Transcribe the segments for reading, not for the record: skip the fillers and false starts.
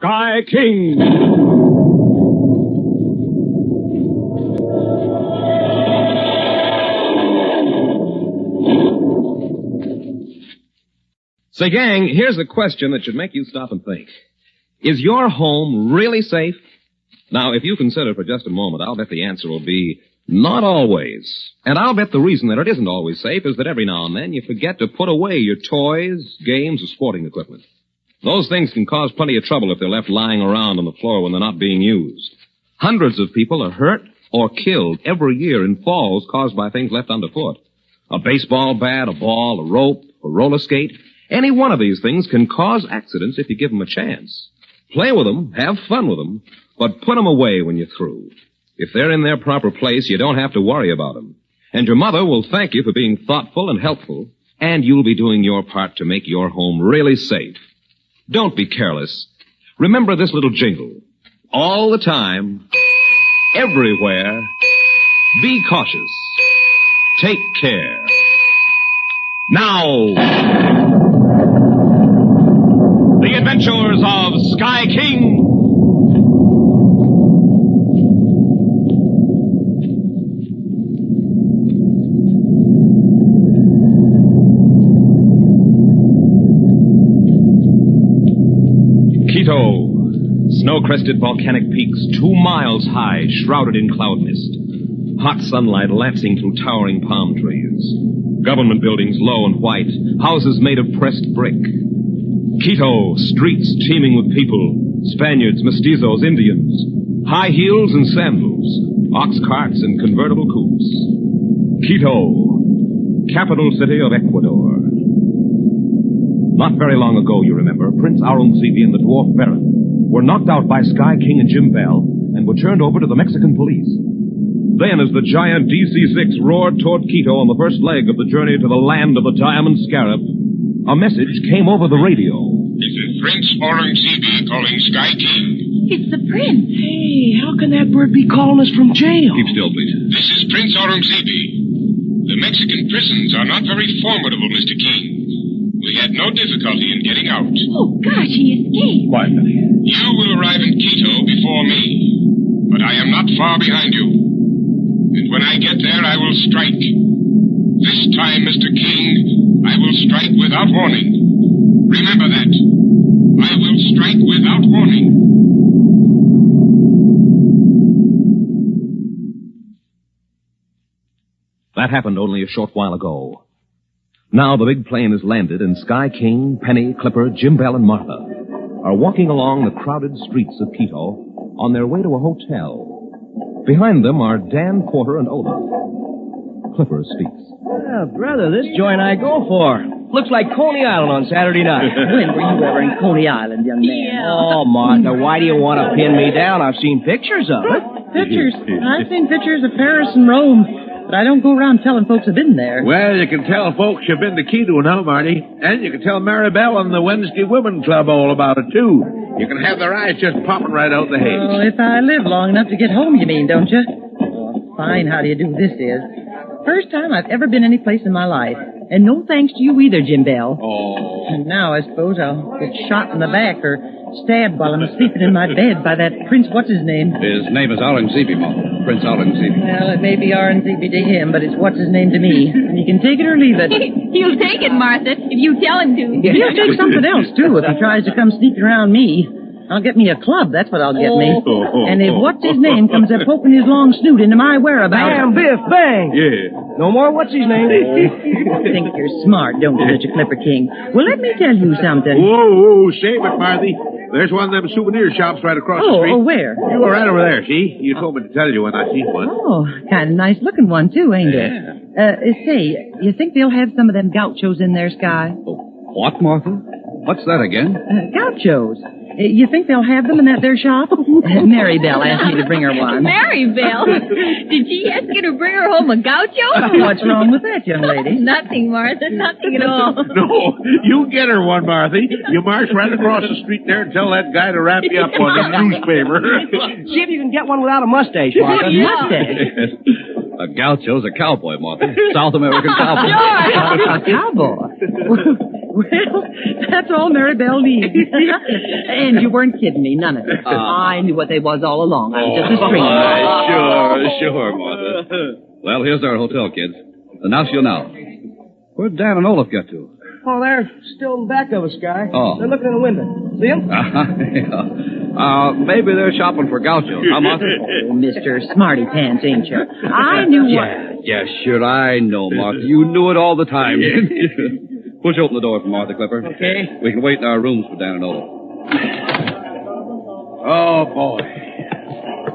Sky King. Say, gang, here's a question that should make you stop and think. Is your home really safe? Now, if you consider for just a moment, I'll bet the answer will be not always. And I'll bet the reason that it isn't always safe is that every now and then you forget to put away your toys, games, or sporting equipment. Those things can cause plenty of trouble if they're left lying around on the floor when they're not being used. Hundreds of people are hurt or killed every year in falls caused by things left underfoot. A baseball bat, a ball, a rope, a roller skate. Any one of these things can cause accidents if you give them a chance. Play with them, have fun with them, but put them away when you're through. If they're in their proper place, you don't have to worry about them. And your mother will thank you for being thoughtful and helpful, and you'll be doing your part to make your home really safe. Don't be careless. Remember this little jingle. All the time, everywhere, be cautious. Take care. Now, the adventures of Sky King. Quito. Snow-crested volcanic peaks 2 miles high, shrouded in cloud mist. Hot sunlight lancing through towering palm trees. Government buildings low and white. Houses made of pressed brick. Quito, streets teeming with people. Spaniards, mestizos, Indians. High heels and sandals. Ox carts and convertible coupes. Quito, capital city of Ecuador. Not very long ago, you remember, Prince Aron Zibi and the dwarf Baron were knocked out by Sky King and Jim Bell and were turned over to the Mexican police. Then, as the giant DC-6 roared toward Quito on the first leg of the journey to the land of the Diamond Scarab, a message came over the radio. This is Prince Aron Zibi calling Sky King. It's the prince. Hey, how can that bird be calling us from jail? Keep still, please. This is Prince Aron Zibi. The Mexican prisons are not very formidable, Mr. King. We had no difficulty in getting out. Oh, gosh, he escaped. Quiet, Penny. You will arrive in Quito before me, but I am not far behind you. And when I get there, I will strike. This time, Mr. King, I will strike without warning. Remember that. I will strike without warning. That happened only a short while ago. Now the big plane has landed, and Sky King, Penny, Clipper, Jim Bell, and Martha are walking along the crowded streets of Quito on their way to a hotel. Behind them are Dan, Porter, and Oda. Clipper speaks. Brother, this joint I go for. Looks like Coney Island on Saturday night. When were you ever in Coney Island, young man? Yeah. Oh, Martha, why do you want to pin me down? I've seen pictures of it. Pictures? I've seen pictures of Paris and Rome, but I don't go around telling folks I've been there. Well, you can tell folks you've been to Quito now, Marty. And you can tell Maribel and the Wednesday Women Club all about it, too. You can have their eyes just popping right out the head. Oh, if I live long enough to get home, you mean, don't you? Oh, fine, how do you do this is. First time I've ever been any place in my life. And no thanks to you either, Jim Bell. Oh. And now I suppose I'll get shot in the back or stabbed while I'm sleeping in my bed by that Prince what's-his-name. His name is Aron Zibi, Mom. Prince Aron Zibi. Well, it may be R&ZB to him, but it's what's-his-name to me. And you can take it or leave it. He'll take it, Martha, if you tell him to. He'll take something else, too, if he tries to come sneaking around me. I'll get me a club, that's what I'll get me. And if what's-his-name comes up poking his long snoot into my whereabouts... Bam, biff, bang. Yeah. No more what's-his-name. think you're smart, don't you, Mr. Clipper King? Well, let me tell you something. Whoa, save it, Marthy. There's one of them souvenir shops right across the street. Oh, where? You were right over there, see? You told me to tell you when I seen one. Oh, kind of nice-looking one, too, ain't it? Say, you think they'll have some of them gauchos in their Sky? What, Martha? What's that again? Gauchos. You think they'll have them in that there shop? Mary Bell asked me to bring her one. Mary Bell? Did she ask you to bring her home a gaucho? What's wrong with that, young lady? Nothing, Martha. Nothing at all. No, you get her one, Marthy. You march right across the street there and tell that guy to wrap you up on the newspaper. See if you can get one without a mustache, Martha. Mustache? A gaucho's a cowboy, Martha. South American cowboy. A cowboy? Well, that's all Maribel needs. And you weren't kidding me, none of it. I knew what they was all along. I was just a string. Sure, Martha. Well, here's our hotel, kids. The National now. Where'd Dan and Olaf get to? Oh, they're still in back of us, Guy. Oh. They're looking in the window. See them? Maybe they're shopping for gauchos. Huh, Martha? Oh, Mr. Smarty Pants, ain't you? I knew what... Yeah, sure, I know, Martha. You knew it all the time, didn't you? Push open the door for Martha, Clipper. Okay. We can wait in our rooms for Dan and Olaf. Oh, boy.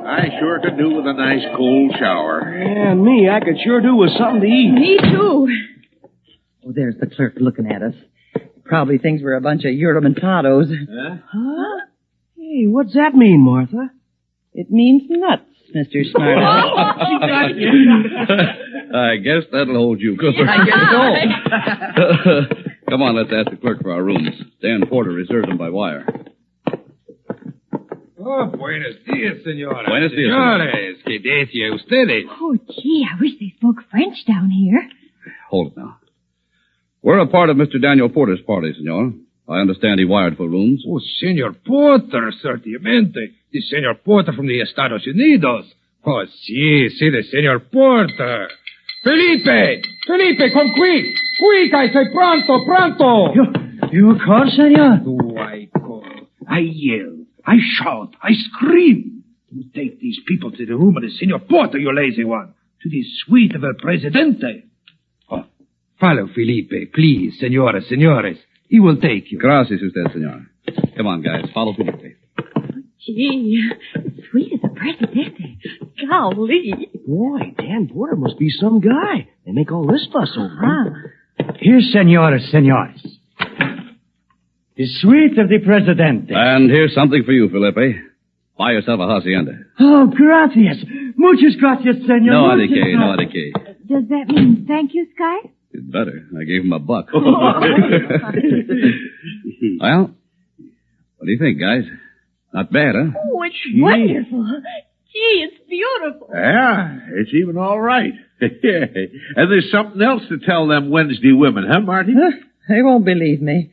I sure could do with a nice cold shower. Yeah, and me, I could sure do with something to eat. Me too. Oh, there's the clerk looking at us. Probably thinks we're a bunch of Euromentados. Huh? Hey, what's that mean, Martha? It means nuts, Mr. Smarty. I guess that'll hold you, Clipper. I guess so. Come on, let's ask the clerk for our rooms. Dan Porter reserved them by wire. Oh, buenos dias, señora. Buenos dias, Señores, que decía ustedes? Oh, gee, I wish they spoke French down here. Hold it now. We're a part of Mr. Daniel Porter's party, senor. I understand he wired for rooms. Oh, Señor Porter, certamente. The Señor Porter from the Estados Unidos. Oh, sí, the Señor Porter. Felipe, come quick. Quick, I say pronto. You call, senor? Do I call? I yell. I shout. I scream. You take these people to the room of the Señor Porter, you lazy one. To the suite of El Presidente. Oh, follow Felipe, please, señores. He will take you. Gracias usted, senor. Come on, guys. Follow Felipe. Gee, sweet as a Presidente. Golly. Boy, Dan Porter must be some guy. They make all this fuss over him. Here, senores. The suite of the Presidente. And here's something for you, Felipe. Buy yourself a hacienda. Oh, gracias. Muchas gracias, senor. No de qué. Does that mean thank you, Sky? It's better. I gave him $1. Well, what do you think, guys? Not bad, huh? Oh, it's wonderful. Gee, it's beautiful. Yeah, it's even all right. And there's something else to tell them Wednesday women, huh, Marty? They won't believe me.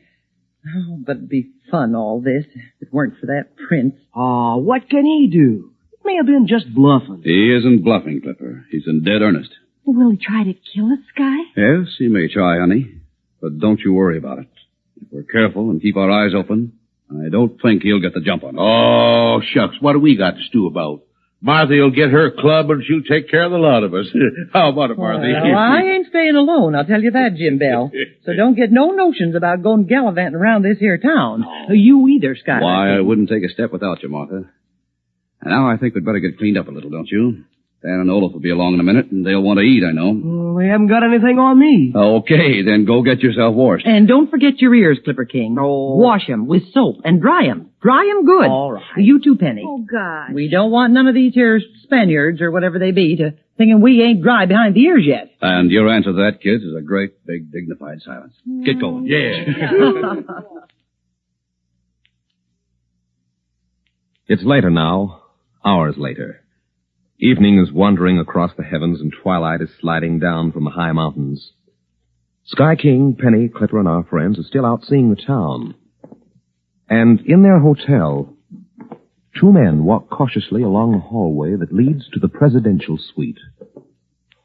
Oh, but it'd be fun, all this, if it weren't for that prince. Oh, what can he do? It may have been just bluffing. He isn't bluffing, Clipper. He's in dead earnest. Will he try to kill us, Sky? Yes, he may try, honey. But don't you worry about it. If we're careful and keep our eyes open, I don't think he'll get the jump on us. Oh, shucks. What do we got to stew about? Marthy'll get her club and she'll take care of the lot of us. How about it, Marthy? Well, I ain't staying alone, I'll tell you that, Jim Bell. So don't get no notions about going gallivanting around this here town. You either, Sky. Why, I wouldn't take a step without you, Martha. And now I think we'd better get cleaned up a little, don't you? Dan and Olaf will be along in a minute, and they'll want to eat, I know. They haven't got anything on me. Okay, then go get yourself washed. And don't forget your ears, Clipper King. Oh. Wash 'em with soap and dry 'em. Dry 'em good. All right. You too, Penny. Oh, gosh. We don't want none of these here Spaniards or whatever they be to thinking we ain't dry behind the ears yet. And your answer to that, kids, is a great, big, dignified silence. Get going. Yeah. It's later now, hours later. Evening is wandering across the heavens and twilight is sliding down from the high mountains. Sky King, Penny, Clipper, and our friends are still out seeing the town. And in their hotel, two men walk cautiously along the hallway that leads to the presidential suite.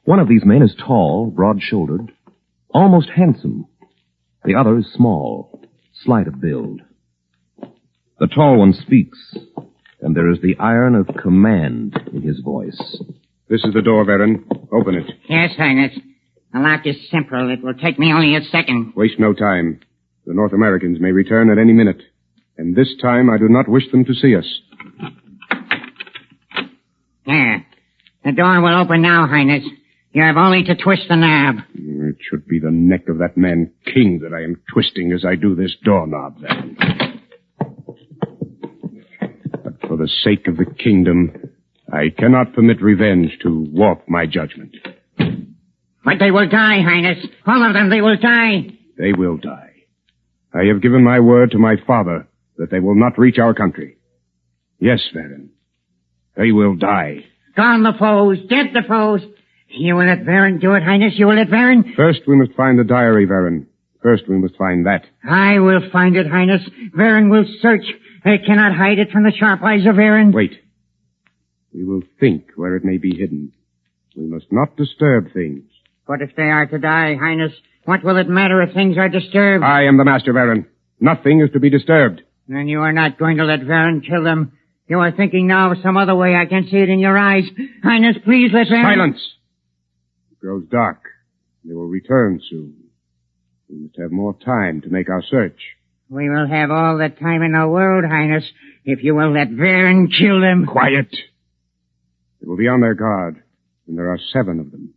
One of these men is tall, broad-shouldered, almost handsome. The other is small, slight of build. The tall one speaks, and there is the iron of command in his voice. This is the door, Aron. Open it. Yes, Highness. The lock is simple. It will take me only a second. Waste no time. The North Americans may return at any minute. And this time I do not wish them to see us. There. The door will open now, Highness. You have only to twist the knob. It should be the neck of that man King that I am twisting as I do this doorknob, then. But for the sake of the kingdom, I cannot permit revenge to warp my judgment. But they will die, Highness. All of them, they will die. They will die. I have given my word to my father that they will not reach our country. Yes, Baron. They will die. Gone the foes, dead the foes. You will let Baron do it, Highness. You will let Baron. First, we must find the diary, Baron. First, we must find that. I will find it, Highness. Varen will search. I cannot hide it from the sharp eyes of Aron. Wait. We will think where it may be hidden. We must not disturb things. But if they are to die, Highness, what will it matter if things are disturbed? I am the master, Aron. Nothing is to be disturbed. Then you are not going to let Varen kill them. You are thinking now of some other way. I can see it in your eyes. Highness, please let Varen... Silence! It grows dark. They will return soon. We must have more time to make our search. We will have all the time in the world, Highness, if you will let Varen kill them. Quiet! They will be on their guard, and there are 7 of them.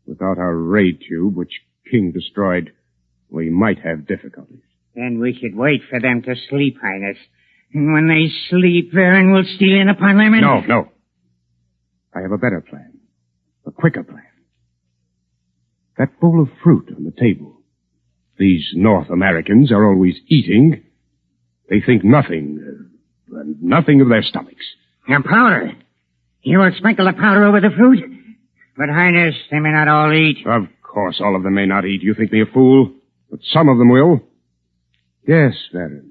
Without our raid tube, which King destroyed, we might have difficulties. Then we should wait for them to sleep, Highness. And when they sleep, Varen will steal in upon them and... No. I have a better plan. A quicker plan. That bowl of fruit on the table. These North Americans are always eating. They think nothing of their stomachs. And powder. You will sprinkle the powder over the fruit? But, Highness, they may not all eat. Of course, all of them may not eat. You think me a fool? But some of them will. Yes, Varen.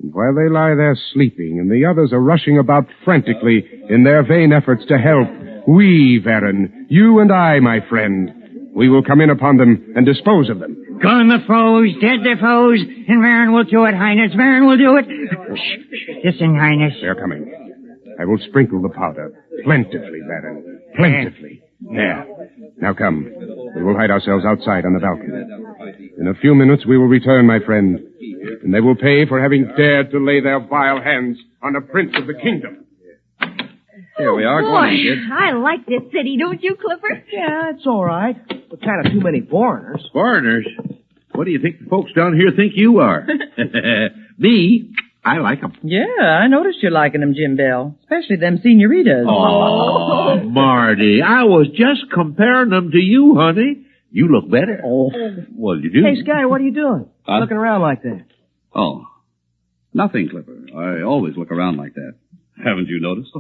And while they lie there sleeping and the others are rushing about frantically in their vain efforts to help, we, Varen, you and I, my friend, we will come in upon them and dispose of them. Gone the foes, dead the foes, and Varen will do it, Highness. Varen will do it. Shh. Listen, Highness. They're coming. I will sprinkle the powder. Plentifully, Varen. Plentifully. There. Now come. We will hide ourselves outside on the balcony. In a few minutes we will return, my friend. And they will pay for having dared to lay their vile hands on a prince of the kingdom. Here we are. Boy, Go on, kid. I like this city, don't you, Clifford? Yeah, it's all right. But kind of too many foreigners. Foreigners? What do you think the folks down here think you are? Me? I like 'em. Yeah, I noticed you're liking them, Jim Bell. Especially them senoritas. Oh, Marty, I was just comparing them to you, honey. You look better. Oh. Well, you do. Hey, Sky, what are you doing? Looking around like that. Oh. Nothing, Clipper. I always look around like that. Haven't you noticed?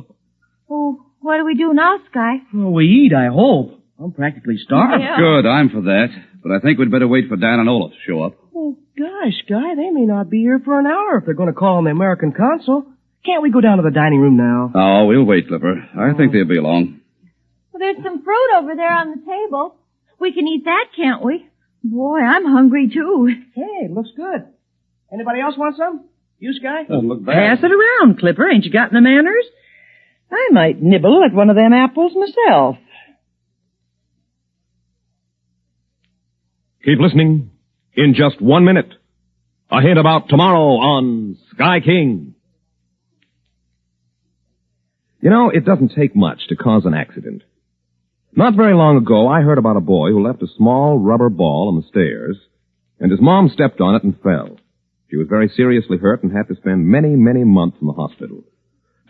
Oh, what do we do now, Sky? Well, we eat, I hope. I'm practically starved. Yeah. Good, I'm for that. But I think we'd better wait for Dan and Olaf to show up. Oh, gosh, Sky, they may not be here for an hour if they're going to call on the American consul. Can't we go down to the dining room now? Oh, we'll wait, Clipper. I think they'll be along. Well, there's some fruit over there on the table. We can eat that, can't we? Boy, I'm hungry, too. Hey, it looks good. Anybody else want some? You, Sky? Doesn't look bad. Pass it around, Clipper. Ain't you got the manners? I might nibble at one of them apples myself. Keep listening. In just 1 minute, a hint about tomorrow on Sky King. You know, it doesn't take much to cause an accident. Not very long ago, I heard about a boy who left a small rubber ball on the stairs, and his mom stepped on it and fell. She was very seriously hurt and had to spend many, many months in the hospital.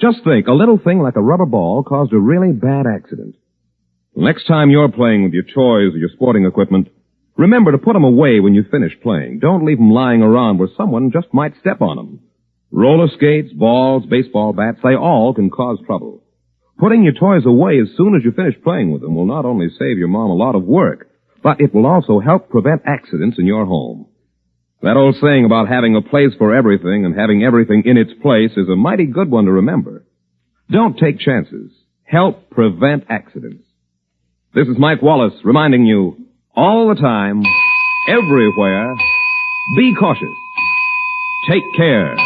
Just think, a little thing like a rubber ball caused a really bad accident. The next time you're playing with your toys or your sporting equipment, remember to put them away when you finish playing. Don't leave them lying around where someone just might step on them. Roller skates, balls, baseball bats, they all can cause trouble. Putting your toys away as soon as you finish playing with them will not only save your mom a lot of work, but it will also help prevent accidents in your home. That old saying about having a place for everything and having everything in its place is a mighty good one to remember. Don't take chances. Help prevent accidents. This is Mike Wallace reminding you, all the time, everywhere, be cautious. Take care.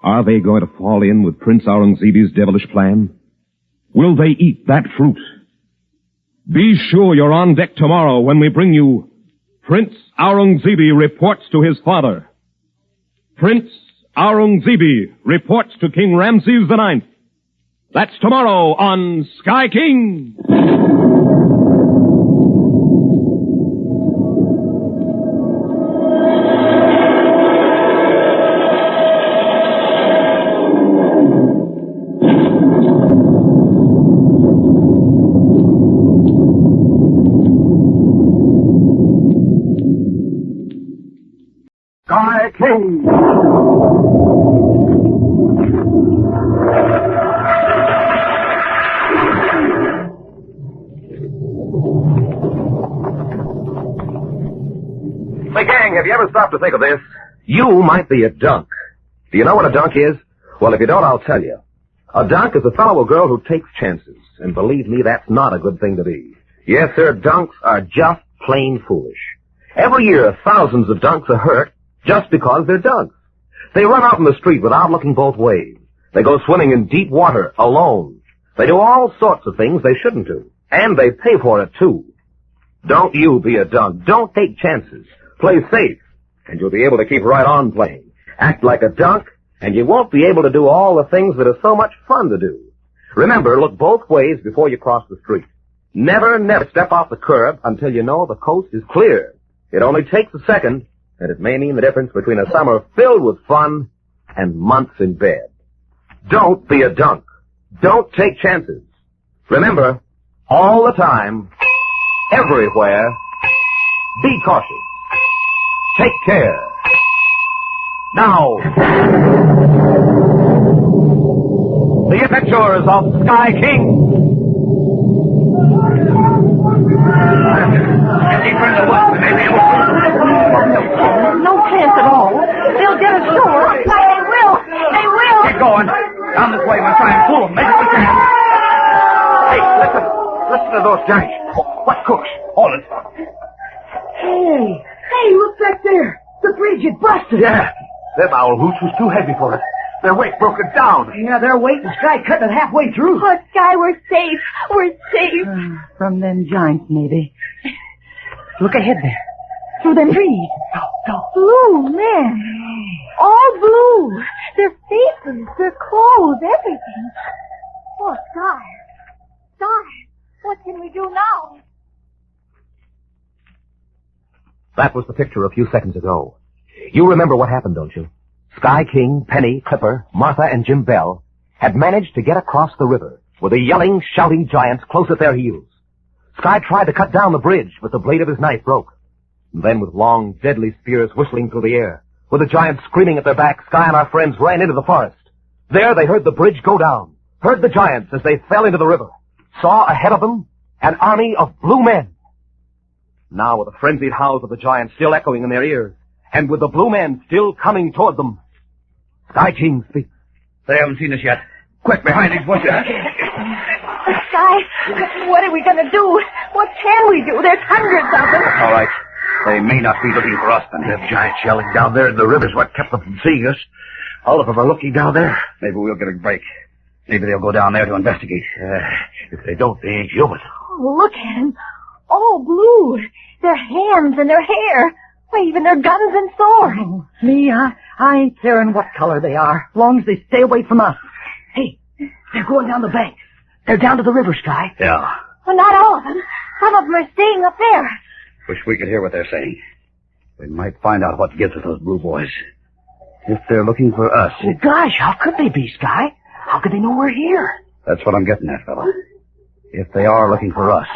Are they going to fall in with Prince Aurangzebi's devilish plan? Will they eat that fruit? Be sure you're on deck tomorrow when we bring you Prince Aurangzebi reports to his father. Prince Aurangzebi reports to King Ramses IX. That's tomorrow on Sky King. Sky King. Say, gang, have you ever stopped to think of this? You might be a dunk. Do you know what a dunk is? Well, if you don't, I'll tell you. A dunk is a fellow or girl who takes chances. And believe me, that's not a good thing to be. Yes, sir, dunks are just plain foolish. Every year, thousands of dunks are hurt just because they're dunks. They run out in the street without looking both ways. They go swimming in deep water alone. They do all sorts of things they shouldn't do. And they pay for it, too. Don't you be a dunk. Don't take chances. Play safe, and you'll be able to keep right on playing. Act like a dunk, and you won't be able to do all the things that are so much fun to do. Remember, look both ways before you cross the street. Never step off the curb until you know the coast is clear. It only takes a second, and it may mean the difference between a summer filled with fun and months in bed. Don't be a dunk. Don't take chances. Remember, all the time, everywhere, be cautious. Take care. Now, the adventures of Sky King. No chance at all. They'll get ashore. They will. They will. Keep going. Down this way, my friend. Pull them. Make it we can. Hey, listen. Listen to those giants. What cooks? Hold it. Hey, look back there. The bridge is busted. Yeah. Them owl hoots was too heavy for it. Their weight broke it down. Yeah, their weight and Sky cutting it halfway through. Oh, Sky, we're safe. We're safe. From them giants, maybe. Look ahead there. Through them trees. Blue men. All blue. Their faces, their clothes, everything. Oh, Sky. Sky, what can we do now? That was the picture a few seconds ago. You remember what happened, don't you? Sky King, Penny, Clipper, Martha, and Jim Bell had managed to get across the river with the yelling, shouting giants close at their heels. Sky tried to cut down the bridge, but the blade of his knife broke. And then with long, deadly spears whistling through the air, with the giants screaming at their back, Sky and our friends ran into the forest. There they heard the bridge go down, heard the giants as they fell into the river, saw ahead of them an army of blue men. Now with the frenzied howls of the giants still echoing in their ears, and with the blue men still coming toward them, Sky King speaks. They haven't seen us yet. Quick, behind these bushes. Sky, what are we going to do? What can we do? There's hundreds of them. All right. They may not be looking for us, then. Them giants yelling down there in the river's what kept them from seeing us. All of them are looking down there. Maybe we'll get a break. Maybe they'll go down there to investigate. If they don't, they ain't human. Oh, look at them. All blue. Their hands and their hair. Why, even their guns and swords. Oh, me, I ain't caring what color they are, long as they stay away from us. Hey, they're going down the bank. They're down to the river, Sky. Yeah. Well, not all of them. Some of them are staying up there. Wish we could hear what they're saying. We might find out what gives us those blue boys. If they're looking for us. Well, gosh, how could they be, Sky? How could they know we're here? That's what I'm getting at, fella. If they are looking for us,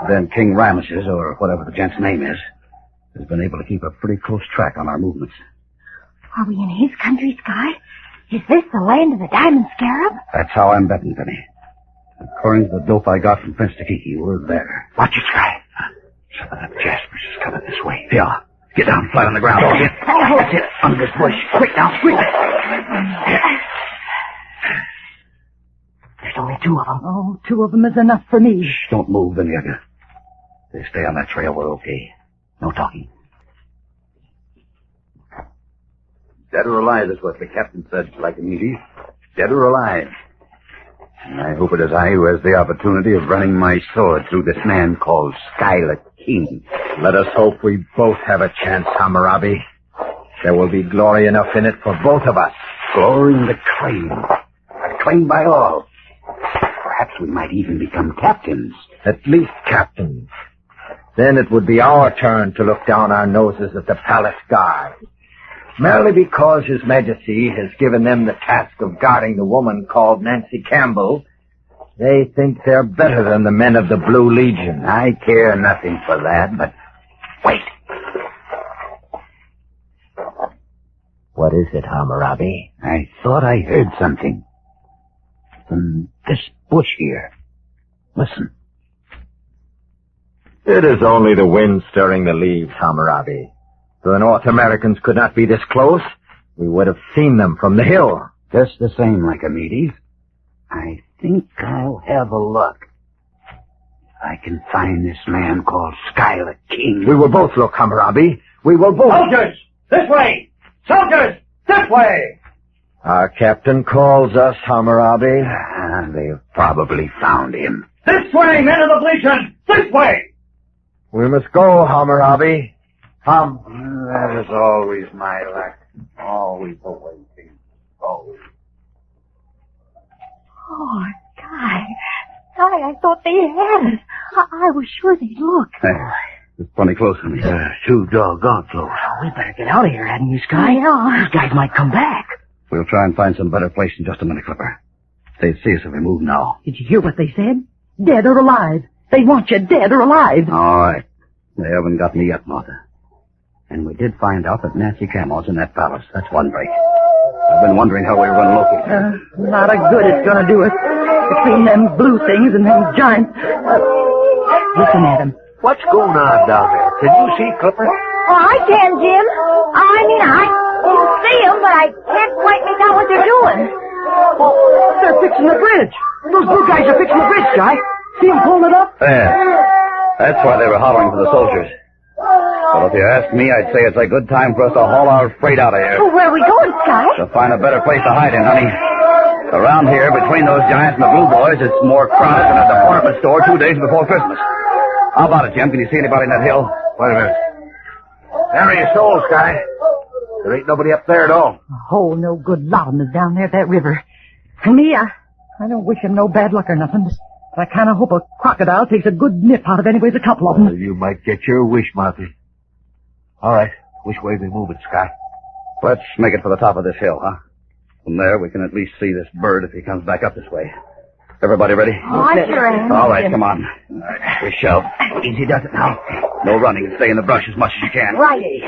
then King Ramesses, or whatever the gent's name is, has been able to keep a pretty close track on our movements. Are we in his country, Sky? Is this the land of the Diamond Scarab? That's how I'm betting, Penny. According to the dope I got from Prince Takiki, we're there. Watch it, Sky. Some of them Jaspers is coming this way. Yeah. Get down flat on the ground. Oh, That's it. Under this bush. Quick now, quick. There's only two of them. Oh, two of them is enough for me. Shh, don't move, any of you. If they stay on that trail, we're okay. No talking. Dead or alive is what the captain said, like an easy. Dead or alive. And I hope it is I who has the opportunity of running my sword through this man called Skylar King. Let us hope we both have a chance, Hammurabi. There will be glory enough in it for both of us. Glory in the claim. Acclaimed by all. Perhaps we might even become captains. At least captains. Then it would be our turn to look down our noses at the palace guard. Merely because His Majesty has given them the task of guarding the woman called Nancy Campbell, they think they're better than the men of the Blue Legion. I care nothing for that, but... Wait! What is it, Hammurabi? I thought I heard something. From this bush here. Listen. It is only the wind stirring the leaves, Hammurabi. the North Americans could not be this close, we would have seen them from the hill. Just the same, Lycomedes. I think I'll have a look. I can find this man called Skylar King. We will both look, Hammurabi. We will both... Soldiers! This way! Soldiers! This way! Our captain calls us, Hammurabi. They've probably found him. This way, men of the Legion! This way! We must go, Hammurabi. That is always my luck. Always the way things go. Oh, Sky. Sky, I thought they had us. I was sure they'd look. It's plenty close to me. Too doggone close. We better get out of here, hadn't you, Sky? Yeah. These guys might come back. We'll try and find some better place in just a minute, Clipper. They'd see us if we move now. Did you hear what they said? Dead or alive. They want you dead or alive. All right. They haven't got me yet, Martha. And we did find out that Nancy Camel's in that palace. That's one break. I've been wondering how we were going to locate her. Not a good it's going to do us. Between them blue things and them giants. Listen at them. What's going on down there? Can you see, Clipper? Oh, I can, Jim. I can see them, but I can't quite make out what they're doing. Oh, they're fixing the bridge. Those blue guys are fixing the bridge, Sky. See them pulling it up? There. That's why they were hollering for the soldiers. But if you ask me, I'd say it's a good time for us to haul our freight out of here. Oh, where are we going, Sky? To find a better place to hide in, honey. Around here, between those giants and the blue boys, it's more crowded than a department store 2 days before Christmas. How about it, Jim? Can you see anybody in that hill? Wait a minute. There are your souls, Sky. There ain't nobody up there at all. Oh, no good lot of them is down there at that river. And me, I don't wish him no bad luck or nothing, but I kind of hope a crocodile takes a good nip out of anyways a couple of them. You might get your wish, Martha. All right. Which way we moving, Sky? Let's make it for the top of this hill, huh? From there, we can at least see this bird if he comes back up this way. Everybody ready? Oh, I sure am. All right, come on. All right, we shove. Easy does it now. No running and stay in the brush as much as you can. Righty.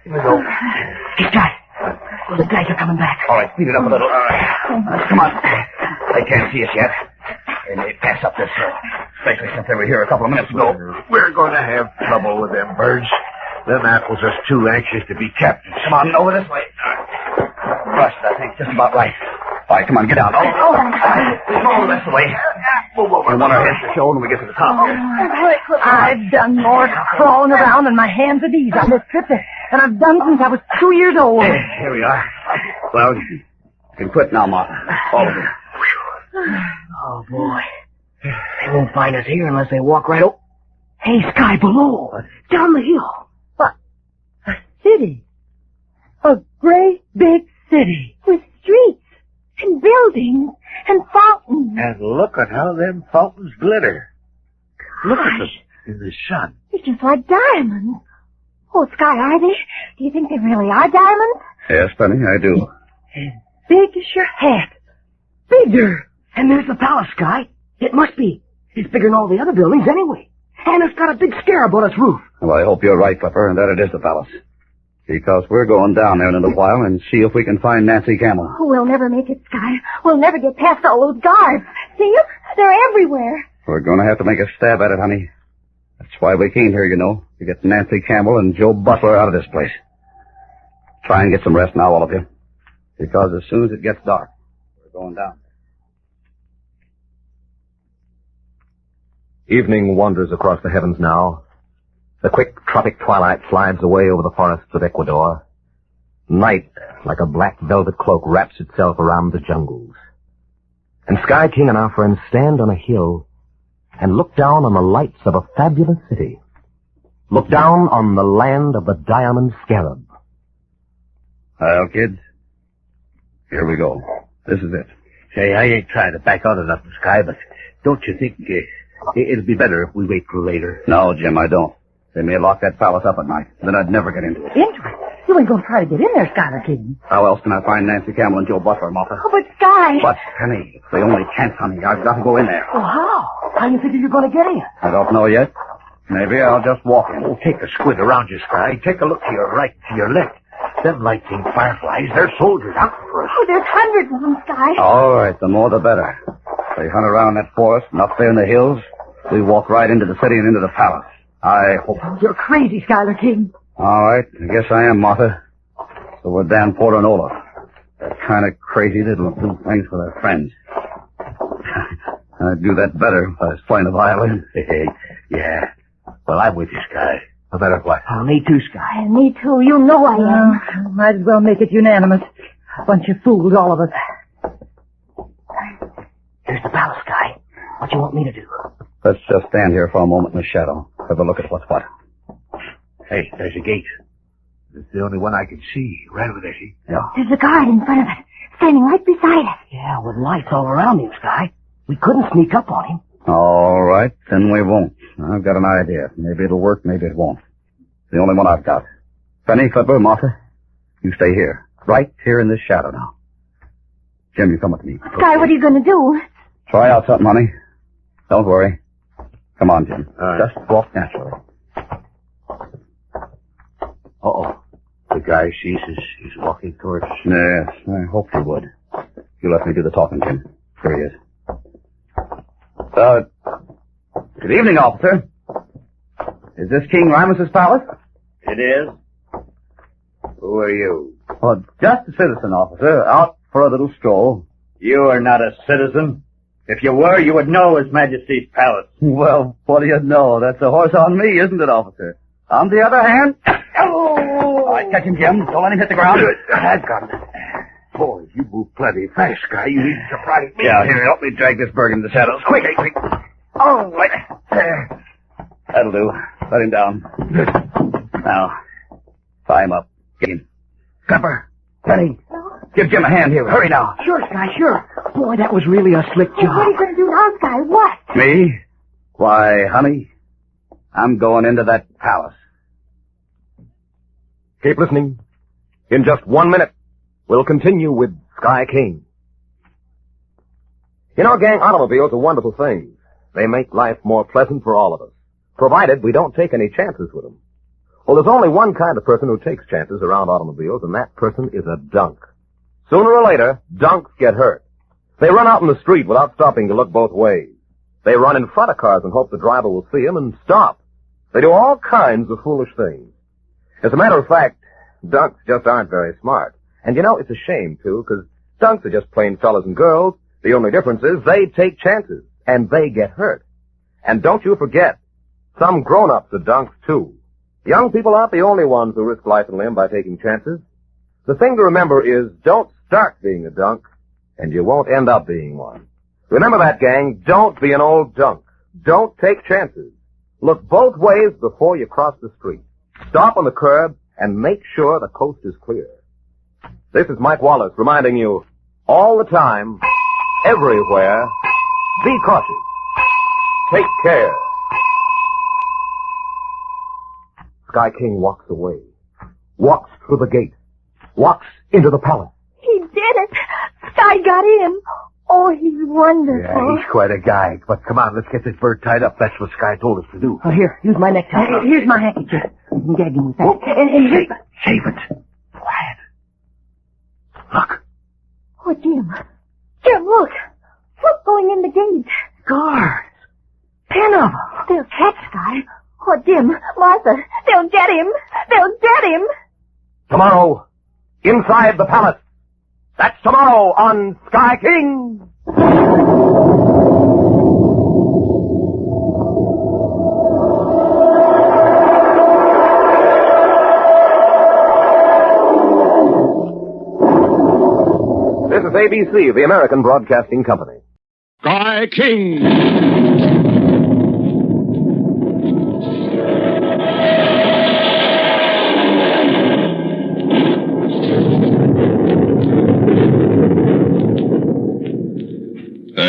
Here we go. Hey, Sky. The guys are coming back. All right, speed it up a little. All right. Come on. They can't see us yet. They may pass up this hill, especially since they were here a couple of minutes ago. We're going to have trouble with them birds. Them apples are too anxious to be captured. Come on, over this way. Brushed, I think, just about right. All right, come on, get down. Oh, go the rest of the way. Move over. We want our heads to show when we get to the top. I've done more crawling around than my hands at ease on this trip than I've done since I was 2 years old. Here we are. Well, you can quit now, Martha. All of you. Oh, boy. They won't find us here unless they walk right over. Hey, Sky, below. Down the hill. What? A city. A great big city. With streets and buildings and fountains. And look at how them fountains glitter. Look at them in the sun. It's just like diamonds. Oh, Sky, are they? Do you think they really are diamonds? Yes, Penny, I do. As big as your hat. Bigger. And there's the palace, Sky. It must be. It's bigger than all the other buildings anyway. And it's got a big scarab on its roof. Well, I hope you're right, Clipper, and that it is the palace. Because we're going down there in a little while and see if we can find Nancy Camel. Oh, we'll never make it, Sky. We'll never get past all those guards. See them? They're everywhere. We're going to have to make a stab at it, honey. That's why we came here, you know, to get Nancy Campbell and Joe Butler out of this place. Try and get some rest now, all of you. Because as soon as it gets dark, we're going down. Evening wanders across the heavens now. The quick tropic twilight slides away over the forests of Ecuador. Night, like a black velvet cloak, wraps itself around the jungles. And Sky King and our friends stand on a hill and look down on the lights of a fabulous city. Look down on the land of the diamond scarab. Well, kids, here we go. This is it. Say, I ain't trying to back out of nothing, Sky, but don't you think it'd be better if we wait till later? No, Jim, I don't. They may lock that palace up at night. Then I'd never get into it. Into it? You ain't gonna try to get in there, Skylar King. How else can I find Nancy Campbell and Joe Butler, Martha? Oh, but Sky. But, Penny, it's the only chance, honey. I've got to go in there. Oh, how? How do you figure you're gonna get in? I don't know yet. Maybe I'll just walk in. Oh, take a squint around you, Sky. Take a look to your right, to your left. Them lights ain't fireflies. They're soldiers out for us. Oh, there's hundreds of them, Sky. All right, the more the better. They hunt around that forest and up there in the hills. We walk right into the city and into the palace. I hope. You're crazy, Schuyler King. All right, I guess I am, Martha. So were Dan Porter and Olaf. They're kind of crazy that'll do things for their friends. I'd do that better if I was playing the violin. Yeah. Well, I'm with you, Sky. No matter what. Oh, me too, Sky. Me too. You know I am. Might as well make it unanimous. Bunch of fools, all of us. Here's the palace, Sky. What you want me to do? Let's just stand here for a moment in the shadow. Have a look at what's what. Hey, there's a gate. It's the only one I can see. Right over there, see? Yeah. There's a guard in front of it, standing right beside us. Yeah, with lights all around him, Sky. We couldn't sneak up on him. All right, then we won't. I've got an idea. Maybe it'll work, maybe it won't. It's the only one I've got. Penny, Clipper, Martha, you stay here. Right here in this shadow now. Jim, you come with me. Sky, what are you going to do? Try out something, honey. Don't worry. Come on, Jim. Just walk naturally. Uh-oh. The guy sees us. He's walking towards us. Yes, I hoped you would. You let me do the talking, Jim. Here he is. Good evening, officer. Is this King Rames's palace? It is. Who are you? Oh, just a citizen, officer. Out for a little stroll. You are not a citizen. If you were, you would know His Majesty's palace. Well, what do you know? That's a horse on me, isn't it, officer? On the other hand... Oh! All right, catch him, Jim. Don't let him hit the ground. I've got him. Boy, you move plenty fast, Sky. You need to surprise me. Yeah, here, help me drag this bird into the shadows. Quick, quick. Oh, right. There. That'll do. Let him down. Now, tie him up. Get him. Copper, Penny, give Jim a hand here. Hurry now. Sure, Sky, sure. Boy, that was really a slick job. What are you going to do now, Sky? What? Me? Why, honey, I'm going into that palace. Keep listening. In just 1 minute, we'll continue with Sky King. You know, gang, automobiles are wonderful things. They make life more pleasant for all of us, provided we don't take any chances with them. Well, there's only one kind of person who takes chances around automobiles, and that person is a dunk. Sooner or later, dunks get hurt. They run out in the street without stopping to look both ways. They run in front of cars and hope the driver will see them and stop. They do all kinds of foolish things. As a matter of fact, dunks just aren't very smart. And you know, it's a shame, too, because dunks are just plain fellas and girls. The only difference is they take chances, and they get hurt. And don't you forget, some grown-ups are dunks, too. Young people aren't the only ones who risk life and limb by taking chances. The thing to remember is, don't start being a dunk, and you won't end up being one. Remember that, gang. Don't be an old dunk. Don't take chances. Look both ways before you cross the street. Stop on the curb and make sure the coast is clear. This is Mike Wallace reminding you, all the time, everywhere, be cautious. Take care. Sky King walks away. Walks through the gate. Walks into the palace. He did it. Sky got in. Oh, he's wonderful. Yeah, he's quite a guy. But come on, let's get this bird tied up. That's what Sky told us to do. Oh, here, use my necktie. Here's my handkerchief. You can gag him with that. Whoa. And Save it. Quiet. Look. Oh, Jim. Jim, look. Look, going in the gate. Guards. 10 of them. They'll catch Sky. Oh, Jim, Martha, they'll get him. They'll get him. Tomorrow, inside the palace. That's tomorrow on Sky King. This is ABC, the American Broadcasting Company. Sky King!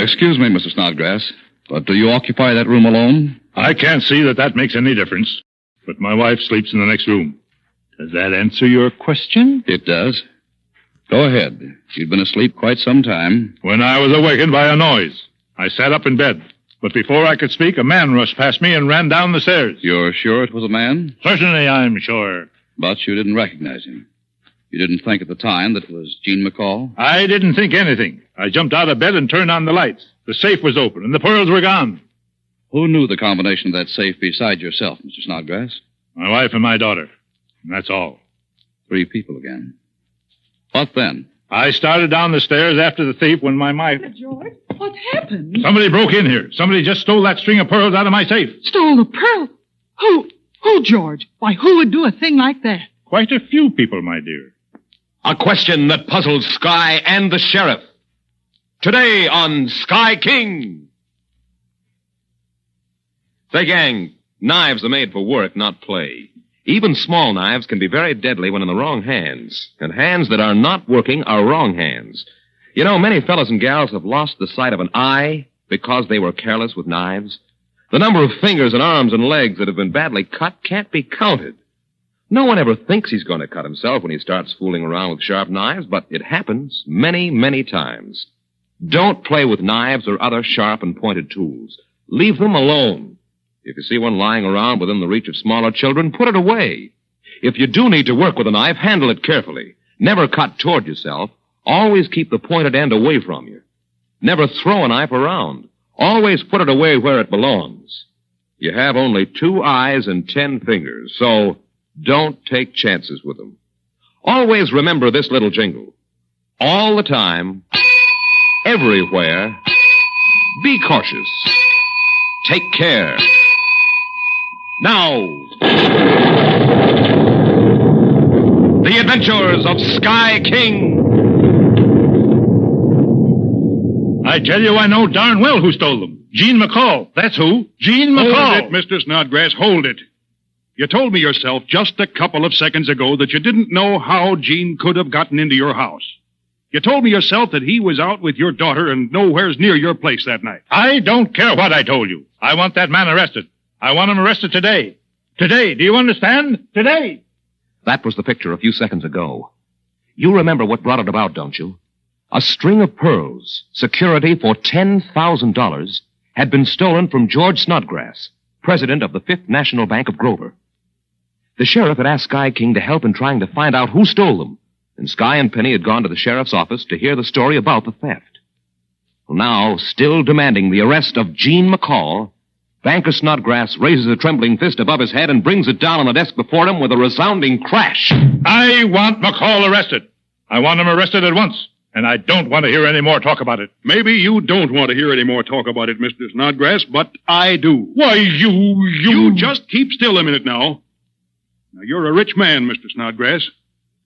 Excuse me, Mr. Snodgrass, but do you occupy that room alone? I can't see that makes any difference. But my wife sleeps in the next room. Does that answer your question? It does. Go ahead. You've been asleep quite some time. When I was awakened by a noise, I sat up in bed. But before I could speak, a man rushed past me and ran down the stairs. You're sure it was a man? Certainly, I'm sure. But you didn't recognize him. You didn't think at the time that it was Gene McCall? I didn't think anything. I jumped out of bed and turned on the lights. The safe was open, and the pearls were gone. Who knew the combination of that safe beside yourself, Mr. Snodgrass? My wife and my daughter. And that's all. 3 people again. What then? I started down the stairs after the thief when my wife... George, what happened? Somebody broke in here. Somebody just stole that string of pearls out of my safe. Stole the pearl? Who, George? Why, who would do a thing like that? Quite a few people, my dear. A question that puzzles Sky and the sheriff. Today on Sky King. Say, gang, knives are made for work, not play. Even small knives can be very deadly when in the wrong hands. And hands that are not working are wrong hands. You know, many fellas and gals have lost the sight of an eye because they were careless with knives. The number of fingers and arms and legs that have been badly cut can't be counted. No one ever thinks he's going to cut himself when he starts fooling around with sharp knives, but it happens many, many times. Don't play with knives or other sharp and pointed tools. Leave them alone. If you see one lying around within the reach of smaller children, put it away. If you do need to work with a knife, handle it carefully. Never cut toward yourself. Always keep the pointed end away from you. Never throw a knife around. Always put it away where it belongs. You have only 2 eyes and 10 fingers, so don't take chances with them. Always remember this little jingle. All the time, everywhere, be cautious. Take care. Now, the adventures of Sky King. I tell you, I know darn well who stole them. Gene McCall. That's who. Gene McCall. Hold it, Mr. Snodgrass. Hold it. You told me yourself just a couple of seconds ago that you didn't know how Gene could have gotten into your house. You told me yourself that he was out with your daughter and nowhere's near your place that night. I don't care what I told you. I want that man arrested. I want him arrested today. Today. Do you understand? Today. That was the picture a few seconds ago. You remember what brought it about, don't you? A string of pearls, security for $10,000, had been stolen from George Snodgrass, president of the Fifth National Bank of Grover. The sheriff had asked Sky King to help in trying to find out who stole them, and Sky and Penny had gone to the sheriff's office to hear the story about the theft. Well, now, still demanding the arrest of Gene McCall, Banker Snodgrass raises a trembling fist above his head and brings it down on the desk before him with a resounding crash. I want McCall arrested. I want him arrested at once. And I don't want to hear any more talk about it. Maybe you don't want to hear any more talk about it, Mr. Snodgrass, but I do. Why, you just keep still a minute now. Now, you're a rich man, Mr. Snodgrass.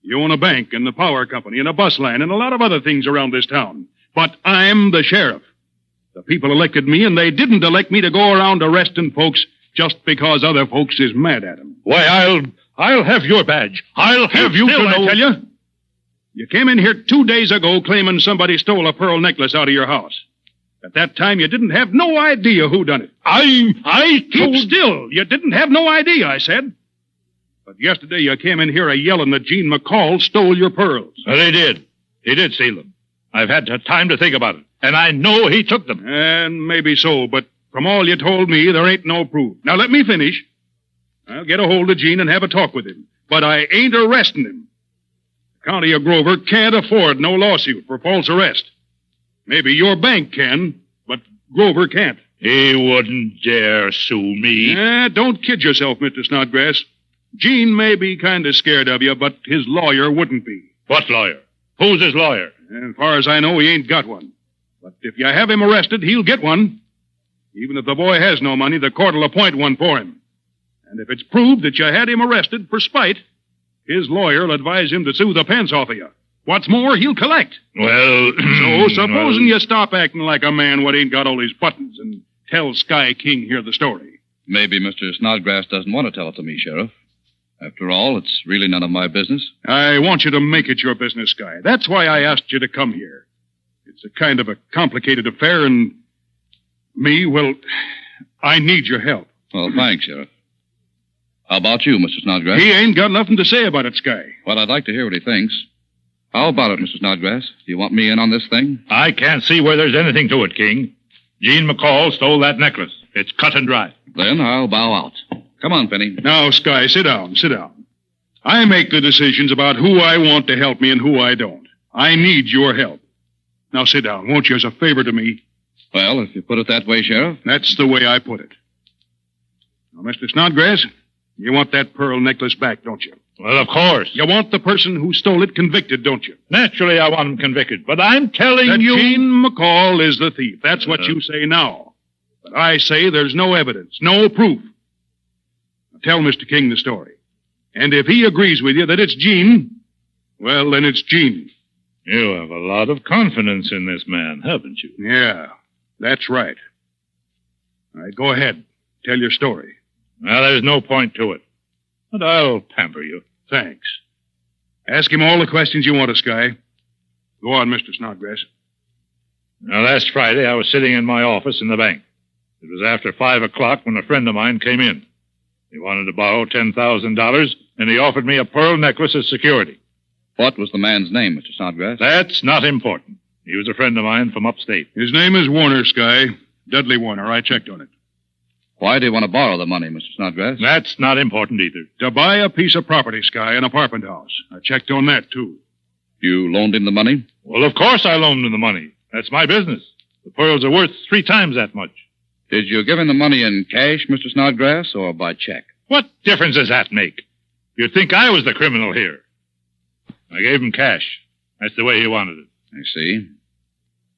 You own a bank and the power company and a bus line and a lot of other things around this town. But I'm the sheriff. The people elected me, and they didn't elect me to go around arresting folks just because other folks is mad at them. Why, I'll have your badge. I'll have you still, to know... I tell you. You came in here 2 days ago claiming somebody stole a pearl necklace out of your house. At that time, you didn't have no idea who done it. Keep still. You didn't have no idea, I said. But yesterday you came in here a-yelling that Gene McCall stole your pearls. Well, he did. He did steal them. I've had time to think about it. And I know he took them. And maybe so, but from all you told me, there ain't no proof. Now, let me finish. I'll get a hold of Gene and have a talk with him. But I ain't arresting him. The county of Grover can't afford no lawsuit for false arrest. Maybe your bank can, but Grover can't. He wouldn't dare sue me. Don't kid yourself, Mr. Snodgrass. Gene may be kind of scared of you, but his lawyer wouldn't be. What lawyer? Who's his lawyer? As far as I know, he ain't got one. But if you have him arrested, he'll get one. Even if the boy has no money, the court will appoint one for him. And if it's proved that you had him arrested for spite, his lawyer will advise him to sue the pants off of you. What's more, he'll collect. Well... So, supposing you stop acting like a man what ain't got all his buttons and tell Sky King here the story. Maybe Mr. Snodgrass doesn't want to tell it to me, Sheriff. After all, it's really none of my business. I want you to make it your business, Sky. That's why I asked you to come here. It's a kind of a complicated affair, and me, well, I need your help. Well, thanks, Sheriff. How about you, Mr. Snodgrass? He ain't got nothing to say about it, Sky. Well, I'd like to hear what he thinks. How about it, Mr. Snodgrass? Do you want me in on this thing? I can't see where there's anything to it, King. Gene McCall stole that necklace. It's cut and dry. Then I'll bow out. Come on, Penny. Now, Sky, sit down. I make the decisions about who I want to help me and who I don't. I need your help. Now, sit down, won't you, as a favor to me? Well, if you put it that way, Sheriff. That's the way I put it. Now, Mr. Snodgrass, you want that pearl necklace back, don't you? Well, of course. You want the person who stole it convicted, don't you? Naturally, I want him convicted, but I'm telling that you... Gene McCall is the thief. That's what you say now. But I say there's no evidence, no proof. Now, tell Mr. King the story. And if he agrees with you that it's Gene, well, then it's Gene. You have a lot of confidence in this man, haven't you? Yeah, that's right. All right, go ahead. Tell your story. Well, there's no point to it. But I'll pamper you. Thanks. Ask him all the questions you want to, Sky. Go on, Mr. Snodgrass. Now, last Friday, I was sitting in my office in the bank. It was after 5 o'clock when a friend of mine came in. He wanted to borrow $10,000, and he offered me a pearl necklace as security. What was the man's name, Mr. Snodgrass? That's not important. He was a friend of mine from upstate. His name is Warner, Sky. Dudley Warner. I checked on it. Why do you want to borrow the money, Mr. Snodgrass? That's not important either. To buy a piece of property, Sky, an apartment house. I checked on that, too. You loaned him the money? Well, of course I loaned him the money. That's my business. The pearls are worth 3 times that much. Did you give him the money in cash, Mr. Snodgrass, or by check? What difference does that make? You'd think I was the criminal here. I gave him cash. That's the way he wanted it. I see.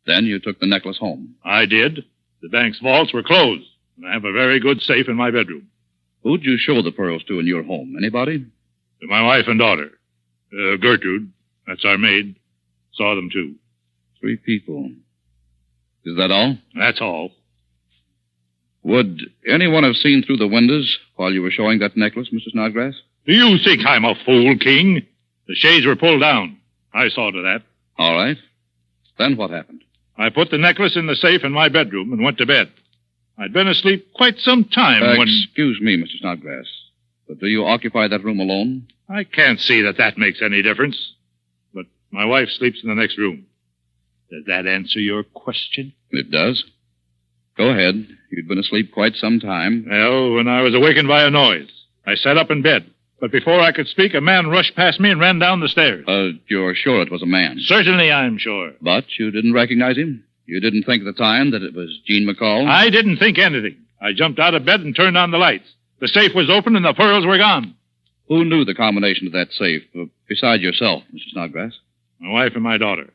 Then you took the necklace home. I did. The bank's vaults were closed. And I have a very good safe in my bedroom. Who'd you show the pearls to in your home? Anybody? To my wife and daughter. Gertrude, that's our maid, saw them too. 3 people. Is that all? That's all. Would anyone have seen through the windows while you were showing that necklace, Mr. Snodgrass? Do you think I'm a fool, King? The shades were pulled down. I saw to that. All right. Then what happened? I put the necklace in the safe in my bedroom and went to bed. I'd been asleep quite some time when... Excuse me, Mr. Snodgrass, but do you occupy that room alone? I can't see that makes any difference. But my wife sleeps in the next room. Does that answer your question? It does. Go ahead. You'd been asleep quite some time. Well, when I was awakened by a noise, I sat up in bed. But before I could speak, a man rushed past me and ran down the stairs. You're sure it was a man? Certainly, I'm sure. But you didn't recognize him? You didn't think at the time that it was Gene McCall? I didn't think anything. I jumped out of bed and turned on the lights. The safe was open and the pearls were gone. Who knew the combination of that safe, besides yourself, Mr. Snodgrass? My wife and my daughter.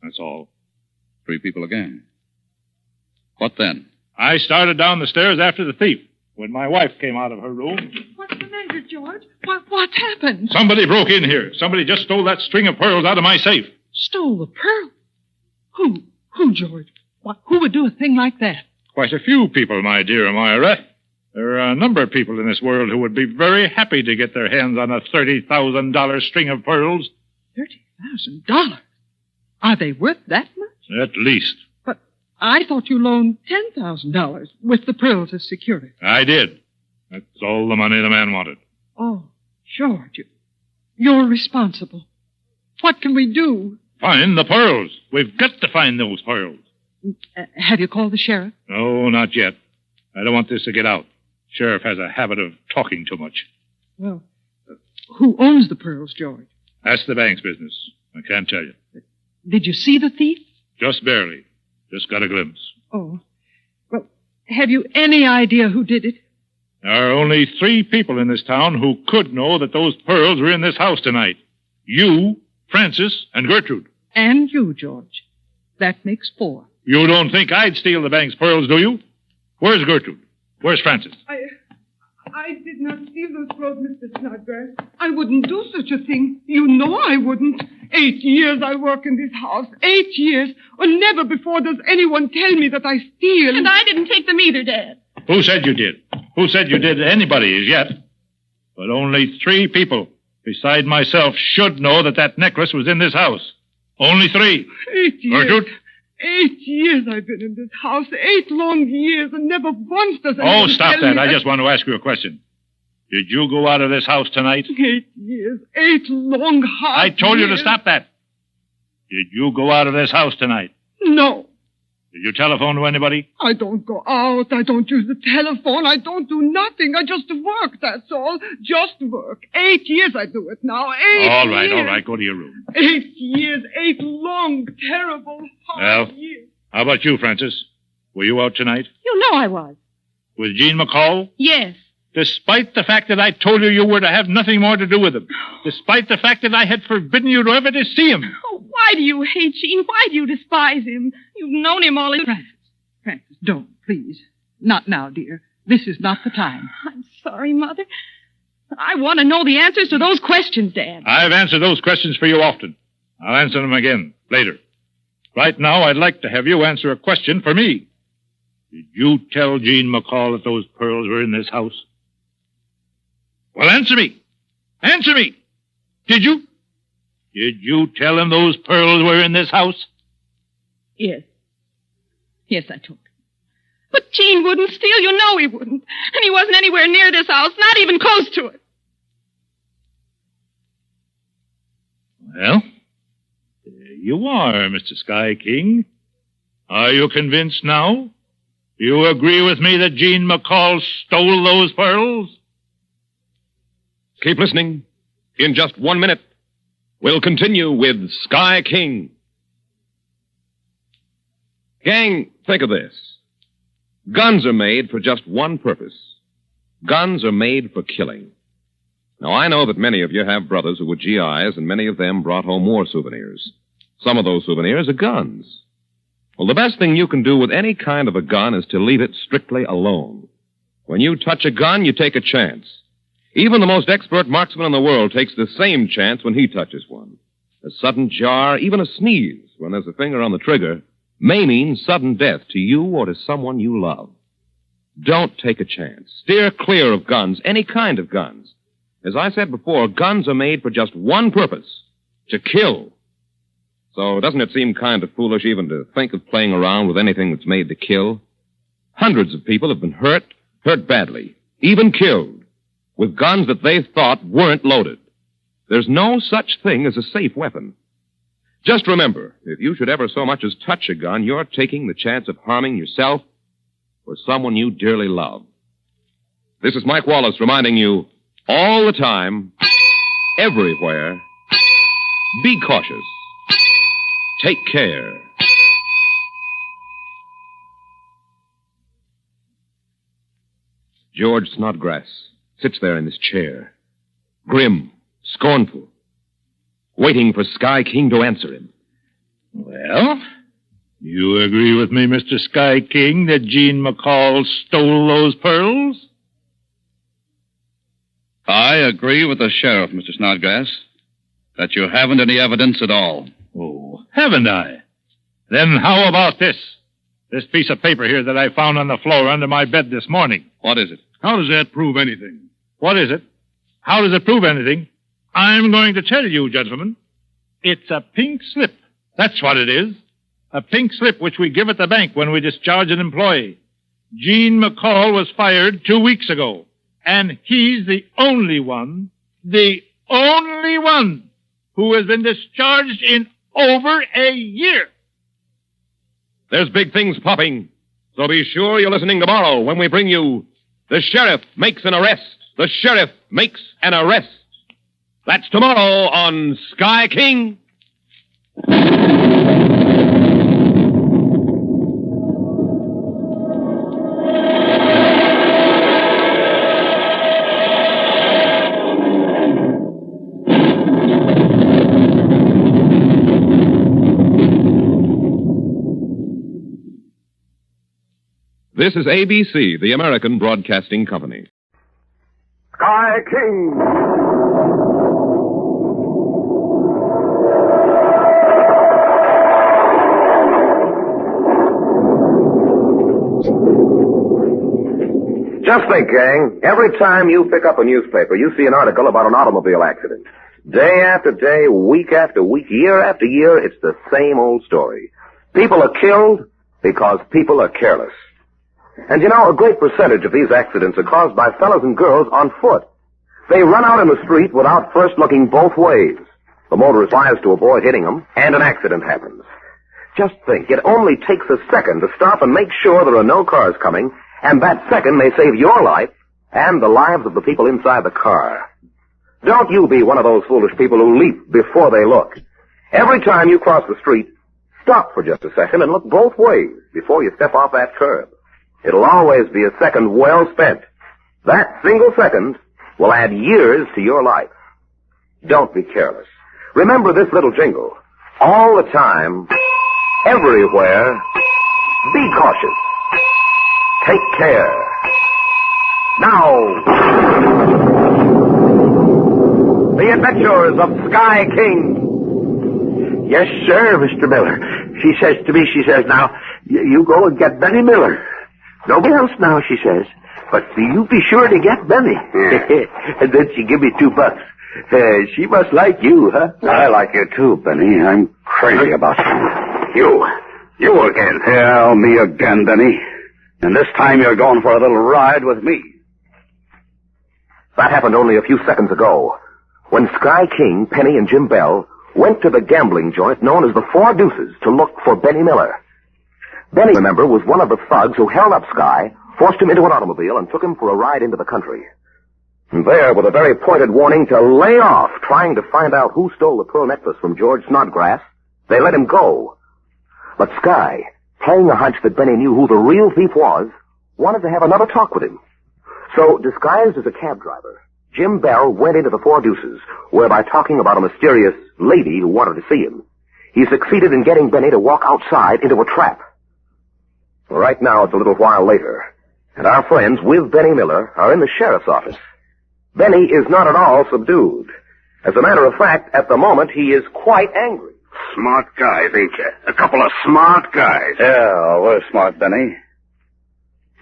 That's all. 3 people again. What then? I started down the stairs after the thief. When my wife came out of her room... What's the matter, George? What happened? Somebody broke in here. Somebody just stole that string of pearls out of my safe. Stole the pearl? Who, George? Who would do a thing like that? Quite a few people, my dear Myra. There are a number of people in this world who would be very happy to get their hands on a $30,000 string of pearls. $30,000? Are they worth that much? At least. But I thought you loaned $10,000 with the pearls as security. I did. That's all the money the man wanted. Oh, George, you're responsible. What can we do? Find the pearls. We've got to find those pearls. Have you called the sheriff? No, not yet. I don't want this to get out. Sheriff has a habit of talking too much. Well, who owns the pearls, George? That's the bank's business. I can't tell you. Did you see the thief? Just barely. Just got a glimpse. Oh. Well, have you any idea who did it? There are only 3 people in this town who could know that those pearls were in this house tonight. You, Francis, and Gertrude. And you, George. That makes 4. You don't think I'd steal the bank's pearls, do you? Where's Gertrude? Where's Francis? I did not steal those pearls, Mr. Snodgrass. I wouldn't do such a thing. You know I wouldn't. 8 years I work in this house. 8 years. And never before does anyone tell me that I steal. And I didn't take them either, Dad. Who said you did? Who said you did? Anybody as yet. But only 3 people, beside myself, should know that necklace was in this house. Only 3. 8 years. Gertrude? 8 years I've been in this house. 8 long years, and never once does anyone stop tell that. me I just want to ask you a question. Did you go out of this house tonight? 8 years. 8 long, hard I told you to years. stop that. Did you go out of this house tonight? No. Did you telephone to anybody? I don't go out. I don't use the telephone. I don't do nothing. I just work, that's all. Just work. 8 years I do it now. 8 All years. right. Go to your room. 8 years. 8 long, terrible, hard Well, years. how about you, Francis? Were you out tonight? You know I was. With Jean McCall? Yes. Despite the fact that I told you were to have nothing more to do with him. Despite the fact that I had forbidden you to ever to see him. Oh, why do you hate Gene? Why do you despise him? You've known him all his... Frances, don't, please. Not now, dear. This is not the time. I'm sorry, Mother. I want to know the answers to those questions, Dad. I've answered those questions for you often. I'll answer them again later. Right now, I'd like to have you answer a question for me. Did you tell Jean McCall that those pearls were in this house? Well, answer me. Answer me. Did you? Did you tell him those pearls were in this house? Yes. Yes, I told him. But Gene wouldn't steal. You know he wouldn't. And he wasn't anywhere near this house, not even close to it. Well, there you are, Mr. Sky King. Are you convinced now? Do you agree with me that Jean McCall stole those pearls? Keep listening. In just 1 minute, we'll continue with Sky King. Gang, think of this. Guns are made for just one purpose. Guns are made for killing. Now, I know that many of you have brothers who were GIs, and many of them brought home war souvenirs. Some of those souvenirs are guns. Well, the best thing you can do with any kind of a gun is to leave it strictly alone. When you touch a gun, you take a chance. Even the most expert marksman in the world takes the same chance when he touches one. A sudden jar, even a sneeze, when there's a finger on the trigger, may mean sudden death to you or to someone you love. Don't take a chance. Steer clear of guns, any kind of guns. As I said before, guns are made for just one purpose, to kill. So doesn't it seem kind of foolish even to think of playing around with anything that's made to kill? Hundreds of people have been hurt badly, even killed, with guns that they thought weren't loaded. There's no such thing as a safe weapon. Just remember, if you should ever so much as touch a gun, you're taking the chance of harming yourself or someone you dearly love. This is Mike Wallace reminding you, all the time, everywhere, be cautious. Take care. George Snodgrass sits there in his chair, grim, scornful, waiting for Sky King to answer him. Well, you agree with me, Mr. Sky King, that Jean McCall stole those pearls? I agree with the sheriff, Mr. Snodgrass, that you haven't any evidence at all. Oh, haven't I? Then how about this? This piece of paper here that I found on the floor under my bed this morning. What is it? How does that prove anything? What is it? How does it prove anything? I'm going to tell you, gentlemen. It's a pink slip. That's what it is. A pink slip which we give at the bank when we discharge an employee. Jean McCall was fired 2 weeks ago. And he's the only one who has been discharged in over a year. There's big things popping, so be sure you're listening tomorrow when we bring you The Sheriff Makes an Arrest. The Sheriff Makes an Arrest. That's tomorrow on Sky King. This is ABC, the American Broadcasting Company. Sky King. Just think, gang. Every time you pick up a newspaper, you see an article about an automobile accident. Day after day, week after week, year after year, it's the same old story. People are killed because people are careless. And you know, a great percentage of these accidents are caused by fellows and girls on foot. They run out in the street without first looking both ways. The motorist tries to avoid hitting them, and an accident happens. Just think, it only takes a second to stop and make sure there are no cars coming, and that second may save your life and the lives of the people inside the car. Don't you be one of those foolish people who leap before they look. Every time you cross the street, stop for just a second and look both ways before you step off that curb. It'll always be a second well spent. That single second will add years to your life. Don't be careless. Remember this little jingle. All the time, everywhere, be cautious. Take care. Now, the adventures of Sky King. Yes, sir, Mr. Miller. She says to me, now, you go and get Benny Miller. Nobody else now, she says. But you be sure to get Benny. Yeah. And then she give me $2. She must like you, huh? I like you too, Benny. I'm crazy about you. You again. Yeah, me again, Benny. And this time you're going for a little ride with me. That happened only a few seconds ago, when Sky King, Penny, and Jim Bell went to the gambling joint known as the Four Deuces to look for Benny Miller. Benny, remember, was one of the thugs who held up Sky, forced him into an automobile, and took him for a ride into the country. And there, with a very pointed warning to lay off trying to find out who stole the pearl necklace from George Snodgrass, they let him go. But Sky, playing a hunch that Benny knew who the real thief was, wanted to have another talk with him. So, disguised as a cab driver, Jim Bell went into the Four Deuces, where by talking about a mysterious lady who wanted to see him, he succeeded in getting Benny to walk outside into a trap. Right now, it's a little while later, and our friends with Benny Miller are in the sheriff's office. Benny is not at all subdued. As a matter of fact, at the moment, he is quite angry. Smart guys, ain't you? A couple of smart guys. Yeah, we're smart, Benny.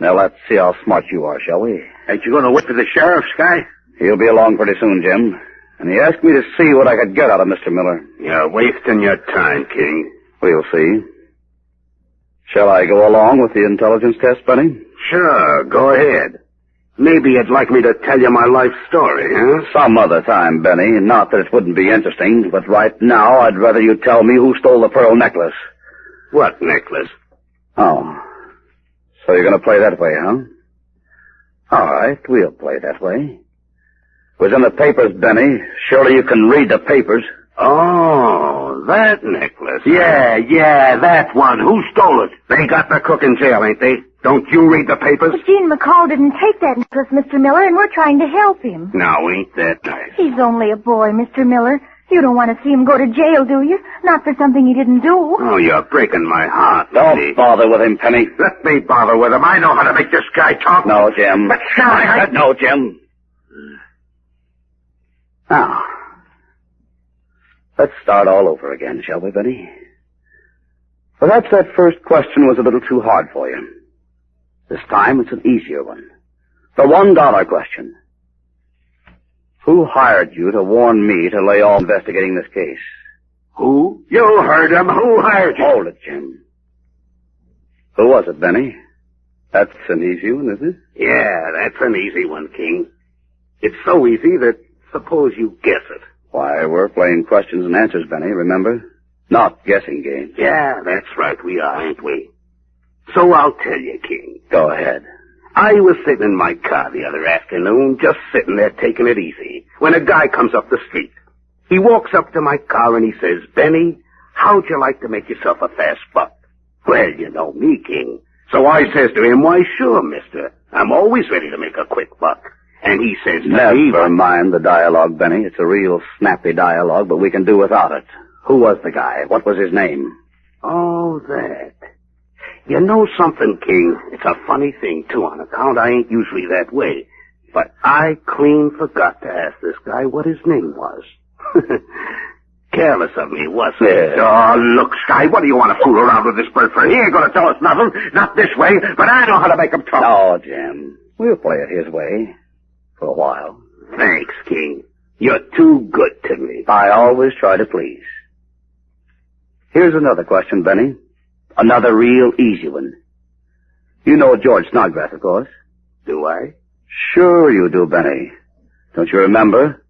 Now let's see how smart you are, shall we? Ain't you going to wait for the sheriff, Sky? He'll be along pretty soon, Jim. And he asked me to see what I could get out of Mr. Miller. You're wasting your time, King. We'll see. Shall I go along with the intelligence test, Benny? Sure, go ahead. Maybe you'd like me to tell you my life story, huh? Some other time, Benny. Not that it wouldn't be interesting, but right now I'd rather you tell me who stole the pearl necklace. What necklace? Oh. So you're going to play that way, huh? All right, we'll play that way. It was in the papers, Benny. Surely you can read the papers. Oh, that necklace. Yeah, that one. Who stole it? They got the crook in jail, ain't they? Don't you read the papers? But Gene McCall didn't take that necklace, Mr. Miller, and we're trying to help him. Now, ain't that nice? He's only a boy, Mr. Miller. You don't want to see him go to jail, do you? Not for something he didn't do. Oh, you're breaking my heart. Don't bother with him, Penny. Let me bother with him. I know how to make this guy talk. No, Jim. But I said no, Jim. Now, let's start all over again, shall we, Benny? Perhaps that first question was a little too hard for you. This time it's an easier one. The $1 question. Who hired you to warn me to lay off investigating this case? Who? You heard him. Who hired you? Hold it, Jim. Who was it, Benny? That's an easy one, isn't it? Yeah, that's an easy one, King. It's so easy that suppose you guess it. Why, we're playing questions and answers, Benny, remember? Not guessing games. Yeah, that's right, we are, ain't we? So I'll tell you, King. Go ahead. I was sitting in my car the other afternoon, just sitting there taking it easy, when a guy comes up the street. He walks up to my car and he says, Benny, how'd you like to make yourself a fast buck? Well, you know me, King. So I says to him, why, sure, mister. I'm always ready to make a quick buck. And he says to me... Never mind the dialogue, Benny. It's a real snappy dialogue, but we can do without it. Who was the guy? What was his name? Oh, that. You know something, King? It's a funny thing, too, on account I ain't usually that way. But I clean forgot to ask this guy what his name was. Careless of me, wasn't it? Oh, look, Sky, what do you want to fool around with this bird for? He ain't going to tell us nothing. Not this way, but I know how to make him talk. No, Jim. We'll play it his way. For a while. Thanks, King. You're too good to me. I always try to please. Here's another question, Benny. Another real easy one. You know George Snodgrass, of course. Do I? Sure you do, Benny. Don't you remember?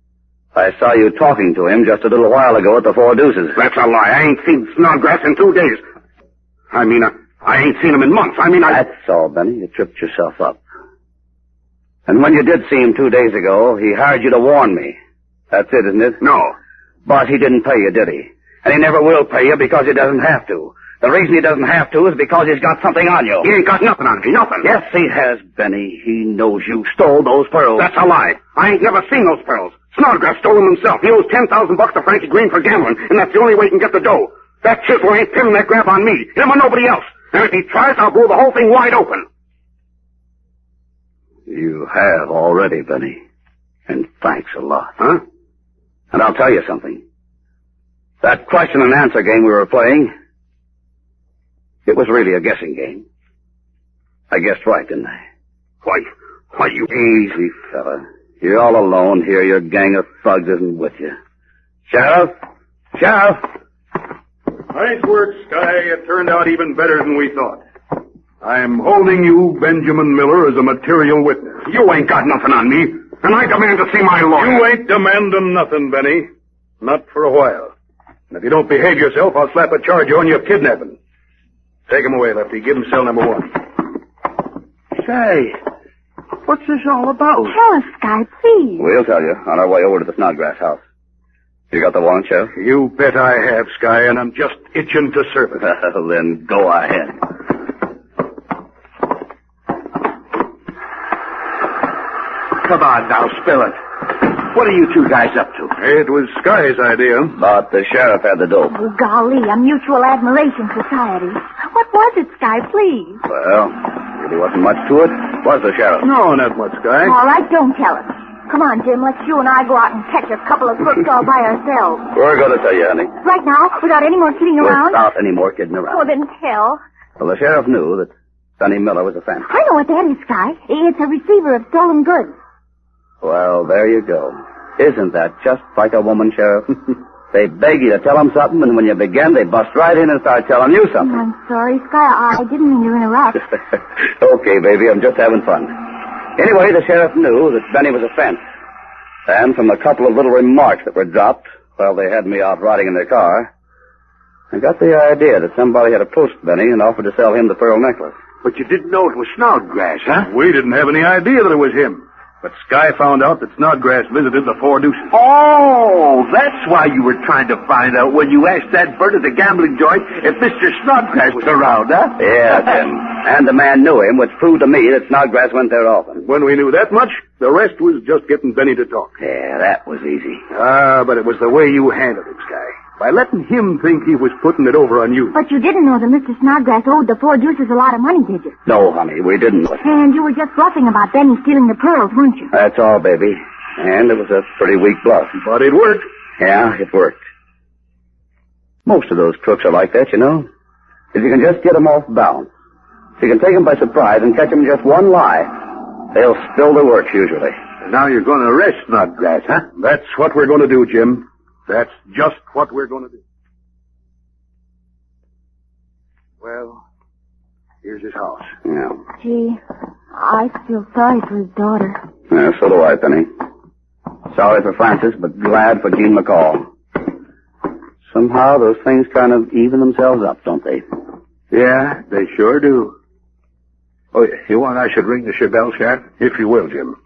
I saw you talking to him just a little while ago at the Four Deuces. That's a lie. I ain't seen Snodgrass in 2 days. I ain't seen him in months. That's all, Benny. You tripped yourself up. And when you did see him 2 days ago, he hired you to warn me. That's it, isn't it? No. But he didn't pay you, did he? And he never will pay you because he doesn't have to. The reason he doesn't have to is because he's got something on you. He ain't got nothing on me, nothing. Yes, he has, Benny. He knows you stole those pearls. That's a lie. I ain't never seen those pearls. Snodgrass stole them himself. He owes $10,000 to Frankie Green for gambling, and that's the only way he can get the dough. That chisel ain't pinning that grab on me, him or nobody else. And if he tries, I'll blow the whole thing wide open. You have already, Benny. And thanks a lot. Huh? And I'll tell you something. That question and answer game we were playing, it was really a guessing game. I guessed right, didn't I? Why, you... Easy, fella. You're all alone here. Your gang of thugs isn't with you. Sheriff? Sheriff! Nice work, Sky. It turned out even better than we thought. I'm holding you, Benjamin Miller, as a material witness. You ain't got nothing on me, and I demand to see my lawyer. You ain't demanding nothing, Benny. Not for a while. And if you don't behave yourself, I'll slap a charge on you of kidnapping. Take him away, Lefty. Give him cell number 1. Say, what's this all about? Tell us, Sky, please. We'll tell you on our way over to the Snodgrass house. You got the warrant, Sheriff? You bet I have, Sky, and I'm just itching to serve it. Well, then go ahead. Come on now, spill it. What are you two guys up to? It was Sky's idea. But the sheriff had the dope. Oh, golly, a mutual admiration society. What was it, Sky, please? Well, really wasn't much to it, was the sheriff? No, not much, Sky. All right, don't tell us. Come on, Jim, let's you and I go out and catch a couple of crooks all by ourselves. We're going to tell you, honey. Right now, without any more kidding around? Without any more kidding around. Oh, then tell. Well, the sheriff knew that Benny Miller was a fence. I know what that is, Sky. It's a receiver of stolen goods. Well, there you go. Isn't that just like a woman, Sheriff? They beg you to tell them something, and when you begin, they bust right in and start telling you something. I'm sorry, Sky. I didn't mean to interrupt. Okay, baby, I'm just having fun. Anyway, the sheriff knew that Benny was a fence. And from a couple of little remarks that were dropped while they had me out riding in their car, I got the idea that somebody had approached Benny and offered to sell him the pearl necklace. But you didn't know it was Snodgrass, huh? We didn't have any idea that it was him. But Sky found out that Snodgrass visited the Four Deuces. Oh, that's why you were trying to find out when you asked that bird at the gambling joint if Mr. Snodgrass was around, huh? Yeah, Tim. And the man knew him, which proved to me that Snodgrass went there often. When we knew that much, the rest was just getting Benny to talk. Yeah, that was easy. But it was the way you handled it, Sky. By letting him think he was putting it over on you. But you didn't know that Mr. Snodgrass owed the Four Deuces a lot of money, did you? No, honey, we didn't. And you were just bluffing about Benny stealing the pearls, weren't you? That's all, baby. And it was a pretty weak bluff. But it worked. Yeah, it worked. Most of those crooks are like that, you know. If you can just get them off balance, if you can take them by surprise and catch them just one lie, they'll spill their works usually. And now you're going to arrest Snodgrass, huh? That's what we're going to do, Jim. That's just what we're going to do. Well, here's his house. Yeah. Gee, I feel sorry for his daughter. Yeah, so do I, Penny. Sorry for Francis, but glad for Jean McCall. Somehow those things kind of even themselves up, don't they? Yeah, they sure do. Oh, you want I should ring the Chevelle, Sheriff? If you will, Jim.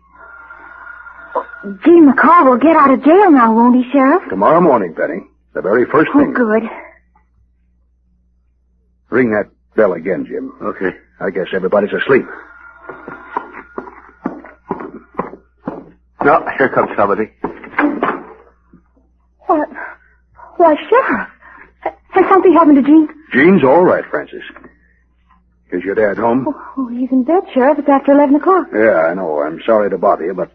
Jean McCall will get out of jail now, won't he, Sheriff? Tomorrow morning, Penny. The very first thing. Oh, good. Ring that bell again, Jim. Okay. I guess everybody's asleep. No, here comes somebody. What? Why, Sheriff. Has something happened to Jean? Jean's all right, Francis. Is your dad home? Oh, he's in bed, Sheriff. It's after 11 o'clock. Yeah, I know. I'm sorry to bother you, but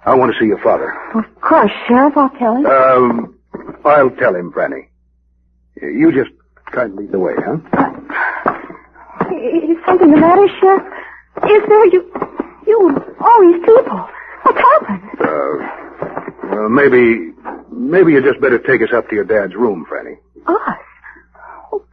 I want to see your father. Of course, Sheriff. I'll tell him. I'll tell him, Franny. You just kind of lead the way, huh? Is something the matter, Sheriff? Is there you, all these people? What's happened? Well, maybe you just better take us up to your dad's room, Franny. Us?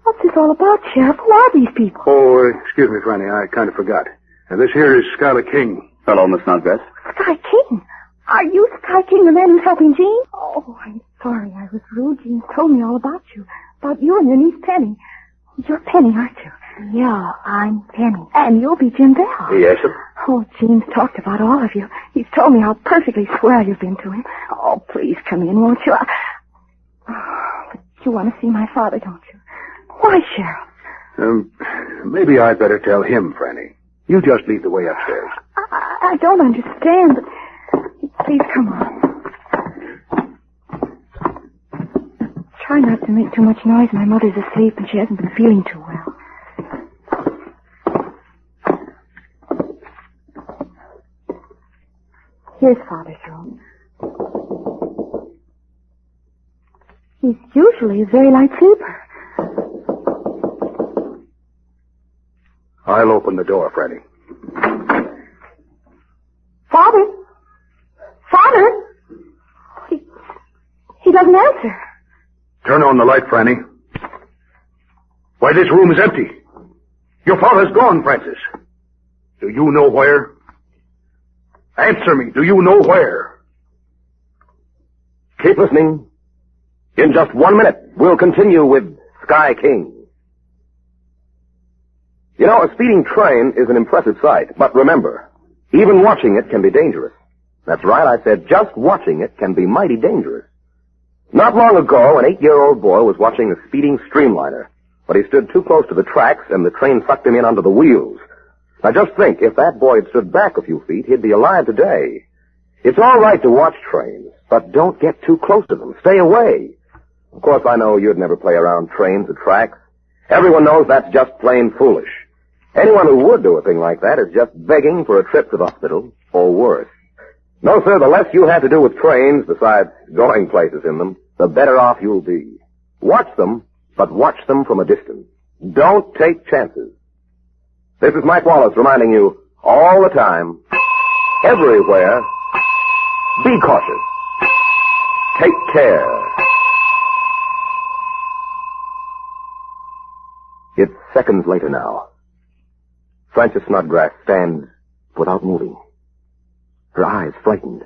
What's this all about, Sheriff? Who are these people? Oh, excuse me, Franny. I kind of forgot. This here is Skylar King. Hello, Miss Snodgrass. Sky King? Are you Sky King, the man who's helping Jean? Oh, I'm sorry I was rude. Jean told me all about you. About you and your niece Penny. You're Penny, aren't you? Yeah, I'm Penny. And you'll be Jim Bell. Yes, sir. Oh, Jean's talked about all of you. He's told me how perfectly swell you've been to him. Oh, please come in, won't you? But you want to see my father, don't you? Why, Sheriff? Maybe I'd better tell him, Franny. You just lead the way upstairs. I don't understand, but please come on. Try not to make too much noise. My mother's asleep and she hasn't been feeling too well. Here's Father's room. He's usually a very light sleeper. I'll open the door, Franny. Father? Father? He doesn't answer. Turn on the light, Franny. Why, this room is empty. Your father's gone, Francis. Do you know where? Answer me. Do you know where? Keep listening. In just 1 minute, we'll continue with Sky King. You know, a speeding train is an impressive sight, but remember, even watching it can be dangerous. That's right, I said just watching it can be mighty dangerous. Not long ago, an 8-year-old boy was watching a speeding streamliner, but he stood too close to the tracks and the train sucked him in under the wheels. Now just think, if that boy had stood back a few feet, he'd be alive today. It's all right to watch trains, but don't get too close to them. Stay away. Of course, I know you'd never play around trains at tracks. Everyone knows that's just plain foolish. Anyone who would do a thing like that is just begging for a trip to the hospital, or worse. No, sir, the less you have to do with trains, besides going places in them, the better off you'll be. Watch them, but watch them from a distance. Don't take chances. This is Mike Wallace reminding you all the time, everywhere, be cautious. Take care. It's seconds later now. Frances Snodgrass stands without moving. Her eyes frightened,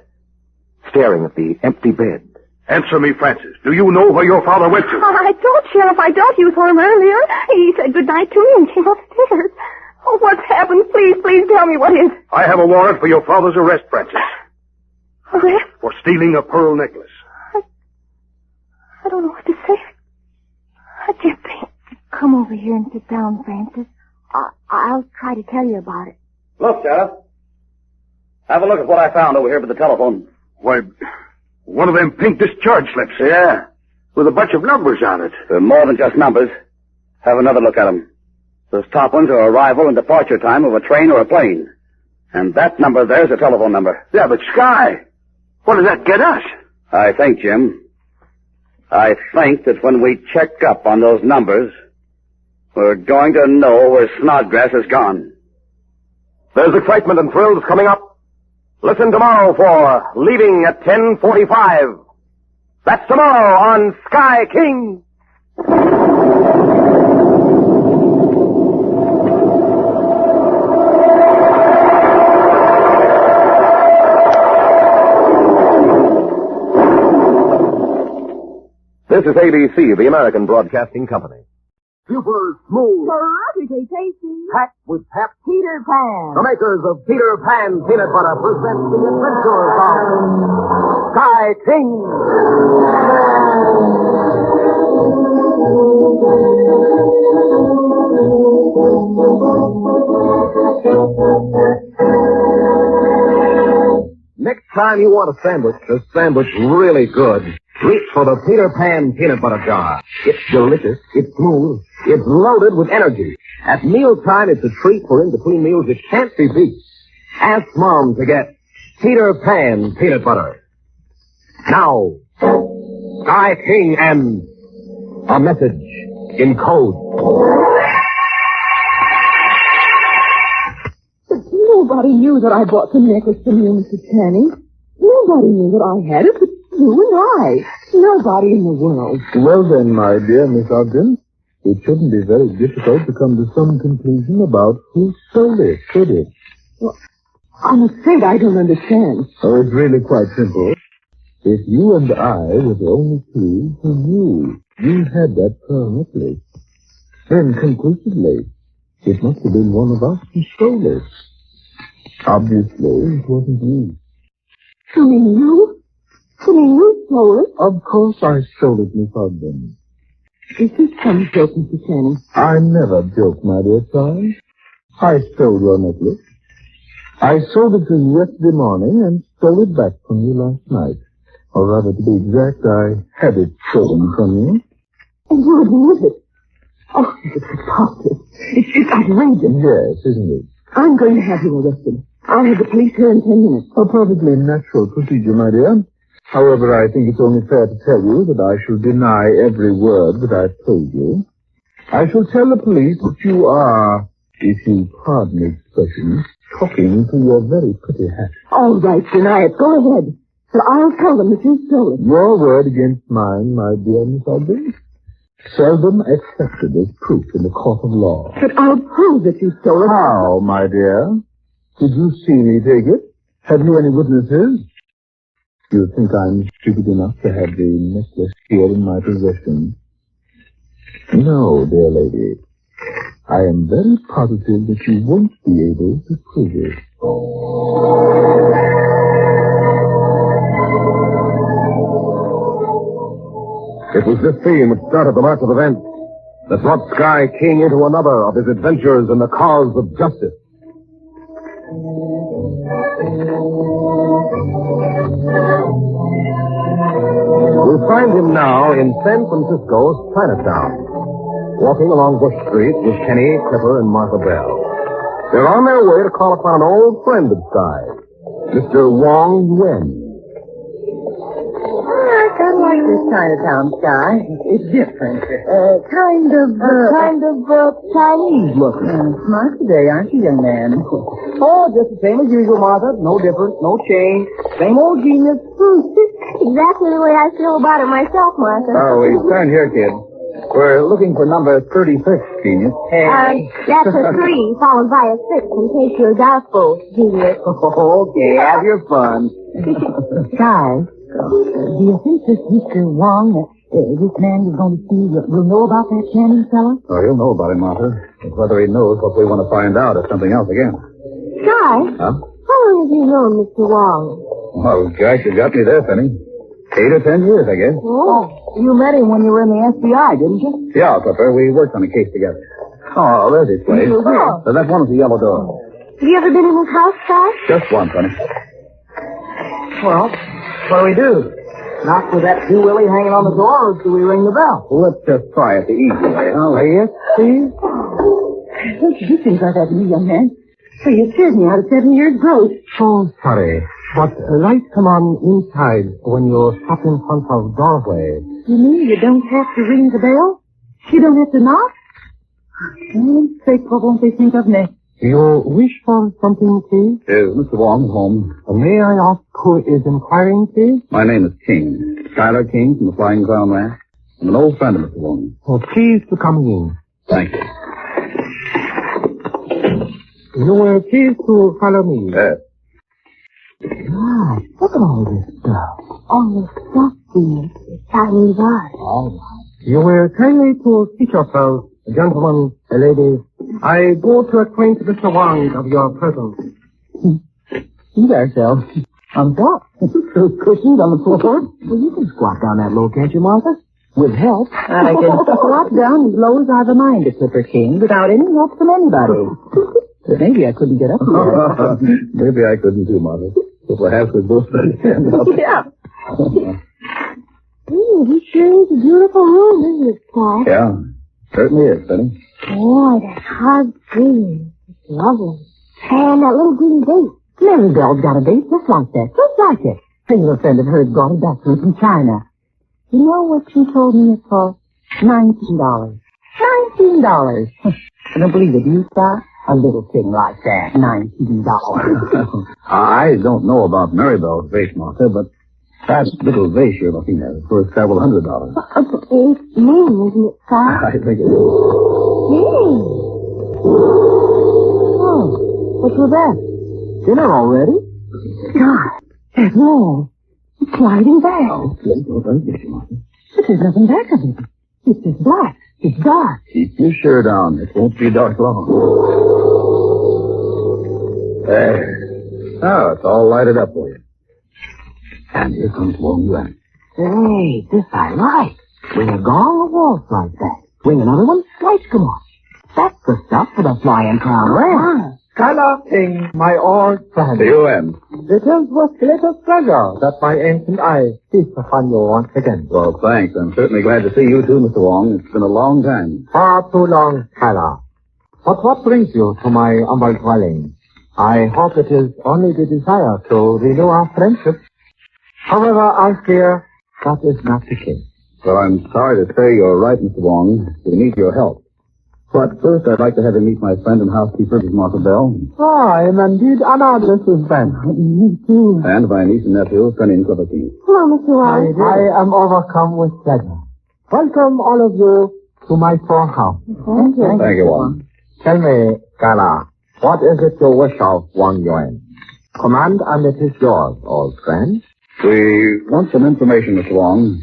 staring at the empty bed. Answer me, Francis. Do you know where your father went to? I don't, Sheriff. I don't. You saw him earlier. He said goodnight to me and came upstairs. Oh, what's happened? Please tell me what is. I have a warrant for your father's arrest, Francis. Arrest? For stealing a pearl necklace. I don't know what to say. I can't think. Come over here and sit down, Francis. I'll try to tell you about it. Look, Sheriff. Have a look at what I found over here by the telephone. Why, one of them pink discharge slips. Yeah, with a bunch of numbers on it. They're more than just numbers. Have another look at them. Those top ones are arrival and departure time of a train or a plane. And that number there's a telephone number. Yeah, but Sky, what does that get us? I think, Jim, that when we check up on those numbers, we're going to know where Snodgrass has gone. There's excitement and thrills coming up. Listen tomorrow for Leaving at 10:45. That's tomorrow on Sky King. This is ABC, the American Broadcasting Company. Super smooth. Terrifically tasty. Packed with pep. Peter Pan. The makers of Peter Pan Peanut Butter present the adventures of Sky King. Next time you want a sandwich really good, reach for the Peter Pan Peanut Butter Jar. It's delicious, it's smooth, it's loaded with energy. At mealtime, it's a treat for in-between meals it can't be beat. Ask Mom to get Peter Pan Peanut Butter. Now, Sky King and a message in code. Nobody knew that I bought the necklace from you, Mr. Channing. Nobody knew that I had it but you and I. Nobody in the world. Well then, my dear Miss Ogden, it shouldn't be very difficult to come to some conclusion about who stole it, should it? Well, I'm afraid I don't understand. Oh, it's really quite simple. If you and I were the only two who knew you had that pearl necklace, then conclusively, it must have been one of us who stole it. Obviously, it wasn't you. You mean you? You mean you stole it? Of course I stole it, Miss Ogden. Is this some joke, Mr. Channing? I never joke, my dear child. I stole your necklace. I sold it to you yesterday morning and stole it back from you last night. Or rather, to be exact, I had it stolen from you. And you admit it. Oh, it's preposterous. It's outrageous. Yes, isn't it? I'm going to have you arrested. I'll have the police here in 10 minutes. A perfectly natural procedure, my dear. However, I think it's only fair to tell you that I shall deny every word that I've told you. I shall tell the police that you are, if you pardon the expression, talking to your very pretty hat. All right, deny it. Go ahead. But I'll tell them that you stole it. Your word against mine, my dear Miss Ogden, seldom accepted as proof in the court of law. But I'll prove that you stole it. How, my dear? Did you see me take it? Have you any witnesses? You think I'm stupid enough to have the necklace here in my possession? No, dear lady. I am very positive that you won't be able to prove it. It was this theme which started the march of events that brought Sky King into another of his adventures in the cause of justice. We'll find him now in San Francisco's Chinatown, walking along Bush Street with Kenny, Clipper, and Martha Bell. They're on their way to call upon an old friend of Sky's, Mr. Wong Yuen. I kind of like this Chinatown, Sky. It's different. Kind of Chinese looking. Smart today, aren't you, young man? Oh, just the same as usual, Martha. No difference, no change. Same old genius. Exactly the way I feel about it myself, Martha. Oh, we stand here, kid. We're looking for number 36, genius. That's a 3 followed by a 6 in case you're doubtful, genius. Okay, have your fun. Sky, do you think this Mr. Wong, this man is going to see, will know about that Channing fella? Oh, he'll know about it, Martha. But whether he knows what we want to find out is something else again. Sky, Huh? how long have you known Mr. Wong? Well, gosh, you got me there, Penny. 8 or 10 years, I guess. Oh, you met him when you were in the FBI, didn't you? Yeah, Clipper. We worked on a case together. Oh, there's his place. Oh. That one with the yellow door. Have you ever been in his house, Sky? Just one, Penny. Well, what do we do? Knock with that Jew Willie hanging on the door, or do we ring the bell? Well, let's just try it the easy way, huh? Yes, please. Don't you do things like that to me, young man? So you scared me out of 7 years' growth. So sorry, but lights come on inside when you stop in front of doorway. You mean you don't have to ring the bell? You don't have to knock? Oh, sake, what won't they think of me? You wish for something, please? Is Mr. Wong home? May I ask who is inquiring, please? My name is King. Schuyler King from the Flying Clown Ranch. I'm an old friend of Mr. Wong. Oh, please to come in. Thank you. You will please to follow me. Yes. Ah, look at all this stuff. All this stuff, genius. It's Chinese art. All right. You will kindly to seat yourselves, gentlemen, ladies. I go to acquaint Mr. Wong of your presence. Eat ourselves. I'm top. Cushions on the floor. Well, you can squat down that low, can't you, Martha? With help. I can squat down as low as I've a mind to Clipper King without any help from anybody. But maybe I couldn't get up here. Maybe I couldn't too, Martha. So perhaps we both stand up. Yeah. This sure is a beautiful room, isn't it, Sky? Yeah, certainly is, Benny. Boy, that hard green. It's lovely. And that little green vase. Mary Bell's got a vase just like that. Just like it. A friend of hers brought it back to her from China. You know what she told me it cost? $19. $19. I don't believe it. Do you, Sky? A little thing like that. $19. I don't know about Maribel's vase, Martha, but that little vase you're looking at is worth several $100. It's mean, isn't it, Sky? I think it is. Hey. Oh, what was that? Dinner already? God, that wall. It's sliding back. Oh, please don't get you, Martha. But there's nothing back of it. It's just black. It's dark. Keep your shirt on. It won't be dark long. There. Now it's all lighted up for you. And here comes Wong Yuan. Hey, this I like. Swing a gong, a waltz like that. Swing another one, lights come on. That's the stuff for the flying crown. Right. Color King, my old friend. C.O.M. It is with greatest pleasure that my ancient eye feast upon you once again. Well, thanks. I'm certainly glad to see you too, Mr. Wong. It's been a long time. Far too long, Color. But what brings you to my humble dwelling? I hope it is only the desire to renew our friendship. However, I fear that is not the case. Well, I'm sorry to say you're right, Mr. Wong. We need your help. But first, I'd like to have you meet my friend and housekeeper, Mrs. Mark Of El Diablo. Oh, I am indeed honored, Mrs. Ben. Me too. And my niece and nephew, Penny and Clifford King. Hello, Mr. Wong. I am overcome with pleasure. Welcome, all of you, to my poor house. Thank you. Thank you, Wong. Tell me, Gala, what is it you wish of Wang Yuan? Command, and it is yours, old friend. We want some information, Mr. Wong.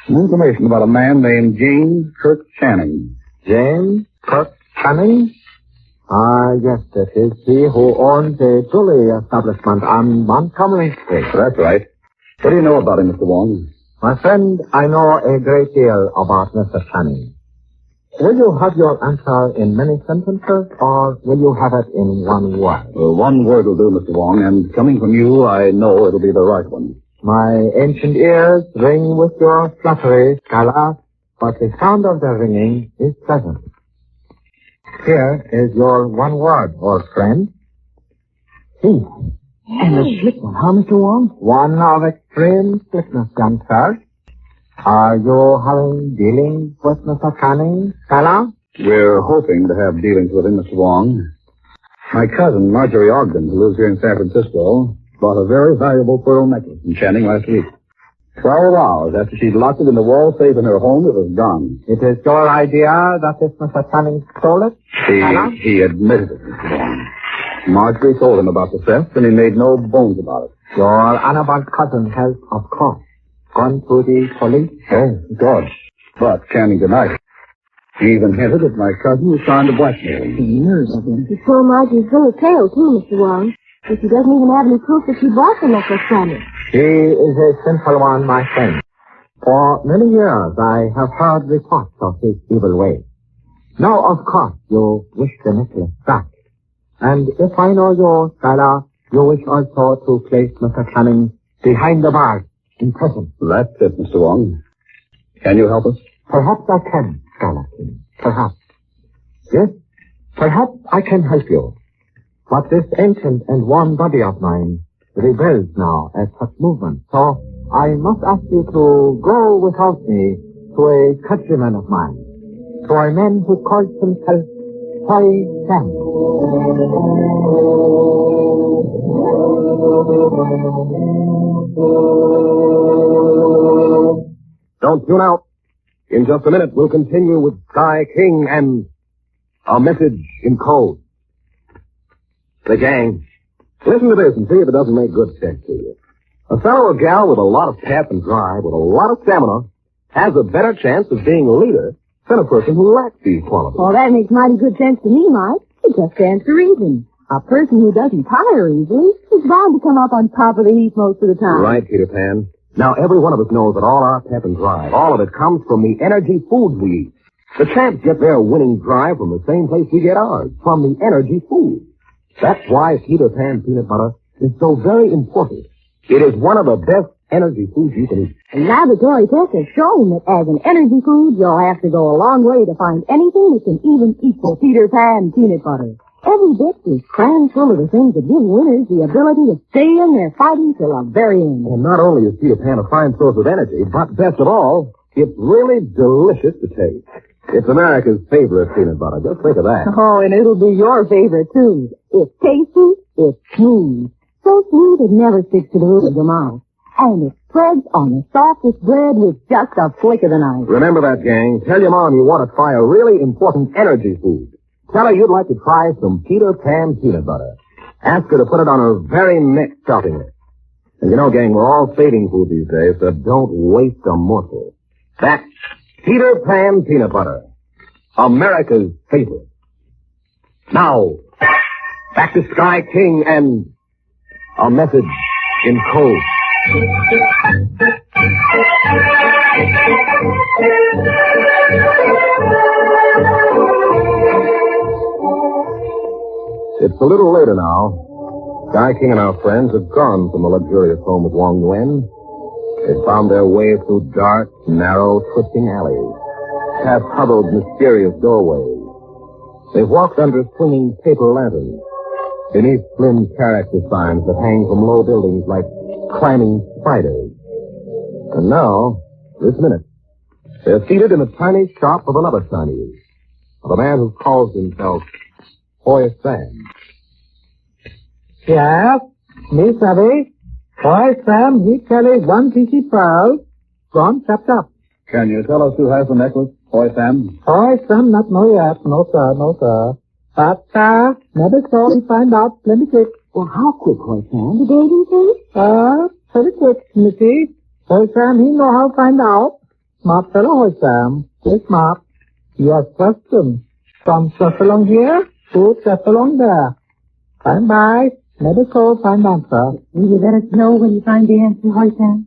Some information about a man named James Kirk Channing. James Kirk Channing? Ah, yes, it is he who owns a jewelry establishment on Montgomery Street. That's right. What do you know about him, Mr. Wong? My friend, I know a great deal about Mr. Channing. Will you have your answer in many sentences, or will you have it in one word? Well, one word will do, Mr. Wong, and coming from you, I know it'll be the right one. My ancient ears ring with your flattery, Scala, but the sound of the ringing is pleasant. Here is your one word, old friend. Thief. And a slick one, huh, Mr. Wong? One of extreme slickness, young sir. Are you having dealings with Mr. Channing, Scala? We're hoping to have dealings with him, Mr. Wong. My cousin, Marjorie Ogden, who lives here in San Francisco, bought a very valuable pearl necklace from Channing last week. 12 hours after she'd locked it in the wall safe in her home, it was gone. It is your idea that this Mr. Channing stole it? He admitted it, Mr. Wong. Marjorie told him about the theft, and he made no bones about it. Your honorable cousin has, of course, gone to the police? Oh, God. But Channing denied it. He even hinted that my cousin was trying to blackmail him. Years of him. His poor Margie's full of tale, too, Mr. Wong. But she doesn't even have any proof that she bought the necklace from him. He is a simple one, my friend. For many years, I have heard reports of his evil ways. Now, of course, you wish the necklace back. And if I know you, Skylar, you wish also to place Mr. Channing behind the bars in prison. That's it, Mr. Wong. Can you help us? Perhaps I can, Skylar King. Perhaps. Yes, perhaps I can help you. But this ancient and worn body of mine rebels now at such movement. So I must ask you to go without me to a countryman of mine, to a man who calls himself Hoy Sam. Don't tune out. In just a minute, we'll continue with Sky King and a message in code. The gang, listen to this and see if it doesn't make good sense to you. A fellow or gal with a lot of pep and drive, with a lot of stamina, has a better chance of being a leader than a person who lacks these qualities. Well, that makes mighty good sense to me, Mike. It just stands to reason. A person who doesn't tire easily is bound to come up on top of the heap most of the time. Right, Peter Pan. Now, every one of us knows that all our pep and drive, all of it comes from the energy foods we eat. The champs get their winning drive from the same place we get ours, from the energy food. That's why Peter Pan peanut butter is so very important. It is one of the best energy foods you can eat. And laboratory tests have shown that as an energy food, you'll have to go a long way to find anything that can even equal Peter Pan peanut butter. Every bit is crammed full of the things that give winners the ability to stay in their fighting till the very end. And not only is Peter Pan a fine source of energy, but best of all, it's really delicious to taste. It's America's favorite peanut butter. Just think of that. Oh, and it'll be your favorite, too. It's tasty, it's smooth. So smooth it never sticks to the roof of your mouth. And it spreads on the softest bread with just a flick of the knife. Remember that, gang. Tell your mom you want to try a really important energy food. Tell her you'd like to try some Peter Pan peanut butter. Ask her to put it on her very next shopping list. And you know, gang, we're all saving food these days, so don't waste a morsel. That's Peter Pan peanut butter. America's favorite. Now, back to Sky King and a message in code. It's a little later now. Guy King and our friends had gone from the luxurious home of Wong Nguyen. They found their way through dark, narrow, twisting alleys, past huddled, mysterious doorways. They walked under swinging paper lanterns, beneath slim character signs that hang from low buildings like climbing spiders. And now, this minute, they're seated in a tiny shop of another Chinese, of a man who calls himself Hoi Sam. Yes, me Zibi. Hoi Sam, he carries one piece pearl, gone chopped up. Can you tell us who has the necklace, Hoi Sam? Hoi Sam, not know yet. No, sir, no, sir. But, never saw we find out plenty quick. Well, how quick, Hoi Sam? The day, do you think? Pretty quick, Missy. Hoi Sam, he know how to find out. Smart fellow, Hoi Sam. Very smart. Yes, question. From just along here to just along there. Bye. Never call, find answer. Will you let us know when you find the answer, Hoi Sam?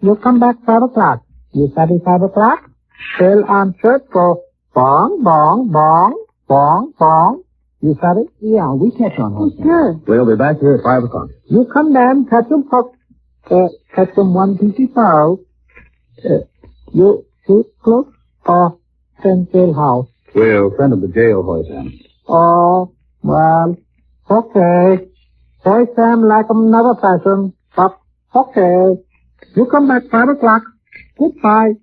You come back 5 o'clock. You study 5 o'clock? Till answer go bong, bong, bong, bong, bong. You study? Yeah, we catch on, Hoi Sam. Sure. We'll be back here at 5 o'clock. You come then, catch them hook. Catch them one piece pearl. You shoot close or send jail house? We'll send him to jail, Hoi Sam. Oh, well, okay. Hoi Sam like another fashion, but okay. You come back 5 o'clock. Goodbye.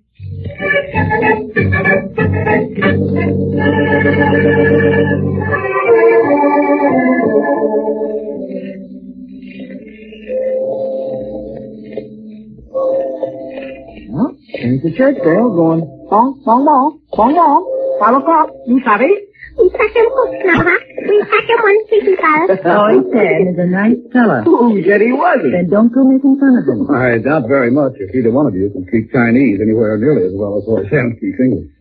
Well, there's the church bell going bong, bong, bong, bong, bong. 5 o'clock. You Zibi? We pack him one piece pearl. Hoi Sam is a nice fellow. Who said he wasn't? Then don't go making fun of him. I doubt very much if either one of you can speak Chinese anywhere nearly as well as Hoi Sam speaks English.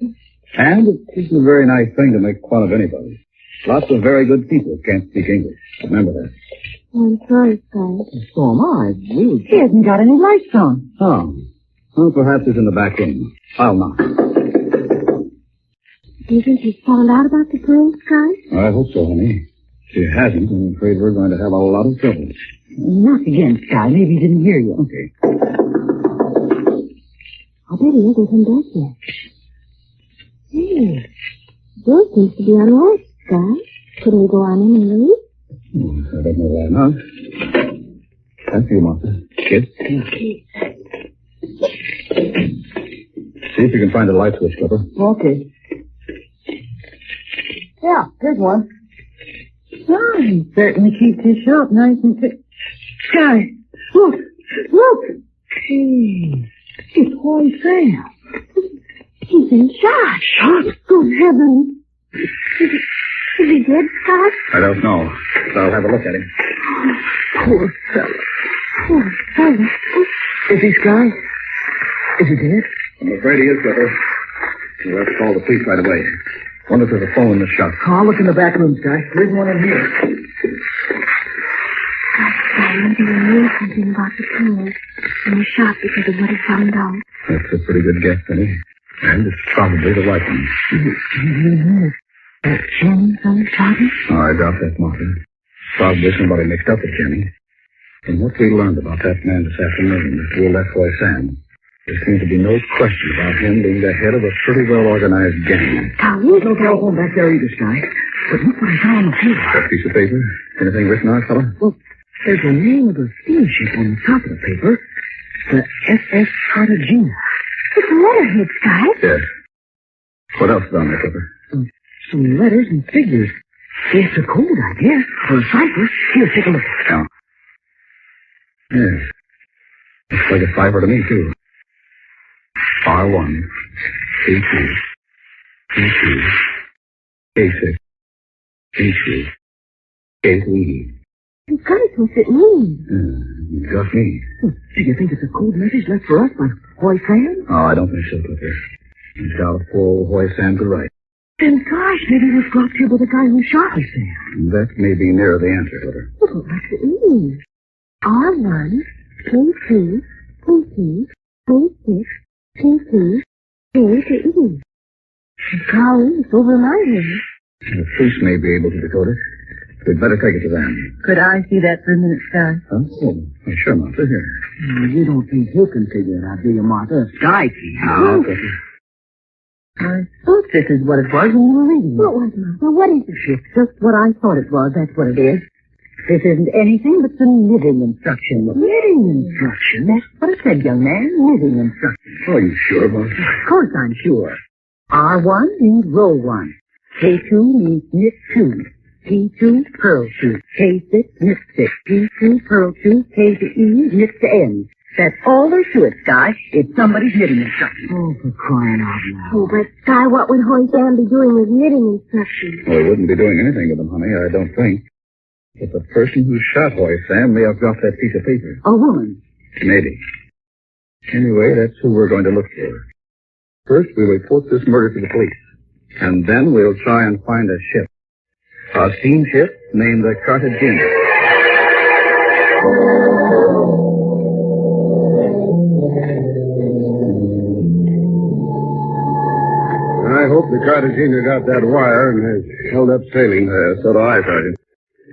And it isn't a very nice thing to make fun of anybody. Lots of very good people can't speak English. Remember that. I'm sorry, Sky. So am I. He hasn't got any lights on. Oh. Well, perhaps it's in the back room. I'll knock. Do you think he's found out about the pearl, Sky? I hope so, honey. If he hasn't, I'm afraid we're going to have a lot of trouble. Knock again, Sky. Maybe he didn't hear you. Okay. I'll bet he hasn't come back yet. Hey, Bill seems to be unlocked, Sky. Couldn't we go on in and leave? I don't know why not. Thank you, Martha. Kid? Okay. See if you can find a light switch, Clipper. Okay. Yeah, here's one. Oh, he certainly keeps his shop nice and fit. Sky, look. Hey, it's Hoi Sam. He's in charge. Good heavens. Is he dead, Sky? I don't know, but I'll have a look at him. Poor fellow. Poor fellow. Is he, Sky? Is he dead? I'm afraid he is, Clipper. We'll have to call the police right away. Wonder if there's a phone in the shop. I'll look in the back room, Sky. There's one in here. Sky, maybe he knew something about the pearl in the shop because of what he found out. That's a pretty good guess, Penny. And it's probably the right one. Jenny from the party? Oh, I doubt that, Martha. Probably somebody mixed up with Jenny. From what we learned about that man this afternoon, that we left Hoi Sam, there seems to be no question about him being the head of a pretty well-organized gang. There's no telephone back there either, Sky. But look what I found on the floor. That piece of paper? Anything written on it, fella? Well, there's the name of the steamship on the top of the paper. The SS Cartagena. It's a letterhead, Sky. Yes. What else is on there, Clipper? Some letters and figures. It's a code, I guess, or a cipher. Here, take a look. Yeah. Yes. Looks like a cipher to me, too. R1, A2, E2, A6, E2, A3. Guys, what's it mean? You got me. Do you think it's a code message left for us by Hoi Sam? Oh, I don't think so, Clipper. He's got a full Hoi Sam to write. Then, gosh, maybe it was dropped here by the guy who shot Hoi Sam. That may be nearer the answer, Clipper. What's it mean? R1, K2, K2, K6, K2, K to E. Golly, it's over my head. The police may be able to decode it. We'd better take it to them. Could I see that for a minute, Sky? Oh, sure, Martha. Here. You don't think you can figure it out, do you, Martha? Sky can. No, I thought this is what it was when you were reading. What was it, Martha? What is it? It's just what I thought it was. That's what it is. This isn't anything but some knitting instruction. Knitting instruction? That's what it said, young man. Knitting instruction. Are you sure, Martha? Of course I'm sure. R1 means row 1. K2 means knit 2. P2, purl 2. K6, knit 6. P2, purl 2. K to E, knit to N. That's all there's to it, Sky. It's somebody's knitting instruction. Oh, for crying out loud. Oh, but Sky, what would Hoy Sam be doing with knitting instructions? Well, he wouldn't be doing anything with them, honey, I don't think. But the person who shot Hoy Sam may have dropped that piece of paper. A woman. Maybe. Anyway, that's who we're going to look for. First, we'll report this murder to the police. And then we'll try and find a ship. A steamship named the Cartagena. I hope the Cartagena got that wire and has held up sailing. So do I, Sergeant.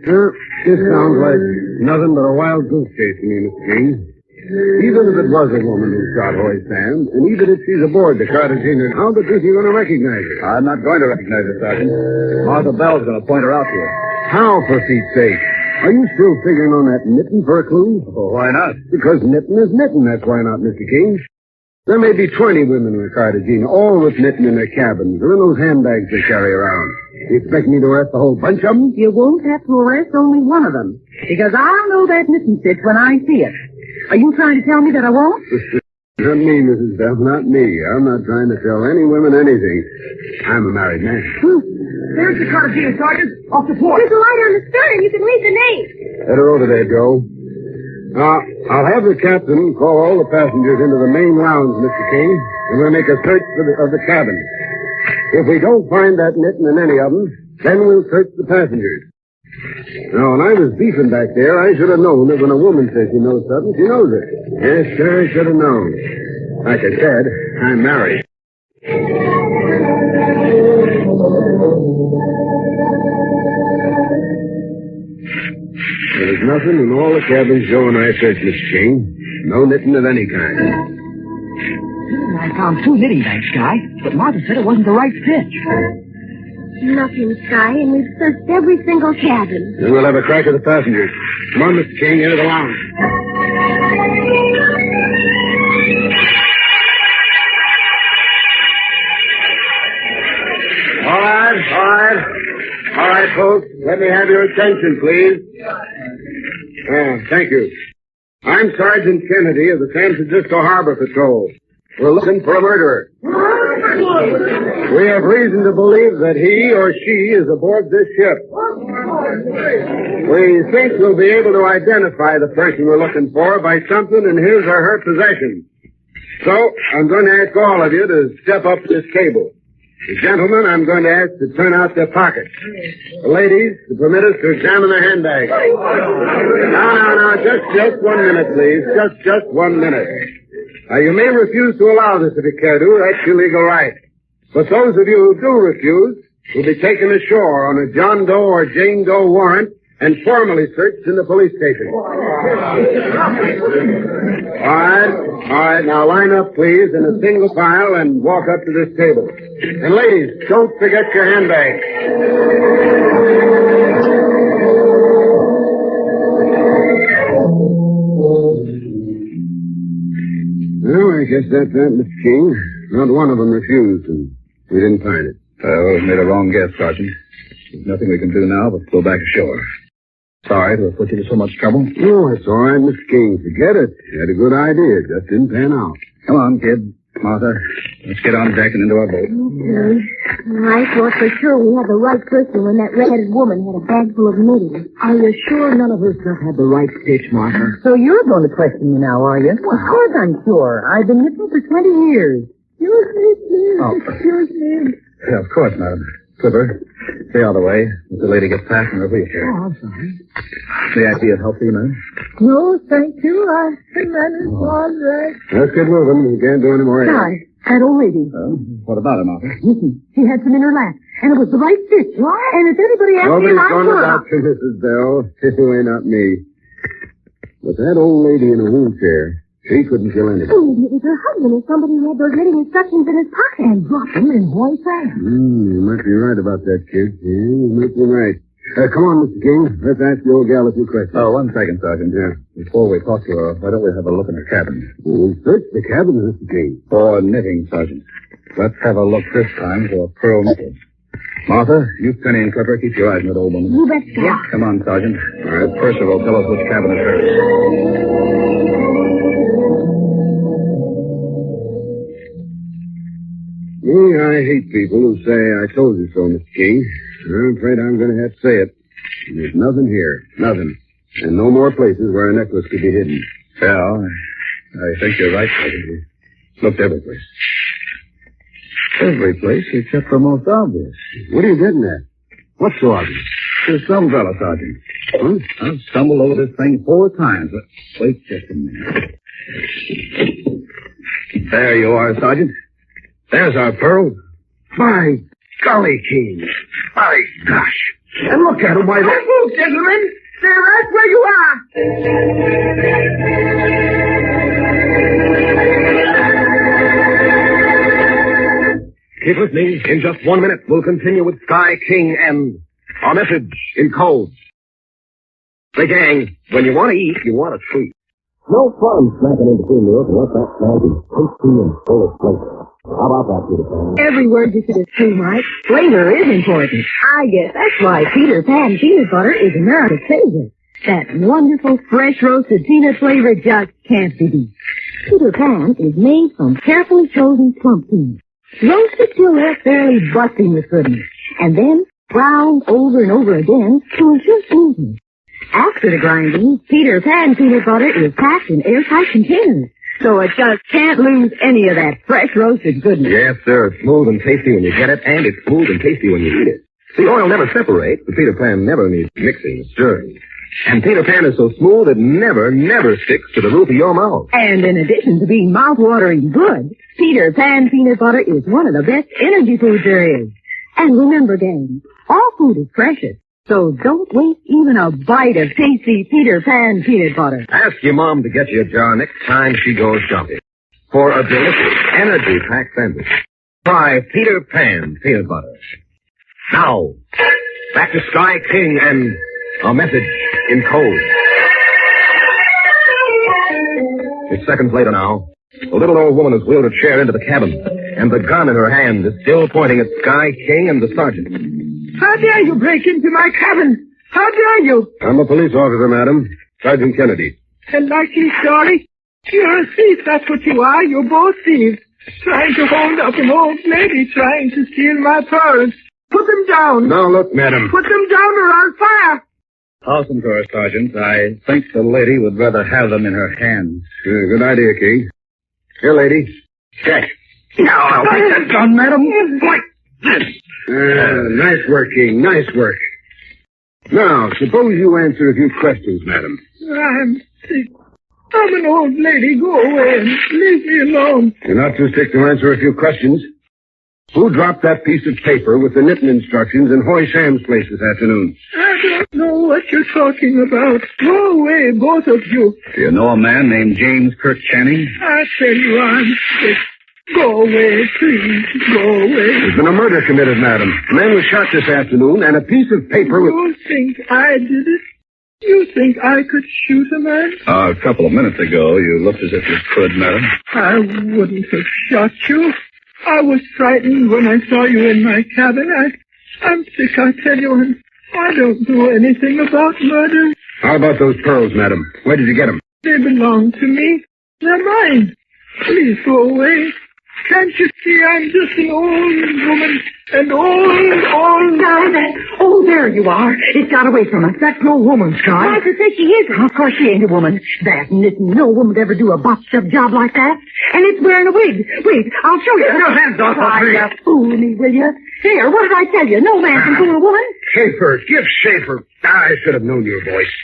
This sounds like nothing but a wild goose chase to me, Mr. King. Even if it was a woman who shot Hoy Sam, and even if she's aboard the Cartagena, how the deuce are you going to recognize her? I'm not going to recognize her, Sergeant. Martha Bell's going to point her out to you. How, for Pete's sake? Are you still figuring on that knitting for a clue? Oh, why not? Because knitting is knitting, that's why not, Mr. King. There may be 20 women in the Cartagena, all with knitting in their cabins, or in those handbags they carry around. You expect me to arrest the whole bunch of them? You won't have to arrest only one of them. Because I'll know that knitting stitch when I see it. Are you trying to tell me that I won't? Not me, Mrs. Bell, not me. I'm not trying to tell any women anything. I'm a married man. There's the Cartagena, Sergeant. Off the port. There's a light on the stern. You can read the name. Let her over there, Joe. I'll have the captain call all the passengers into the main lounge, Mr. King, and we'll make a search of the cabin. If we don't find that knitting in any of them, then we'll search the passengers. Now, when I was beefing back there, I should have known that when a woman says she knows something, she knows it. Yes, sir, I should have known. Like I said, I'm married. There's nothing in all the cabins Joe and I searched, Mr. King. No knitting of any kind. I found 2 knitting bags, Sky, but Martha said it wasn't the right stitch. Nothing, Sky, and we've searched every single cabin. Then we'll have a crack at the passengers. Come on, Mr. King, into the lounge. All right, folks. Let me have your attention, please. Thank you. I'm Sergeant Kennedy of the San Francisco Harbor Patrol. We're looking for a murderer. We have reason to believe that he or she is aboard this ship. We think we'll be able to identify the person we're looking for by something in his or her possession. So, I'm going to ask all of you to step up this cable. The gentlemen, I'm going to ask to turn out their pockets. The ladies, to permit us to examine their handbags. No, just 1 minute, please. Just 1 minute. Now, you may refuse to allow this if you care to. That's your legal right. But those of you who do refuse will be taken ashore on a John Doe or Jane Doe warrant and formally searched in the police station. All right, now line up, please, in a single file and walk up to this table. And ladies, don't forget your handbags. Well, I guess that's that, Mr. King. Not one of them refused, and we didn't find it. We've made a wrong guess, Sergeant. There's nothing we can do now but go back ashore. Sorry to have put you to so much trouble. Oh, it's all right, Mr. King. Forget it. You had a good idea. It just didn't pan out. Come on, kid. Martha, let's get on deck and into our boat. Okay. I thought for sure we had the right person when that red-headed woman had a bag full of knitting. Are you sure none of her stuff had the right stitch, Martha? So you're going to question me now, are you? Well, of course I'm sure. I've been knitting for 20 years. Excuse me, please. Oh. Excuse me. Yeah, of course, madam. Clipper, stay out of the way as the lady gets past in her wheelchair. Oh, I'm sorry. May I be of help to you, madam? No, thank you. I can manage all right. Let's get moving. We can't do any more. Guys, That old lady. What about her, Martha? Listen, she had some in her lap, and it was the right fit. What? And if anybody asks me Nobody's about going her... to doubt you, Mrs. Bell. Anyway, not me. But that old lady in a wheelchair, she couldn't kill anybody. Oh, it was her husband or somebody who had those knitting instructions in his pocket. And dropped them in Boy's hand. You might be right about that, kid. Yeah, you might be right. Come on, Mr. King. Let's ask the old gal a few questions. Oh, 1 second, Sergeant. Yeah. Before we talk to her, why don't we have a look in her cabin? We'll search the cabin, Mr. King. For knitting, Sergeant. Let's have a look this time for a pearl necklace. Martha, you, Penny, and Clipper, keep your eyes on that old woman. You bet, Scout. Come on, Sergeant. All right, Percival, tell us which cabin is hers. I hate people who say, I told you so, Mr. King. I'm afraid I'm going to have to say it. There's nothing here. Nothing. And no more places where a necklace could be hidden. Well, I think you're right, Sergeant. We looked every place. Every place except the most obvious. What are you getting at? What's so obvious? This umbrella, Sergeant. Huh? I've stumbled over this thing 4 times. But wait just a minute. There you are, Sergeant. There's our pearl. My golly, King. My gosh. And look at him, why, that... Oh, gentlemen, stay right where you are. Keep listening. In just 1 minute, we'll continue with Sky King and our message in code. Say, gang, when you want to eat, you want to treat. No fun snacking in between meals unless that snack is tasty and full of flavor. How about that, Peter Pan? Every word you said is true, Mike. Flavor is important. I guess that's why Peter Pan peanut butter is America's favorite. That wonderful, fresh roasted peanut flavor just can't be beat. Peter Pan is made from carefully chosen plump peanuts, roasted till they're fairly busting with goodness, and then ground over and over again to ensure smoothness. After the grinding, Peter Pan peanut butter is packed in airtight containers, so it just can't lose any of that fresh roasted goodness. Yes, sir. It's smooth and tasty when you get it, and it's smooth and tasty when you eat it. The oil never separates, but Peter Pan never needs mixing or stirring. And Peter Pan is so smooth it never sticks to the roof of your mouth. And in addition to being mouth-watering good, Peter Pan peanut butter is one of the best energy foods there is. And remember, gang, all food is precious. So don't waste even a bite of tasty Peter Pan peanut butter. Ask your mom to get you a jar next time she goes shopping for a delicious, energy-packed sandwich. Try Peter Pan peanut butter. Now, back to Sky King and a message in code. It's seconds later now. The little old woman has wheeled a chair into the cabin, and the gun in her hand is still pointing at Sky King and the sergeant. How dare you break into my cabin? How dare you? I'm a police officer, madam. Sergeant Kennedy. A likely story. You're a thief, that's what you are. You're both thieves. Trying to hold up an old lady trying to steal my pearls. Put them down. Now look, madam. Put them down or I'll fire. Toss them to her, Sergeant. I think the lady would rather have them in her hands. Good idea, King. Here, lady. Check. Now, I'll take that gun, madam. Like this. Nice work, King. Nice work. Now, suppose you answer a few questions, madam. I'm sick. I'm an old lady. Go away and leave me alone. You're not too sick to answer a few questions. Who dropped that piece of paper with the knitting instructions in Hoy Sam's place this afternoon? I don't know what you're talking about. Go away, both of you. Do you know a man named James Kirk Channing? I tell you, I'm sick. Go away, please. Go away. There's been a murder committed, madam. A man was shot this afternoon, and a piece of paper with... You think I did it? You think I could shoot a man? A couple of minutes ago, you looked as if you could, madam. I wouldn't have shot you. I was frightened when I saw you in my cabin. I'm sick, I tell you, and I don't know anything about murder. How about those pearls, madam? Where did you get them? They belong to me. They're mine. Please go away. Can't you see I'm just an old woman? An old... Oh, there you are. It got away from us. That's no woman, Sky. I could say she is. Of course she ain't a woman. That knitting, no woman would ever do a botched-up job like that. And it's wearing a wig. Wait, I'll show you. Get your hands off of me. You fool me, will you? Here, what did I tell you? No man can fool a woman. Schaefer. Give Schaefer. I should have known your voice.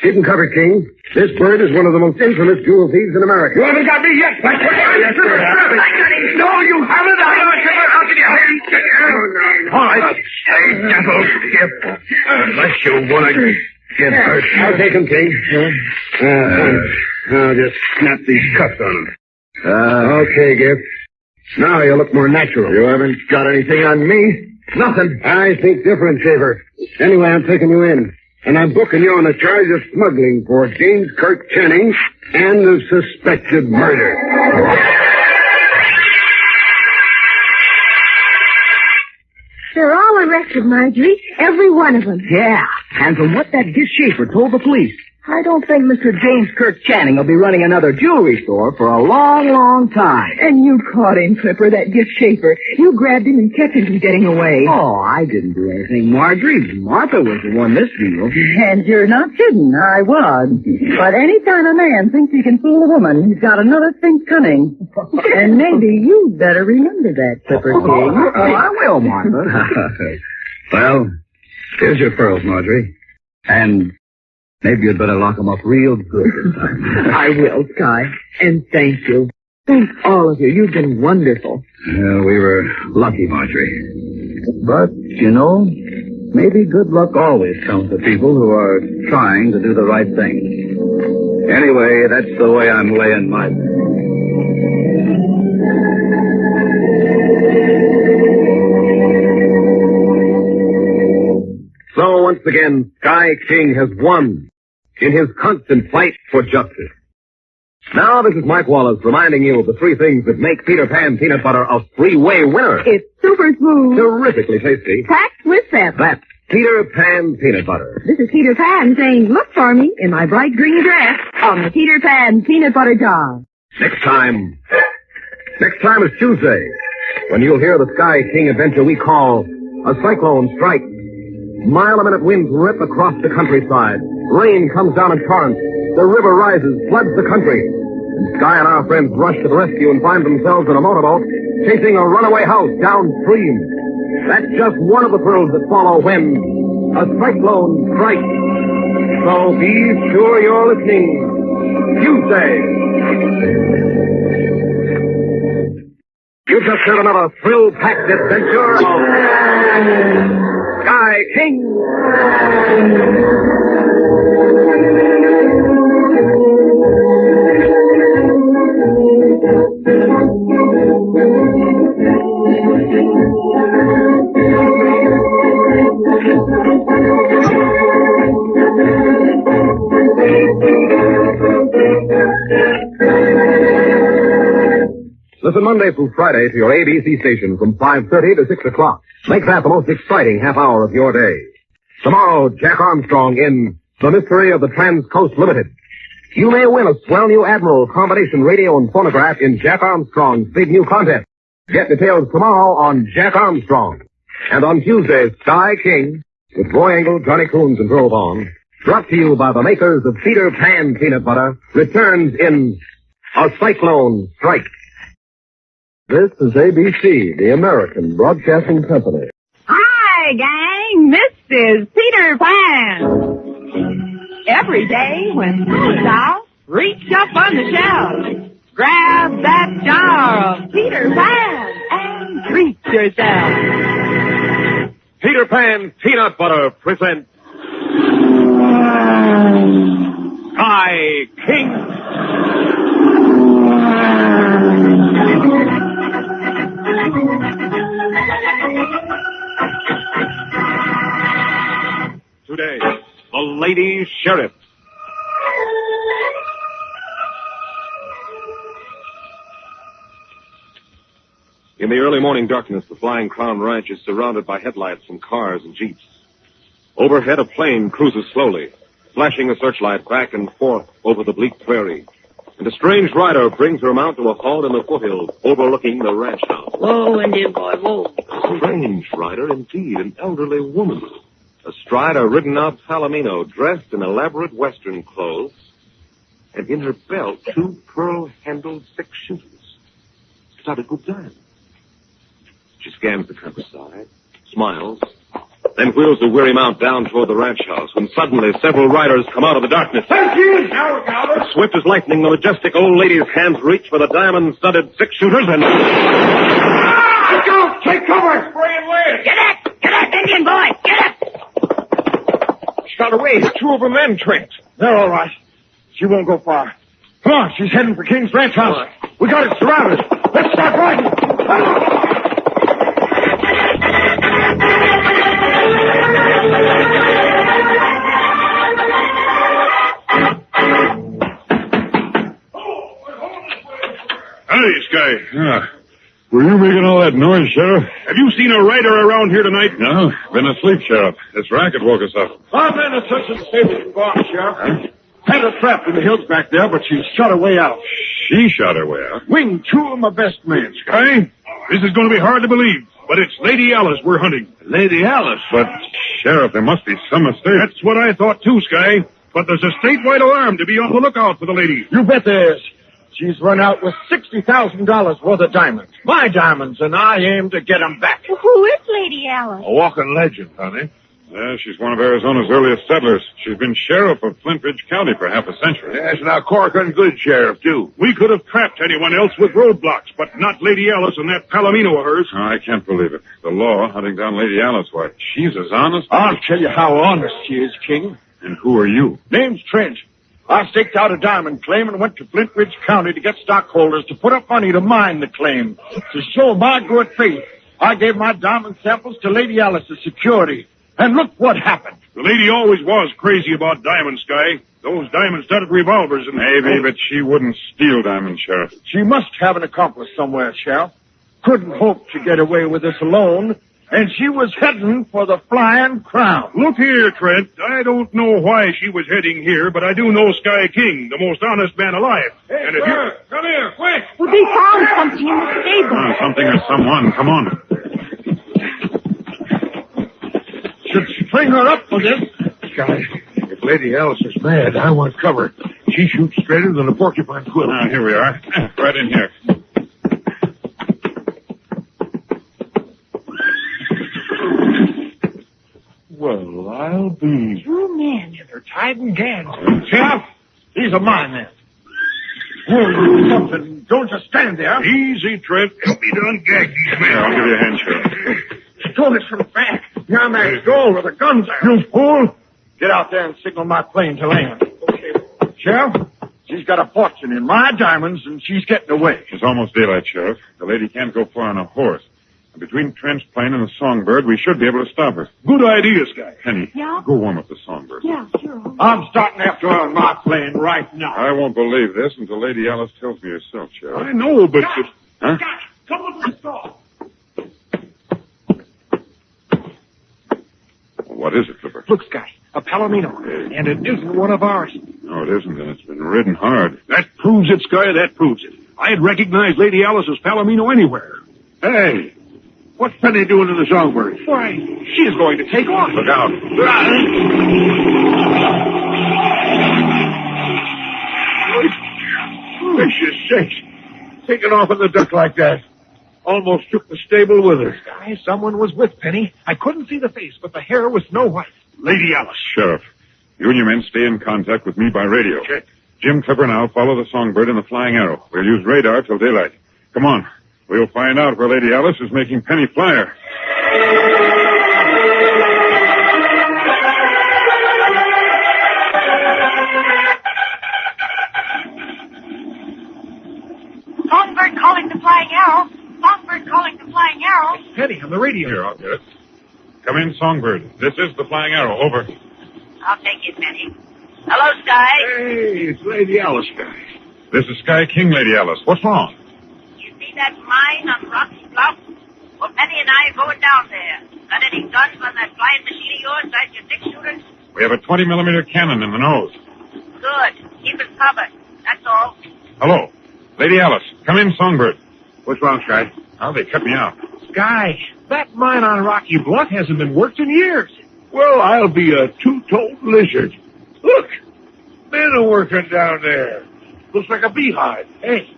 Keep him covered, King. This bird is one of the most infamous jewel thieves in America. You haven't got me yet, Black. Yes, sir. No, you haven't. How can you have All right. Stay gentle, Skip. Unless you want to get hurt. I'll take him, King. I'll just snap these cuffs on him. Okay, Giff. Now you look more natural. You haven't got anything on me? Nothing. I think different, Shaver. Anyway, I'm taking you in. And I'm booking you on a charge of smuggling for James Kirk Channing and of suspected murder. They're all arrested, Marjorie. Every one of them. Yeah, and from what that Gift Schaefer told the police, I don't think Mr. James Kirk Channing will be running another jewelry store for a long, long time. And you caught him, Clipper, that Gift Schaefer. You grabbed him and kept him from getting away. Oh, I didn't do anything, Marjorie. Martha was the one this deal. And you're not kidding. I was. But any time a man thinks he can fool a woman, he's got another thing coming. And maybe you better remember that, Clipper King. Oh, I will, Martha. Well, here's your pearls, Marjorie. And maybe you'd better lock them up real good this time. I will, Sky. And thank you. Thanks, all of you. You've been wonderful. We were lucky, Marjorie. But, you know, maybe good luck always comes to people who are trying to do the right thing. Anyway, that's the way I'm laying my... So, once again, Sky King has won in his constant fight for justice. Now, this is Mike Wallace reminding you of the three things that make Peter Pan peanut butter a freeway winner. It's super smooth. Terrifically tasty. Packed with fat. That's Peter Pan peanut butter. This is Peter Pan saying, look for me in my bright green dress on the Peter Pan peanut butter jar. Next time is Tuesday, when you'll hear the Sky King adventure we call a cyclone strike. Mile-a-minute winds rip across the countryside. Rain comes down in torrents. The river rises, floods the country. And Sky and our friends rush to the rescue and find themselves in a motorboat chasing a runaway house downstream. That's just one of the thrills that follow when a cyclone strikes. So be sure you're listening. Tuesday. You just heard another thrill-packed adventure of Sky King. Listen Monday through Friday to your ABC station from 5:30 to 6 o'clock. Make that the most exciting half hour of your day. Tomorrow, Jack Armstrong in The Mystery of the Trans-Coast Limited. You may win a swell new Admiral combination radio and phonograph in Jack Armstrong's big new contest. Get details tomorrow on Jack Armstrong. And on Tuesday, Sky King, with Roy Engel, Johnny Coons, and Bill Vaughn, brought to you by the makers of Peter Pan peanut butter, returns in A Cyclone Strike. This is ABC, the American Broadcasting Company. Hi, gang. This is Peter Pan. Every day when school is out, reach up on the shelf, grab that jar of Peter Pan, and treat yourself. Peter Pan peanut butter presents Sky King. Today, the Lady Sheriff. In the early morning darkness, the Flying Crown Ranch is surrounded by headlights from cars and jeeps. Overhead, a plane cruises slowly, flashing a searchlight back and forth over the bleak prairie. And a strange rider brings her mount to a halt in the foothills overlooking the ranch house. Whoa, Indian boy, whoa. A strange rider, indeed, an elderly woman. Astride a ridden-out palomino, dressed in elaborate Western clothes, and in her belt, 2 pearl-handled 6-shooters. It's not a good time. She scans the countryside, smiles, then wheels the weary mount down toward the ranch house, when suddenly several riders come out of the darkness. Swift as lightning, the majestic old lady's hands reach for the diamond-studded six-shooters and... Look out! Take cover! Spraying lead! Get up! Get up, Indian boy! Get up! She got away. Two of her men, Trent. They're all right. She won't go far. Come on, she's heading for King's ranch house. We got it surrounded. Let's start riding. Hey, Sky. Were you making all that noise, Sheriff? Have you seen a rider around here tonight? No, been asleep, Sheriff. This racket woke us up. Our men are searching the stable barn, Sheriff. Huh? Had her trapped in the hills back there, but she shot her way out. She shot her way out? Winged two of my best men. Sky, this is going to be hard to believe, but it's Lady Alice we're hunting. Lady Alice? But, Sheriff, there must be some mistake. That's what I thought too, Sky. But there's a statewide alarm to be on the lookout for the lady. You bet there is. She's run out with $60,000 worth of diamonds. My diamonds, and I aim to get 'em back. Well, who is Lady Alice? A walking legend, honey. Yeah, she's one of Arizona's earliest settlers. She's been sheriff of Flint Ridge County for half a century. Yes, and a corking good sheriff, too. We could have trapped anyone else with roadblocks, but not Lady Alice and that Palomino of hers. Oh, I can't believe it. The law hunting down Lady Alice. Why, she's as honest. I'll tell you how honest she is, King. And who are you? Name's Trent. I staked out a diamond claim and went to Flint Ridge County to get stockholders to put up money to mine the claim. To show my good faith, I gave my diamond samples to Lady Alice as security. And look what happened. The lady always was crazy about diamonds, Sky. Those diamond-studded revolvers and... Maybe, but she wouldn't steal diamonds, Sheriff. She must have an accomplice somewhere, Sheriff. Couldn't hope to get away with this alone. And she was heading for the Flying Crown. Look here, Trent. I don't know why she was heading here, but I do know Sky King, the most honest man alive. Hey, and if sir, come here, quick. Well, they found something in the stable. Something or someone. Come on. Should string her up for this. Sky, if Lady Alice is mad, I want cover. She shoots straighter than a porcupine quill. Now, here we are. Right in here. Well, I'll be... Two men. They're tied in gangs. Sheriff, these are my men. Whoa, something. Don't just stand there. Easy, Trent. Help me to ungag these men. I'll give you a hand, Sheriff. Stole it from the back. Young man stole with the guns out. You fool! Get out there and signal my plane to land. Okay. Sheriff, she's got a fortune in my diamonds, and she's getting away. It's almost daylight, Sheriff. The lady can't go far on a horse. And between Trent's plane and the Songbird, we should be able to stop her. Good idea, Sky. Penny, Yeah? go warm up the Songbird. Yeah, sure. I'm starting after her on my plane right now. I won't believe this until Lady Alice tells me herself, Sheriff. I know, but... Huh? Come on, let's go. What is it, Flipper? Look, Sky, a Palomino. And it isn't one of ours. No, it isn't, and it's been ridden hard. That proves it, Sky, that proves it. I'd recognize Lady Alice as Palomino anywhere. Hey, what's Penny doing in the Songbird? Why, she's going to take off. Look out. Gracious sakes. Taking off in the duck like that. Almost took the stable with her. Sky, someone was with Penny. I couldn't see the face, but the hair was snow white. Lady Alice. Sheriff, you and your men stay in contact with me by radio. Check. Jim, Clipper, and I'll follow the Songbird and the Flying Arrow. We'll use radar till daylight. Come on. We'll find out where Lady Alice is making Penny fly her. Songbird calling the Flying Arrow. Songbird calling the Flying Arrow. Penny on the radio. Here, I'll get it. Come in, Songbird. This is the Flying Arrow. Over. I'll take it, Penny. Hello, Sky. Hey, it's Lady Alice, Sky. This is Sky King, Lady Alice. What's wrong? You see that mine on Rocky Bluff? Well, Penny and I are going down there. Got any guns on that flying machine of yours, like your six-shooters? We have a 20-millimeter cannon in the nose. Good. Keep it covered. That's all. Hello. Lady Alice. Come in, Songbird. What's wrong, Sky? Oh, they cut me out. Sky, that mine on Rocky Bluff hasn't been worked in years. Well, I'll be a two-toed lizard. Look, men are working down there. Looks like a beehive. Hey,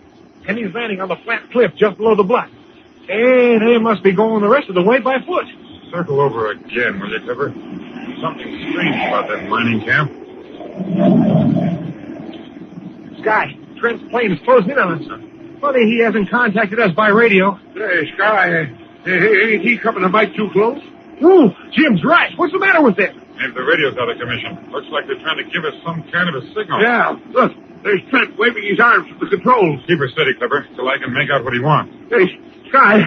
Penny's landing on the flat cliff just below the bluff. Hey, they must be going the rest of the way by foot. Circle over again, will you, Clipper? Something strange about that mining camp. Sky, Trent's plane is closing in on us. Funny he hasn't contacted us by radio. Hey, Sky, ain't he coming a mite too close? Ooh, Jim's right. What's the matter with it? Maybe the radio's out of commission. Looks like they're trying to give us some kind of a signal. Yeah, look, there's Trent waving his arms from the controls. Keep her steady, Clipper, till I can make out what he wants. Hey, Sky,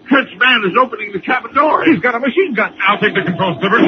Trent's man is opening the cabin door. He's got a machine gun. I'll take the controls, Clipper.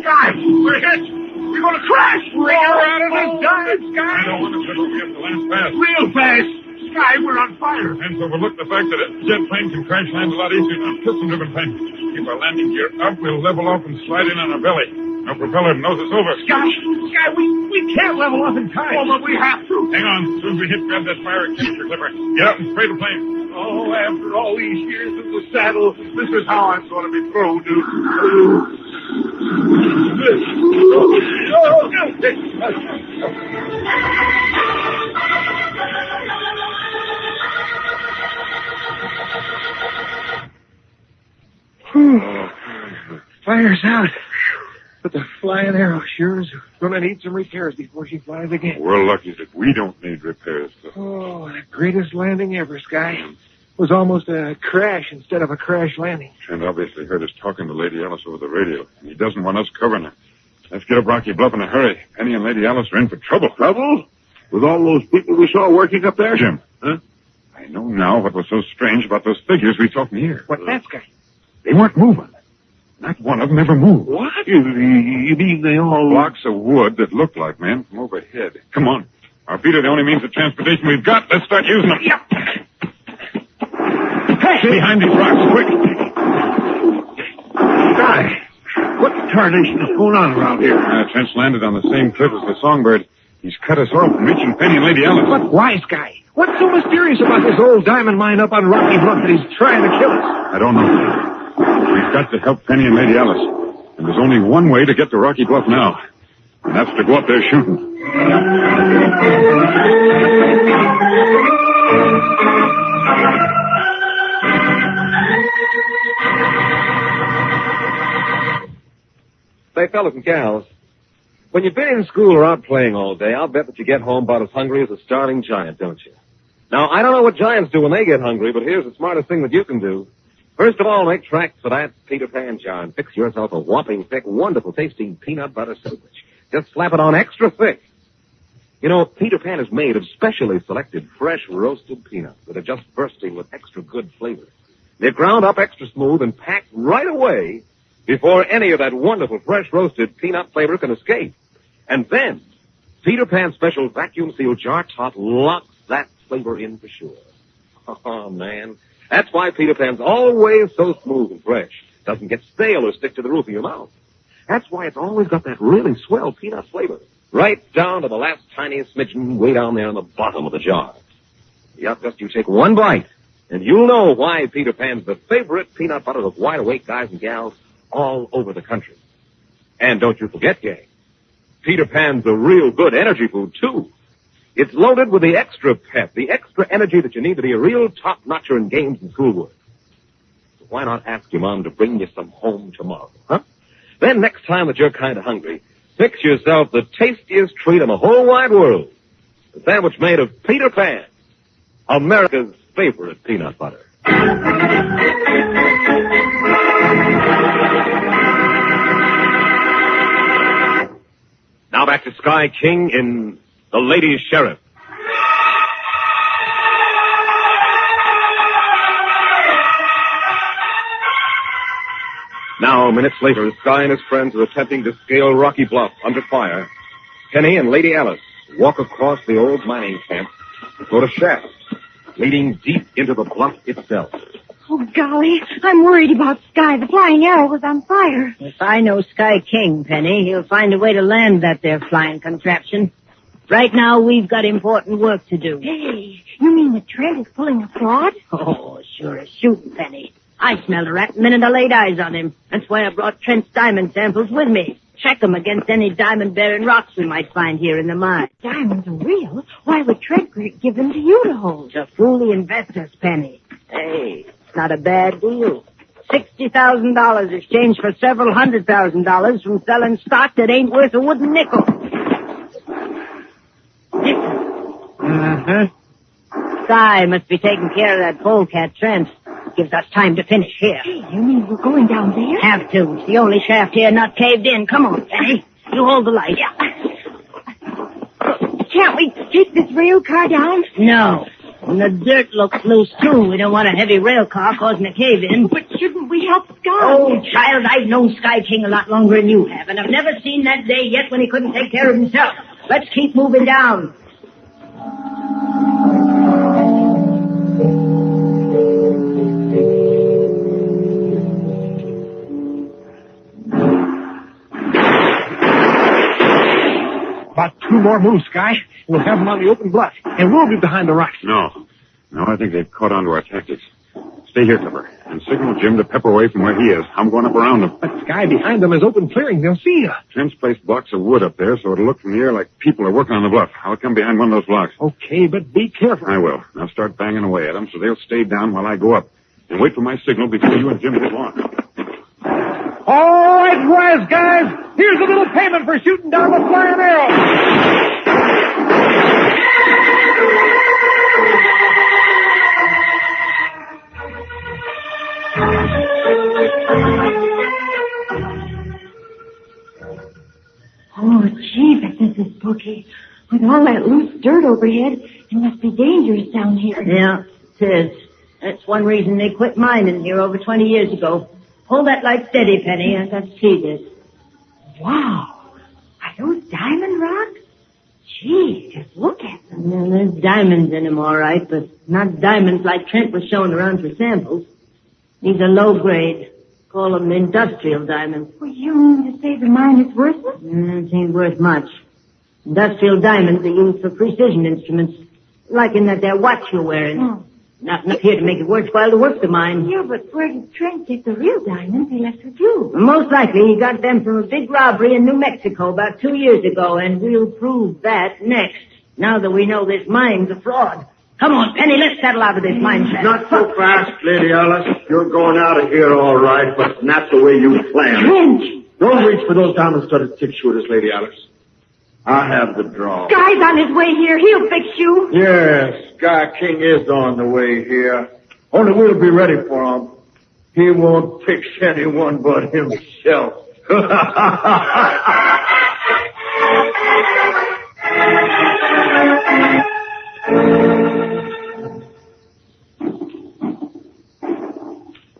Sky, we're hit. We're going to crash. We're out of this dive, Sky. I don't want to, Clipper. We have to land fast. Real fast. Sky, we're on fire. And overlook the fact that a jet plane can crash land a lot easier than a piston-driven plane. Keep our landing gear up, we'll level off and slide in on our belly. No propeller knows us over. Sky, we can't level off in time. Oh, but we have to. Hang on. As soon as we hit, grab that fire extinguisher, Clipper. Get up and spray the plane. Oh, after all these years in the saddle, this is how I'm going to be thrown, dude. Fire's out. But the flying arrow sure is going to need some repairs before she flies again. We're lucky that we don't need repairs, though. Oh, the greatest landing ever, Sky. It was almost a crash instead of a crash landing. Trent obviously heard us talking to Lady Alice over the radio, and he doesn't want us covering her. Let's get up Rocky Bluff in a hurry. Penny and Lady Alice are in for trouble. Trouble? With all those people we saw working up there? Jim. Huh? I know now what was so strange about those figures we saw from here. What's that, Sky? They weren't moving. Not one of them ever moved. What? You mean they all... Blocks of wood that looked like men from overhead. Come on. Our feet are the only means of transportation we've got. Let's start using them. Yep. Hey! Behind these rocks, quick. Sky, what tarnation is going on around here? Trent's landed on the same cliff as the Songbird. He's cut us off from reaching Penny and Lady Alice. But why, Sky? What's so mysterious about this old diamond mine up on Rocky Bluff that he's trying to kill us? I don't know. We've got to help Penny and Lady Alice. And there's only one way to get to Rocky Bluff now. And that's to go up there shooting. Say, fellas and gals, when you've been in school or out playing all day, I'll bet that you get home about as hungry as a starving giant, don't you? Now, I don't know what giants do when they get hungry, but here's the smartest thing that you can do. First of all, make tracks for that Peter Pan jar and fix yourself a whopping thick, wonderful tasting peanut butter sandwich. Just slap it on extra thick. You know, Peter Pan is made of specially selected fresh roasted peanuts that are just bursting with extra good flavor. They're ground up extra smooth and packed right away before any of that wonderful fresh roasted peanut flavor can escape. And then, Peter Pan's special vacuum sealed jar top locks that flavor in for sure. Oh, man. That's why Peter Pan's always so smooth and fresh. Doesn't get stale or stick to the roof of your mouth. That's why it's always got that really swell peanut flavor. Right down to the last tiniest smidgen way down there on the bottom of the jar. Yep, just you take one bite, and you'll know why Peter Pan's the favorite peanut butter of wide-awake guys and gals all over the country. And don't you forget, gang, Peter Pan's a real good energy food, too. It's loaded with the extra pep, the extra energy that you need to be a real top-notcher in games and schoolwork. So why not ask your mom to bring you some home tomorrow, huh? Then next time that you're kind of hungry, fix yourself the tastiest treat in the whole wide world. A sandwich made of Peter Pan, America's favorite peanut butter. Now back to Sky King in The Lady Sheriff. Now, minutes later, Sky and his friends are attempting to scale Rocky Bluff under fire. Penny and Lady Alice walk across the old mining camp to go to shafts, leading deep into the bluff itself. Oh, golly, I'm worried about Sky. The flying arrow was on fire. If I know Sky King, Penny, he'll find a way to land that there flying contraption. Right now, we've got important work to do. Hey, you mean that Trent is pulling a fraud? Oh, sure as shooting, Penny. I smelled a rat the minute I laid eyes on him. That's why I brought Trent's diamond samples with me. Check them against any diamond-bearing rocks we might find here in the mine. Diamonds are real. Why would Trent give them to you to hold? To fool the investors, Penny. Hey, it's not a bad deal. $60,000 exchanged for several $100,000 from selling stock that ain't worth a wooden nickel. Uh-huh. Sky must be taking care of that polecat Trent. Gives us time to finish here. Hey, you mean we're going down there? Have to. It's the only shaft here not caved in. Come on, Penny. You hold the light. Yeah. Can't we take this rail car down? No. And the dirt looks loose, too. We don't want a heavy rail car causing a cave-in. But shouldn't we help Sky? Oh, child, I've known Sky King a lot longer than you have, and I've never seen that day yet when he couldn't take care of himself. Let's keep moving down. About 2 more moves, Sky. We'll have them on the open bluff, and we'll be behind the rocks. No, I think they've caught on to our tactics. Stay here, Clipper, and signal Jim to pepper away from where he is. I'm going up around him. But, Sky, behind them is open clearing. They'll see you. Trent's placed blocks of wood up there, so it'll look from the air like people are working on the bluff. I'll come behind one of those blocks. Okay, but be careful. I will. I'll start banging away at them so they'll stay down while I go up. And wait for my signal before you and Jim hit on. All right, wise guys. Here's a little payment for shooting down the flying arrow. Oh, gee, but this is spooky. With all that loose dirt overhead, it must be dangerous down here. Yeah, it is. That's one reason they quit mining here over 20 years ago. Hold that light steady, Penny. I've got to see this. Wow. Are those diamond rocks? Gee, just look at them. Yeah, there's diamonds in them, all right, but not diamonds like Trent was showing around for samples. These are low grade. Call them industrial diamonds. Well, you mean to say the mine is worthless? It ain't worth much. Industrial diamonds are used for precision instruments, like in that there watch you're wearing. Oh. Not enough here to make it worthwhile to work the mine. Yeah, but where did Trent get the real diamonds he left with you? Most likely he got them from a big robbery in New Mexico about 2 years ago, and we'll prove that next, now that we know this mine's a fraud. Come on, Penny, let's settle out of this mine shaft. Not so fast, Lady Alice. You're going out of here all right, but not the way you planned. Trent! Don't reach for those diamond-studded six-shooters, Lady Alice. I have the draw. Guy's on his way here. He'll fix you. Yes, Sky King is on the way here. Only we'll be ready for him. He won't fix anyone but himself.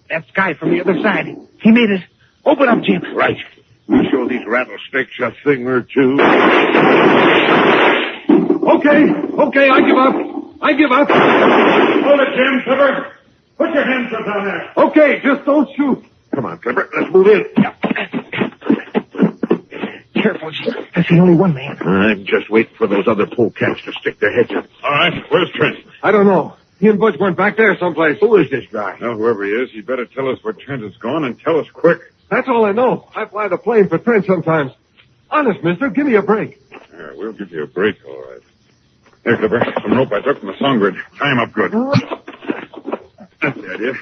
That Sky from the other side. He made it. Open up, Jim. Right. We'll show these rattlesnakes a thing or two. Okay, I give up. Hold it, Jim, Clipper. Put your hands up down there. Okay, just don't shoot. Come on, Clipper. Let's move in. Careful, Jim. That's the only one man. I'm just waiting for those other polecats to stick their heads in. All right, where's Trent? I don't know. He and Butch went back there someplace. Who is this guy? Well, whoever he is, he better tell us where Trent has gone and tell us quick. That's all I know. I fly the plane for Trent sometimes. Honest, mister, give me a break. Yeah, we'll give you a break, all right. Here, Clipper, some rope I took from the song bridge. Tie him up good. That's the idea.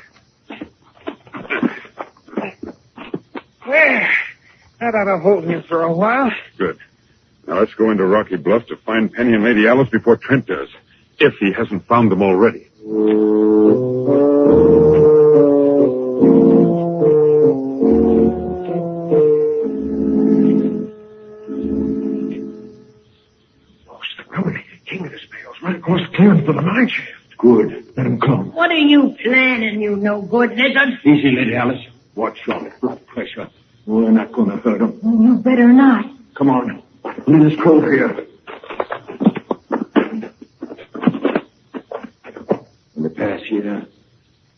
There. That ought to hold him for a while. Good. Now let's go into Rocky Bluff to find Penny and Lady Alice before Trent does. If he hasn't found them already. King of the Spales, right across the clearing for the mine shaft. Good. Let him come. What are you planning, you no-good lizard? Easy, Lady Alice. Watch on it. Blood pressure. We're not going to hurt him. You better not. Come on. Leave this coat here. In the pass here,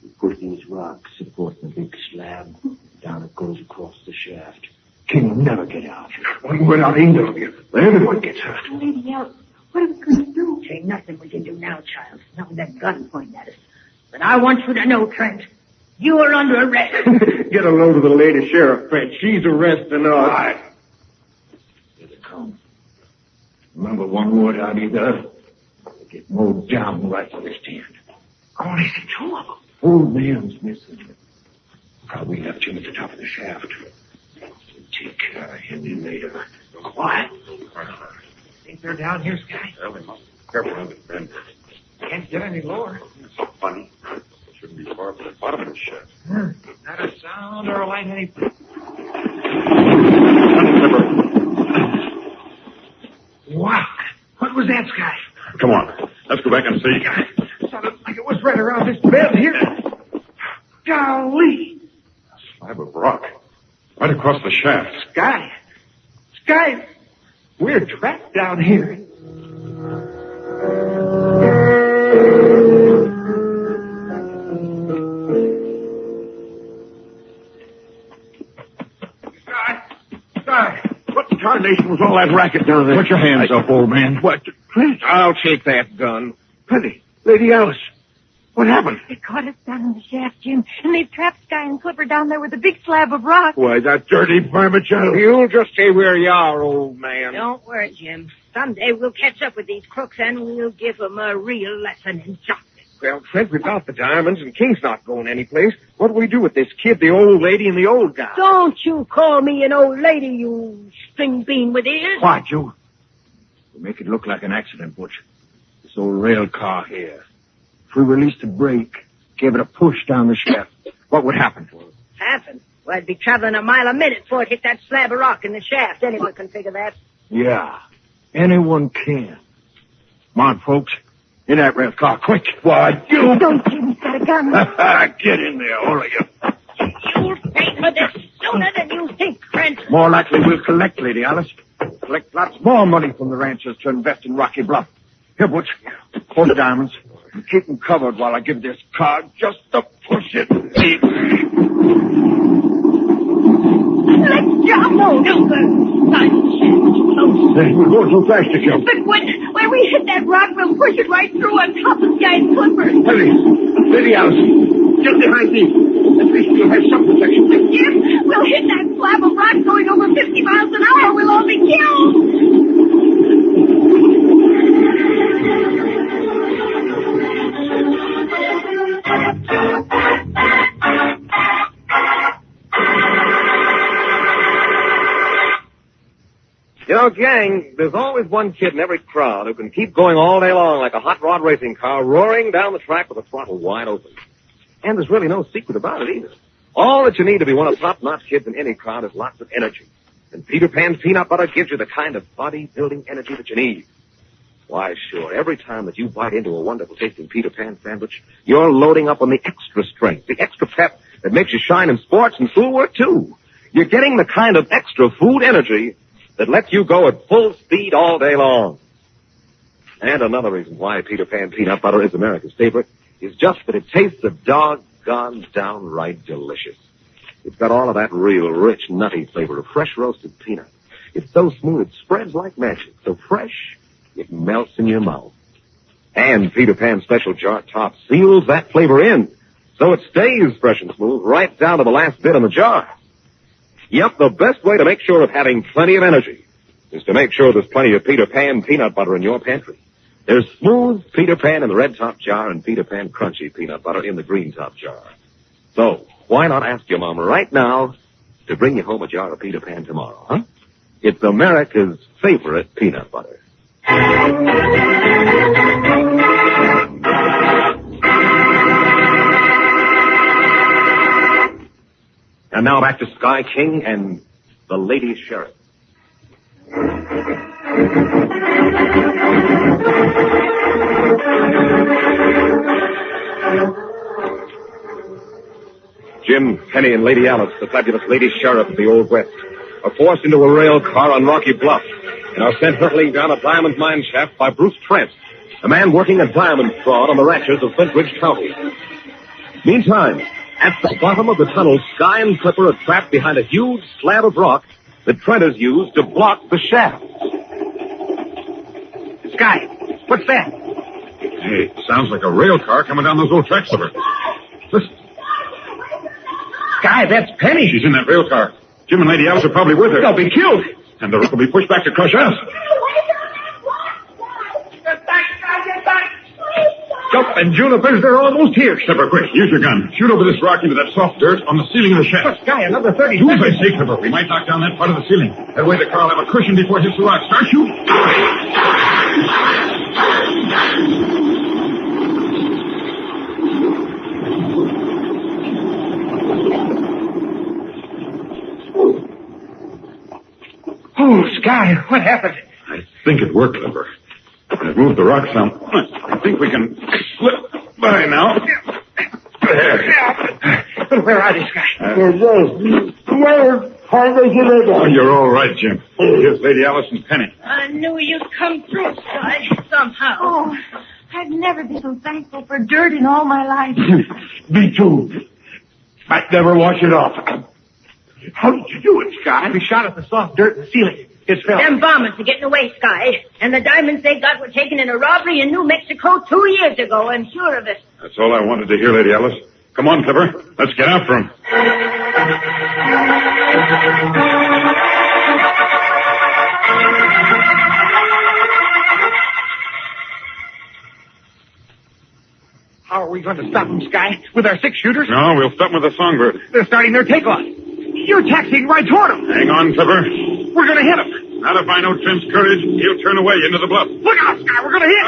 we put these rocks supporting the big slab. Down it goes across the shaft. King will never get out. Well, without either of you. Everyone gets hurt. Lady Alice, what are we going to do? There ain't nothing we can do now, child. Not with that gun pointing at us. But I want you to know, Trent, you are under arrest. Get a load of the lady sheriff, Trent. She's arresting us. Right. Here they come. Remember one word out either. They get mowed down right where they stand. Oh, they see 2 of them. Old man's missing. We left him at the top of the shaft. Take care of him later. Quiet. Think they're down here, Sky? Well, they must be careful of it, Ben. Can't get any lower. It's so funny. Shouldn't be far from the bottom of the shaft. Not a sound or a light anything. Wow. What was that, Sky? Come on. Let's go back and see. Sounded like it was right around this bend here. Golly. A slab of rock. Right across the shaft. Sky, we're trapped down here. Sky, what tarnation was all that racket down there? Put your hands up, old man. What? Clint? I'll take that gun. Penny, Lady Alice, what happened? They caught us down in the shaft, Jim, and they've trapped Sky and Clipper down there with a big slab of rock. Why, that dirty varmint child. You'll just stay where you are, old man. Don't worry, Jim. Someday we'll catch up with these crooks and we'll give them a real lesson in justice. Well, Clint, we've got the diamonds, and King's not going anyplace. What do we do with this kid, the old lady, and the old guy? Don't you call me an old lady, you string bean with ears. Quiet, you. You make it look like an accident, Butch. This old rail car here. If we released the brake, gave it a push down the shaft, what would happen? Happen? Well, I'd be traveling a mile a minute before it hit that slab of rock in the shaft. Anyone can figure that. Yeah, anyone can. Come on, folks. In that rail car, quick. Why, you... Don't, Jim, he's got a gun. Get in there, all of you. You'll pay for this sooner than you think, Trent. More likely we'll collect, Lady Alice. Collect lots more money from the ranchers to invest in Rocky Bluff. Here, Butch, hold the diamonds and keep them covered while I give this car just a push it. Let's jump. No, We're going too fast to jump. But when we hit that rock, we'll push it right through on top of Sky and Clipper. Hurry. Lady Alice, just behind me. At least you'll have some protection. Jim, we'll hit that slab of rock going over 50 miles an hour. We'll all be killed. You know, gang, there's always one kid in every crowd who can keep going all day long like a hot rod racing car roaring down the track with the throttle wide open. And there's really no secret about it either. All that you need to be one of the top-notch kids in any crowd is lots of energy. And Peter Pan peanut butter gives you the kind of body-building energy that you need. Why, sure, every time that you bite into a wonderful-tasting Peter Pan sandwich, you're loading up on the extra strength, the extra pep that makes you shine in sports and schoolwork, too. You're getting the kind of extra food energy that lets you go at full speed all day long. And another reason why Peter Pan peanut butter is America's favorite is just that it tastes so doggone downright delicious. It's got all of that real rich, nutty flavor of fresh roasted peanut. It's so smooth it spreads like magic, so fresh it melts in your mouth. And Peter Pan's special jar top seals that flavor in, so it stays fresh and smooth right down to the last bit in the jar. Yep, the best way to make sure of having plenty of energy is to make sure there's plenty of Peter Pan peanut butter in your pantry. There's smooth Peter Pan in the red top jar and Peter Pan crunchy peanut butter in the green top jar. So, why not ask your mom right now to bring you home a jar of Peter Pan tomorrow, huh? It's America's favorite peanut butter. And now back to Sky King and the Lady Sheriff. Jim, Penny, and Lady Alice, the fabulous Lady Sheriff of the Old West, are forced into a rail car on Rocky Bluff and are sent hurtling down a diamond mine shaft by Bruce Trent, a man working a diamond fraud on the ranches of Flint Ridge County. Meantime, at the bottom of the tunnel, Sky and Clipper are trapped behind a huge slab of rock that Trent has used to block the shaft. Sky, what's that? Hey, sounds like a rail car coming down those old tracks, Clipper. Listen. Sky, that's Penny. She's in that rail car. Jim and Lady Alice are probably with her. They'll be killed. And the rock will be pushed back to crush us. Get back, Sky, get back. Jump and junipers, they're almost here. Clipper, quick, use your gun. Shoot over this rock into that soft dirt on the ceiling of the shaft. Sky, another 30 Do seconds. as I say, Clipper. We might knock down that part of the ceiling. That way the car will have a cushion before it hits the rock. Start shooting. Oh, Sky, what happened? I think it worked, Clipper. I've moved the rock some. I think we can slip by now. There. But where are they, Sky? Oh, you're all right, Jim. Here's Lady Allison's penny. I knew you'd come through, Sky, somehow. Oh, I've never been so thankful for dirt in all my life. Me too. Might never wash it off. How did you do it, Sky? We shot at the soft dirt in the ceiling. It fell. Them bombers are getting away, Sky. And the diamonds they got were taken in a robbery in New Mexico 2 years ago, I'm sure of it. That's all I wanted to hear, Lady Alice. Come on, Clipper. Let's get after him. How are we going to stop them, Sky? With our 6-shooters? No, we'll stop them with the Songbird. They're starting their takeoff. You're taxiing right toward them. Hang on, Clipper. We're going to hit them. Not if I know Trent's courage. He'll turn away into the bluff. Look out, Sky. We're going to hit.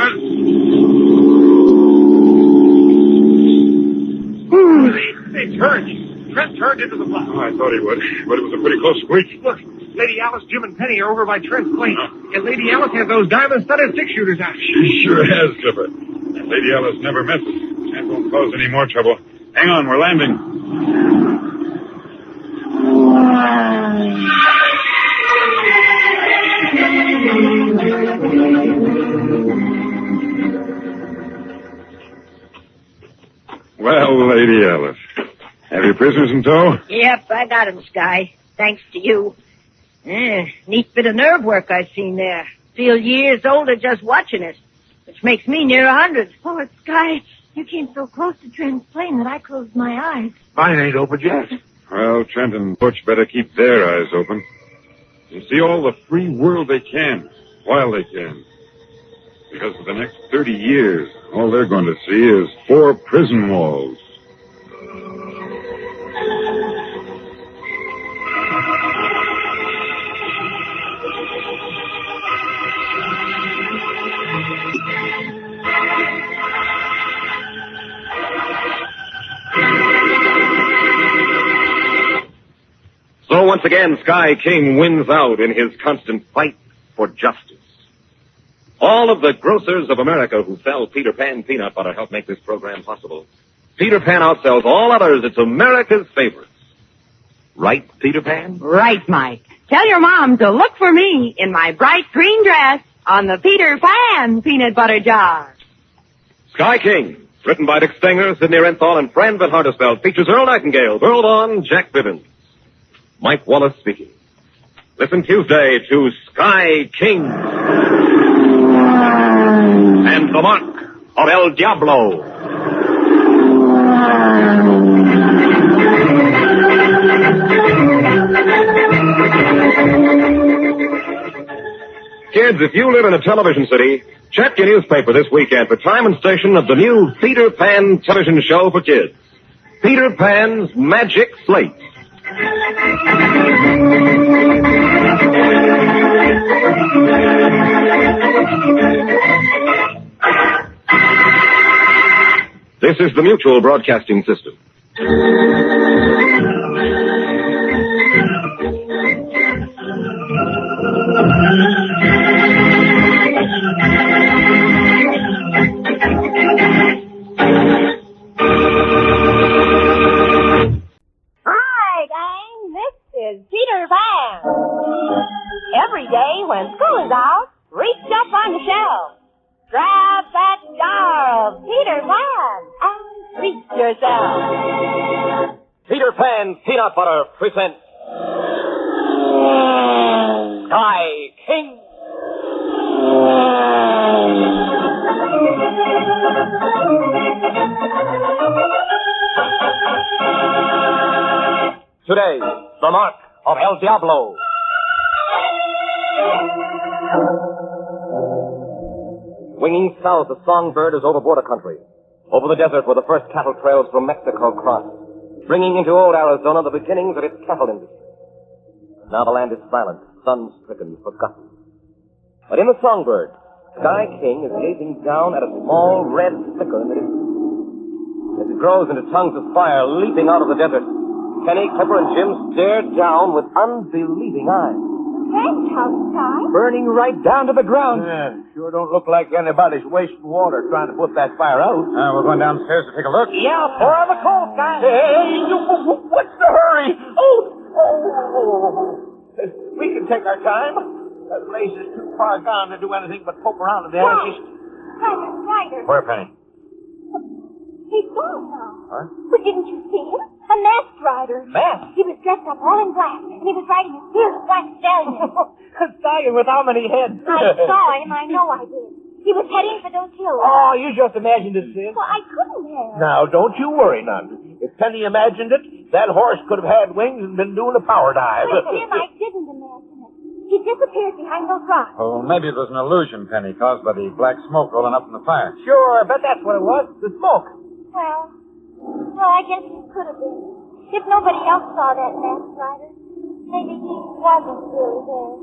They turned. Trent turned into the bluff. Oh, I thought he would, but it was a pretty close squeak. Look, Lady Alice, Jim, and Penny are over by Trent's plane. And Lady Alice has those diamond-studded 6-shooters out. She sure has, Clipper. And Lady Alice never misses. That won't cause any more trouble. Hang on, we're landing. Well, Lady Alice, have your prisoners in tow? Yep, I got 'em, Sky. Thanks to you. Neat bit of nerve work I've seen there. Feel years older just watching it, which makes me near 100. Oh, Sky, you came so close to Trent's plane that I closed my eyes. Mine ain't open yet. Well, Trent and Butch better keep their eyes open and see all the free world they can while they can. Because for the next 30 years, all they're going to see is 4 prison walls. So once again, Sky King wins out in his constant fight for justice. All of the grocers of America who sell Peter Pan peanut butter help make this program possible. Peter Pan outsells all others. It's America's favorite. Right, Peter Pan? Right, Mike. Tell your mom to look for me in my bright green dress on the Peter Pan peanut butter jar. Sky King, written by Dick Stenger, Sidney Renthal, and Fran Van Hartesveld, features Earl Nightingale, Burl Vaughan, Jack Bivens. Mike Wallace speaking. Listen Tuesday to Sky King and the Mark of El Diablo. Kids, if you live in a television city, check your newspaper this weekend for time and station of the new Peter Pan television show for kids. Peter Pan's Magic Slate. This is the Mutual Broadcasting System. Peter Pan. Every day when school is out, reach up on the shelf. Grab that jar of Peter Pan and treat yourself. Peter Pan Peanut Butter presents Sky King. Today, the Mark of El Diablo. Winging south, the songbird is over border country. Over the desert where the first cattle trails from Mexico crossed, bringing into old Arizona the beginnings of its cattle industry. Now the land is silent, sun-stricken, forgotten. But in the Songbird, Sky King is gazing down at a small red flicker in the distance. As it grows into tongues of fire leaping out of the desert, Penny, Clipper, and Jim stare down with unbelieving eyes. That's how, Sky. Burning right down to the ground. Yeah, sure don't look like anybody's wasting water trying to put that fire out. We're going downstairs to take a look. Yeah, pour out the coal, Sky. Hey, what's the hurry? Oh. We can take our time. That place is too far gone to do anything but poke around in the ashes. Ryder. Where, Penny? He's gone now. Huh? But didn't you see him? A masked rider. Masked? He was dressed up all in black, and he was riding a fierce black stallion. A stallion with how many heads? I saw him. I know I did. He was heading for those hills. Oh, you just imagined it, sis. Well, I couldn't have. Now, don't you worry none. If Penny imagined it, that horse could have had wings and been doing a power dive. But, Jim, I didn't imagine it. He disappeared behind those rocks. Oh, maybe it was an illusion, Penny, caused by the black smoke rolling up from the fire. Sure, I bet that's what it was. The smoke. Well, I guess he could have been. If nobody else saw that masked rider, maybe he wasn't really there.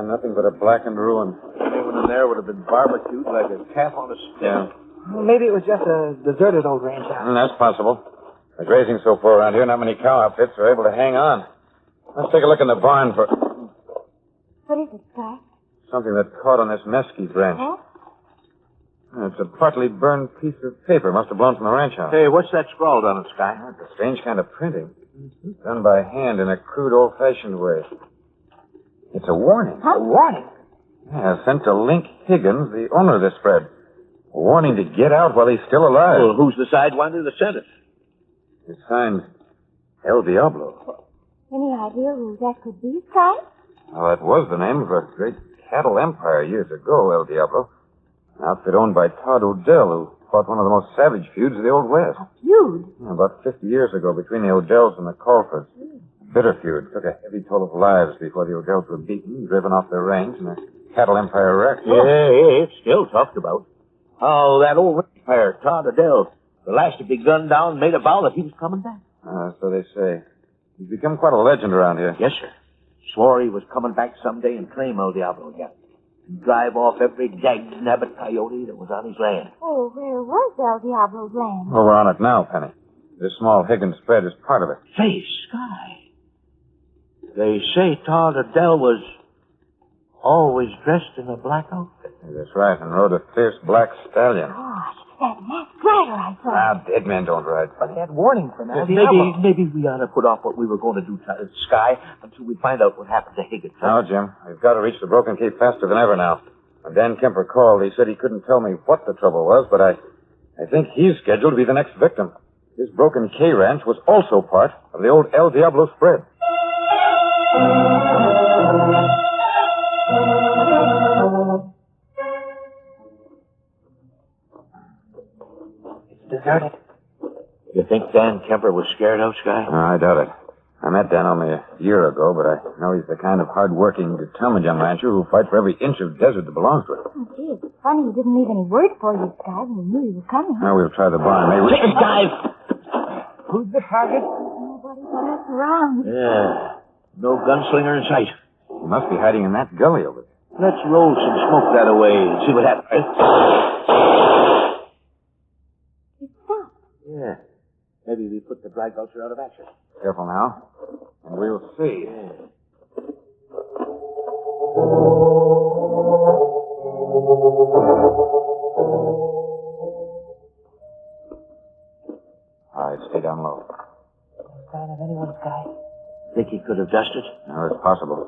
Nothing but a blackened ruin. Anyone in there would have been barbecued like a calf on a stick. Yeah. Well, maybe it was just a deserted old ranch house. That's possible. The grazing so far around here, not many cow outfits are able to hang on. Let's take a look in the barn for What is it, Sky? something that caught on this mesquite branch. Huh? It's a partly burned piece of paper. Must have blown from the ranch house. Hey, what's that scrawled on it, Sky? It's a strange kind of printing. Done by hand in a crude, old-fashioned way. It's a warning. Huh? A warning? Yeah, sent to Link Higgins, the owner of this spread. A warning to get out while he's still alive. Well, who's the sidewinder that sent it? It's signed El Diablo. Any idea who that could be, Sky? Well, that was the name of a great cattle empire years ago, El Diablo. An outfit owned by Todd Odell, who fought one of the most savage feuds of the Old West. Feud? Yeah, about 50 years ago, between the Odells and the Colfords. Bitter feud. Took a heavy toll of lives before the Odells were beaten, driven off their range, and the cattle empire wrecked. Yeah, it's still talked about. Oh, that old empire, Todd Odell. The last to be gunned down and made a vow that he was coming back. So they say. He's become quite a legend around here. Yes, sir. Swore he was coming back someday and claim El Diablo again. And drive off every dag-nabbit coyote that was on his land. Oh, where was El Diablo's land? Well, we're on it now, Penny. This small Higgins spread is part of it. Say, Sky. They say Todd Odell was always dressed in a black outfit. That's right, and rode a fierce black stallion. Gosh, that masked rider I saw. Dead men don't ride. But he had warning from El Diablo. Maybe we ought to put off what we were going to do, Sky, until we find out what happened to Higgins. No, Jim. We've got to reach the Broken Cape faster than ever now. When Dan Kemper called, he said he couldn't tell me what the trouble was, but I think he's scheduled to be the next victim. His Broken K ranch was also part of the old El Diablo spread. It's deserted. You think Dan Kemper was scared out, Sky? I doubt it. I met Dan only a year ago, but I know he's the kind of hard-working, determined young rancher who'll fight for every inch of desert that belongs to him. Oh, gee, it's funny he didn't leave any word for you, Sky, when he knew you were coming. Now we'll try the barn. Maybe Chicken dive! Who's the target? Nobody but us around. Yeah. No gunslinger in sight. He must be hiding in that gully over there. Let's roll some smoke that away and see what happens. It stopped. Yeah. Maybe we put the dry gulcher out of action. Careful now. And we'll see. Yeah. All right, stay down low. Sign of anyone, Sky? Think he could have dusted? No, it's possible.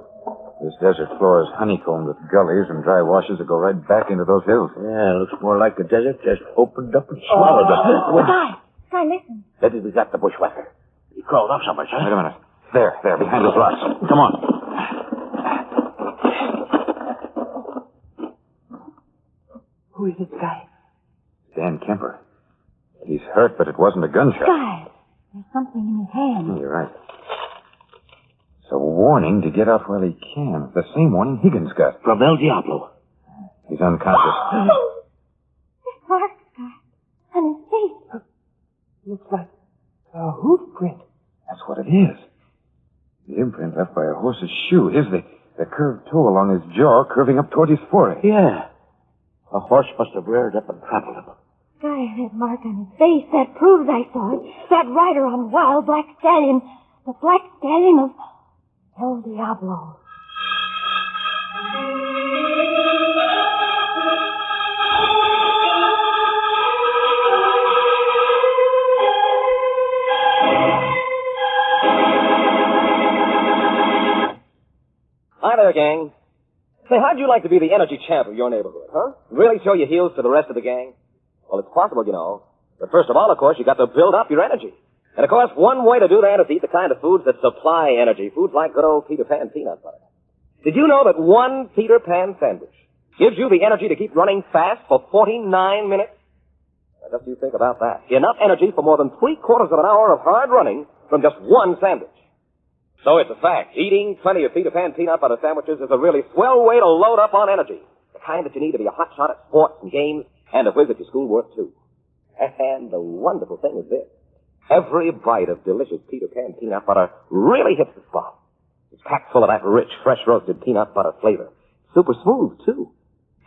This desert floor is honeycombed with gullies and dry washes that go right back into those hills. Yeah, looks more like the desert just opened up and swallowed us. Sky, listen. Maybe we got the bushwhacker. He crawled up somewhere, son. Wait a minute. There, behind those rocks. Come on. Who is it, Sky? Dan Kemper. He's hurt, but it wasn't a gunshot. Sky, There's something in his hand. You're right. It's a warning to get out while he can. It's the same warning Higgins got. From El Diablo. He's unconscious. It's Mark's scar. On his face. Looks like a hoof print. That's what it is. The imprint left by a horse's shoe. Here's the curved toe along his jaw, curving up toward his forehead. Yeah. A horse must have reared up and trampled him. Guy had that mark on his face. That proves I saw it. That rider on Wild Black Stallion. The Black Stallion of El Diablo. Hi there, gang. Say, how'd you like to be the energy champ of your neighborhood, huh? Really show your heels to the rest of the gang? Well, it's possible, you know. But first of all, of course, you got to build up your energy. And of course, one way to do that is to eat the kind of foods that supply energy. Foods like good old Peter Pan peanut butter. Did you know that one Peter Pan sandwich gives you the energy to keep running fast for 49 minutes? Now, just you think about that. Enough energy for more than 3/4 of an hour of hard running from just one sandwich. So it's a fact. Eating plenty of Peter Pan peanut butter sandwiches is a really swell way to load up on energy. The kind that you need to be a hot shot at sports and games and a whiz at your schoolwork, too. And the wonderful thing is this. Every bite of delicious Peter Pan peanut butter really hits the spot. It's packed full of that rich, fresh-roasted peanut butter flavor. Super smooth, too.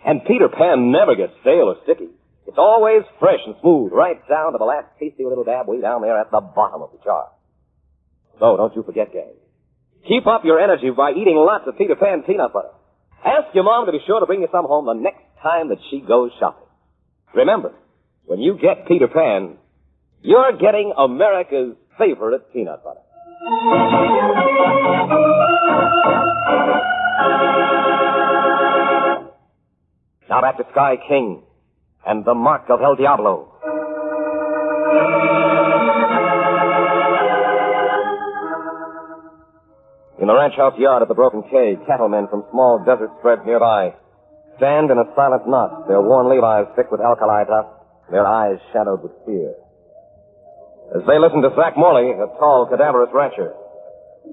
And Peter Pan never gets stale or sticky. It's always fresh and smooth, right down to the last tasty little dab way down there at the bottom of the jar. So don't you forget, gang. Keep up your energy by eating lots of Peter Pan peanut butter. Ask your mom to be sure to bring you some home the next time that she goes shopping. Remember, when you get Peter Pan, you're getting America's favorite peanut butter. Now back to Sky King and the Mark of El Diablo. In the ranch house yard at the Broken Cave, cattlemen from small desert spreads nearby stand in a silent knot, their worn Levi's thick with alkali dust, their eyes shadowed with fear. As they listen to Zach Morley, a tall, cadaverous rancher,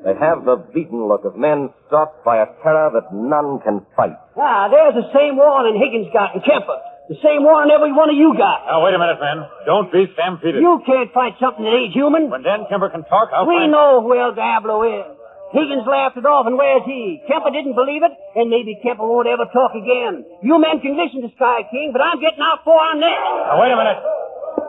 they have the beaten look of men stalked by a terror that none can fight. Ah, there's the same warning Higgins got in Kemper. The same warning every one of you got. Now, wait a minute, men. Don't be stampeded. You can't fight something that ain't human. When Dan Kemper can talk, I'll We find... know who El Diablo is. Higgins laughed it off, and where's he? Kemper didn't believe it, and maybe Kemper won't ever talk again. You men can listen to Sky King, but I'm getting out for on this. Now, wait a minute.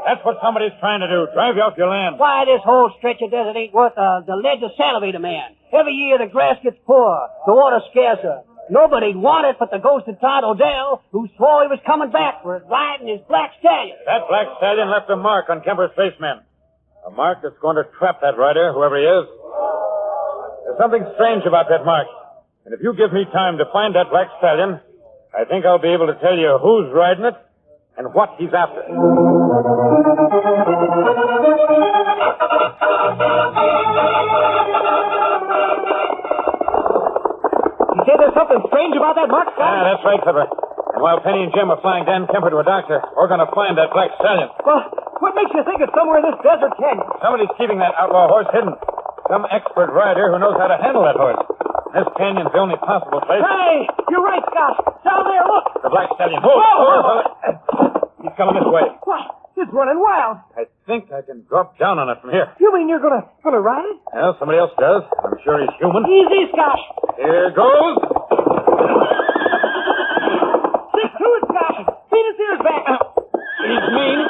That's what somebody's trying to do. Drive you off your land. Why, this whole stretch of desert ain't worth the lead to salivate a man. Every year the grass gets poor, the water scarcer. Nobody'd want it but the ghost of Todd Odell, who swore he was coming back for it, riding his black stallion. That black stallion left a mark on Kemper's face, men. A mark that's going to trap that rider, whoever he is. There's something strange about that mark. And if you give me time to find that black stallion, I think I'll be able to tell you who's riding it and what he's after. You say there's something strange about that mark, Scott? Ah, that's right, Clipper. And while Penny and Jim are flying Dan Kemper to a doctor, we're going to find that black stallion. Well, what makes you think it's somewhere in this desert canyon? Somebody's keeping that outlaw horse hidden. Some expert rider who knows how to handle that horse. This canyon's the only possible place. Hey, you're right, Scott. Down there, look. The black stallion. Whoa! He's coming this way. What? It's running wild. I think I can drop down on it from here. You mean you're gonna ride it? Well, somebody else does. I'm sure he's human. Easy, Scott. Here goes. Stick to it, Scott. Beat his ears back. He's mean,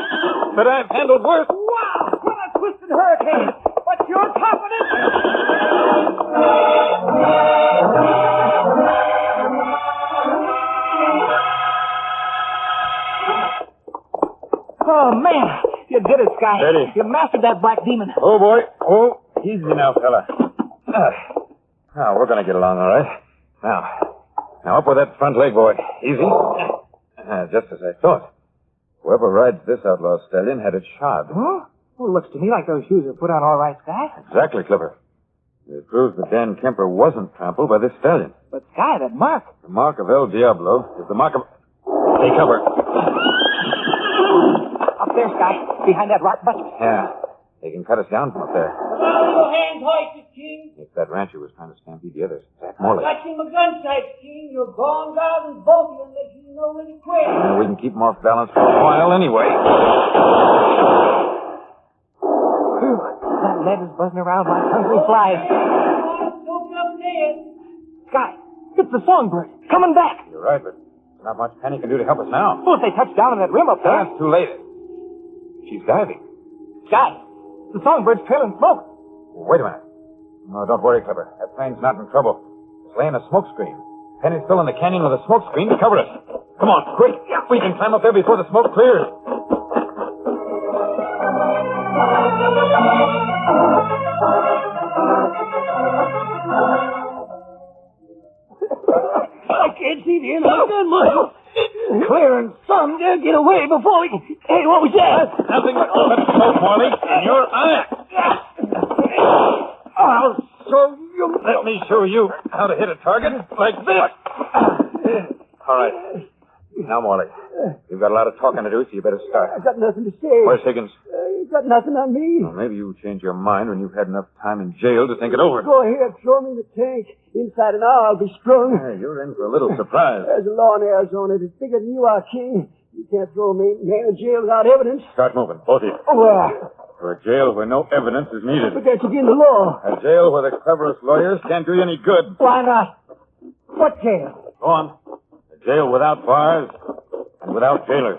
but I've handled worse. Wow, what a twisted hurricane. But you're confident. Oh, man. You did it, Sky. Steady. You mastered that black demon. Oh, boy. Oh, easy now, fella. Now, we're going to get along all right. Now, up with that front leg, boy. Easy. Just as I thought. Whoever rides this outlaw stallion had it shod. Huh? Well, looks to me like those shoes are put on all right, Sky. Exactly, Clipper. It proves that Dan Kemper wasn't trampled by this stallion. But, Sky, that mark. The mark of El Diablo is the mark of... Hey, cover. Up there, Sky. Behind that rock bush. Yeah. They can cut us down from up there. Your hands hoisted, King. If that rancher was trying to stampede the others, Zach Morley. Touching my gun sights, King. You're gone down both of you unless you know when to quit. We can keep them off balance for a while anyway. That lead is buzzing around like hungry flies. Sky, it's the songbird. Coming back. You're right, but not much Penny can do to help us now. Well, if they touch down on that rim up there. That's too late. She's diving. Sky, the songbird's trailing smoke. Wait a minute. No, don't worry, Clipper. That plane's not in trouble. It's laying a smoke screen. Penny's still in the canyon with a smoke screen to cover us. Come on, quick. We can climb up there before the smoke clears. I can't see the end of the gun muzzle. Clearing some to get away before we... Hey, what was that? Nothing but smoke, Morley, in your eye. I'll show you. Let me show you how to hit a target like this. All right. Now, Morley, you've got a lot of talking to do, so you better start. I've got nothing to say. Where's Higgins? You've got nothing on me. Well, maybe you change your mind when you've had enough time in jail to think it over. Go ahead, throw me the tank. Inside an hour, I'll be sprung. Hey, you're in for a little surprise. There's a law in Arizona that's bigger than you are, King. You can't throw a man in jail without evidence. Start moving, both of you. For a jail where no evidence is needed. But that's against the law. A jail where the cleverest lawyers can't do you any good. Why not? What jail? Go on. A jail without bars and without jailers.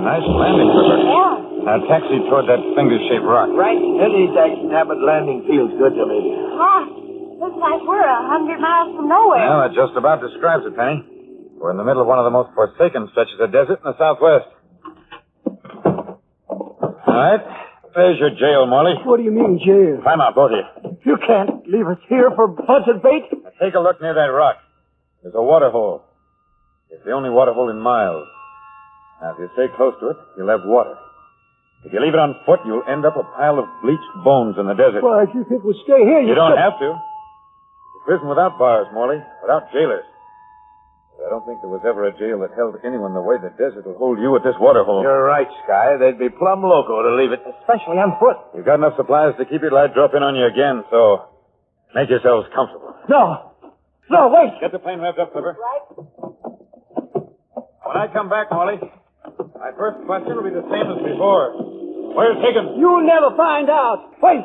Nice landing, Clipper. Yeah. Now taxi toward that finger-shaped rock. Right. Any Abbott landing feels good to me. Huh. Looks like we're 100 miles from nowhere. Well, that just about describes it, Penny. We're in the middle of one of the most forsaken stretches of desert in the Southwest. All right. There's your jail, Morley. What do you mean, jail? Climb out, both of you. You can't leave us here for buzzard bait. Now, take a look near that rock. There's a water hole. It's the only water hole in miles. Now, if you stay close to it, you'll have water. If you leave it on foot, you'll end up a pile of bleached bones in the desert. Why, if you think we'll stay here, You don't have to. It's a prison without bars, Morley, without jailers. But I don't think there was ever a jail that held anyone the way the desert will hold you at this water hole. You're right, Sky. They'd be plumb loco to leave it. Especially on foot. You've got enough supplies to keep you till I drop in on you again, so make yourselves comfortable. No. No, wait. Get the plane revved up, Clipper. Right. When I come back, Morley, my first question will be the same as before. Where's Higgins? You'll never find out. Wait.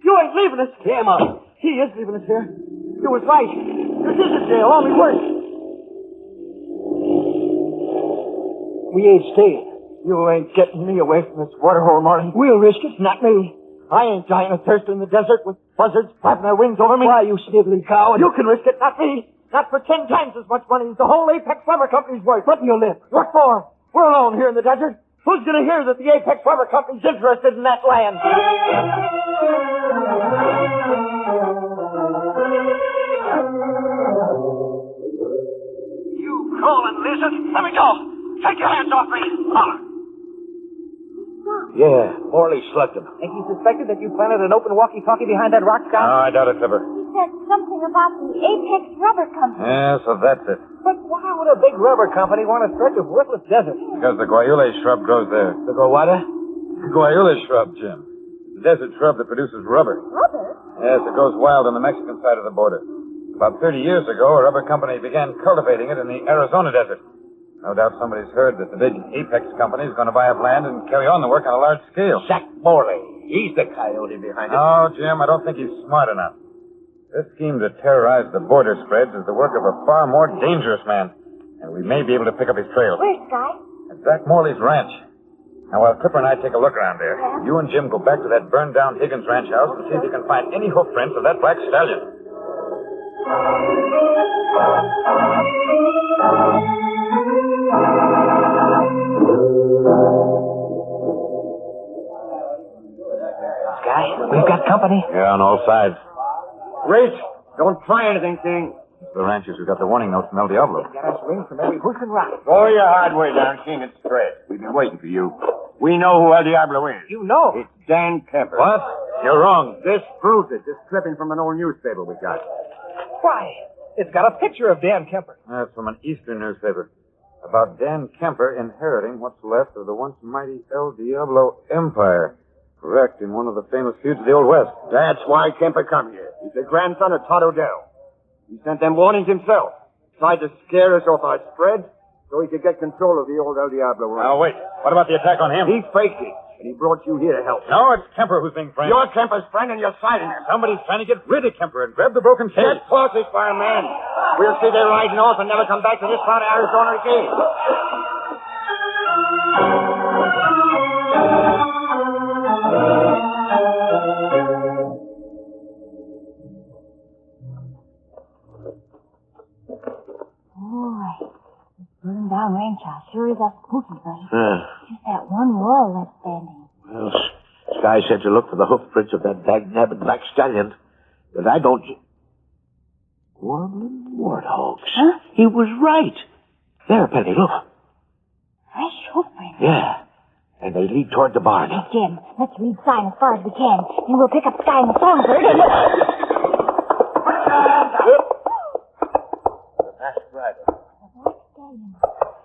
You ain't leaving us. Damn up. He is leaving us here. You was right. This is a jail, only worse. We ain't staying. You ain't getting me away from this waterhole, Martin. We'll risk it, not me. I ain't dying of thirst in the desert with buzzards flapping their wings over me. Why, you sniveling coward? You can risk it, not me. Not for 10 times as much money as the whole Apex Rubber Company's worth. What do you live? What for? We're alone here in the desert. Who's going to hear that the Apex Rubber Company's interested in that land? You crawling lizard. Let me go. Take your hands off me. Holler. Yeah, Morley slugged him. Think he suspected that you planted an open walkie-talkie behind that rock, Scout? No, I doubt it, Clipper. He said something about the Apex Rubber Company. Yeah, so that's it. But why would a big rubber company want a stretch of worthless desert? Because the guayule shrub grows there. The Gowada? The guayule shrub, Jim. The desert shrub that produces rubber. Rubber? Yes, it grows wild on the Mexican side of the border. About 30 years ago, a rubber company began cultivating it in the Arizona desert. No doubt somebody's heard that the big Apex company is going to buy up land and carry on the work on a large scale. Zach Morley. He's the coyote behind it. No, Jim, I don't think he's smart enough. This scheme to terrorize the border spreads is the work of a far more dangerous man. And we may be able to pick up his trail. Where's Sky? At Zach Morley's ranch. Now, while Clipper and I take a look around there, you and Jim go back to that burned-down Higgins ranch house and see if you can find any hoof prints of that black stallion. Sky, we've got company. Yeah, on all sides. Race, don't try anything, King. The ranchers who got the warning note from El Diablo. Got us ringed from every bush and rock. Go your hard way down, King. It's straight. We've been waiting for you. We know who El Diablo is. You know. It's Dan Kemper. What? You're wrong. This proves it. This clipping from an old newspaper we got. Why, it's got a picture of Dan Kemper. That's from an Eastern newspaper. About Dan Kemper inheriting what's left of the once mighty El Diablo Empire. Wrecked in one of the famous feuds of the Old West. That's why Kemper come here. He's the grandson of Todd O'Dell. He sent them warnings himself. Tried to scare us off our spread so he could get control of the old El Diablo run. Now, wait. What about the attack on him? He faked it, and he brought you here to help him. No, it's Kemper who's being framed. You're Kemper's friend, and you're siding him. Somebody's trying to get rid of Kemper and grab the broken cage. Get horses, fireman. We'll see they're riding off and never come back to this part of Arizona again. Boy, this burned down ranch house sure is a spooky place. Just that one wall left standing. Well, Sky said to look for the hoof prints of that dag-nabbit black stallion. But I don't... Warbling warthogs. Huh? He was right. There, Penny, look. Fresh hoof prints. Yeah. And they lead toward the barn. Hey, Jim, let's read sign as far as we can. Then we'll pick up Sky and the songbird and...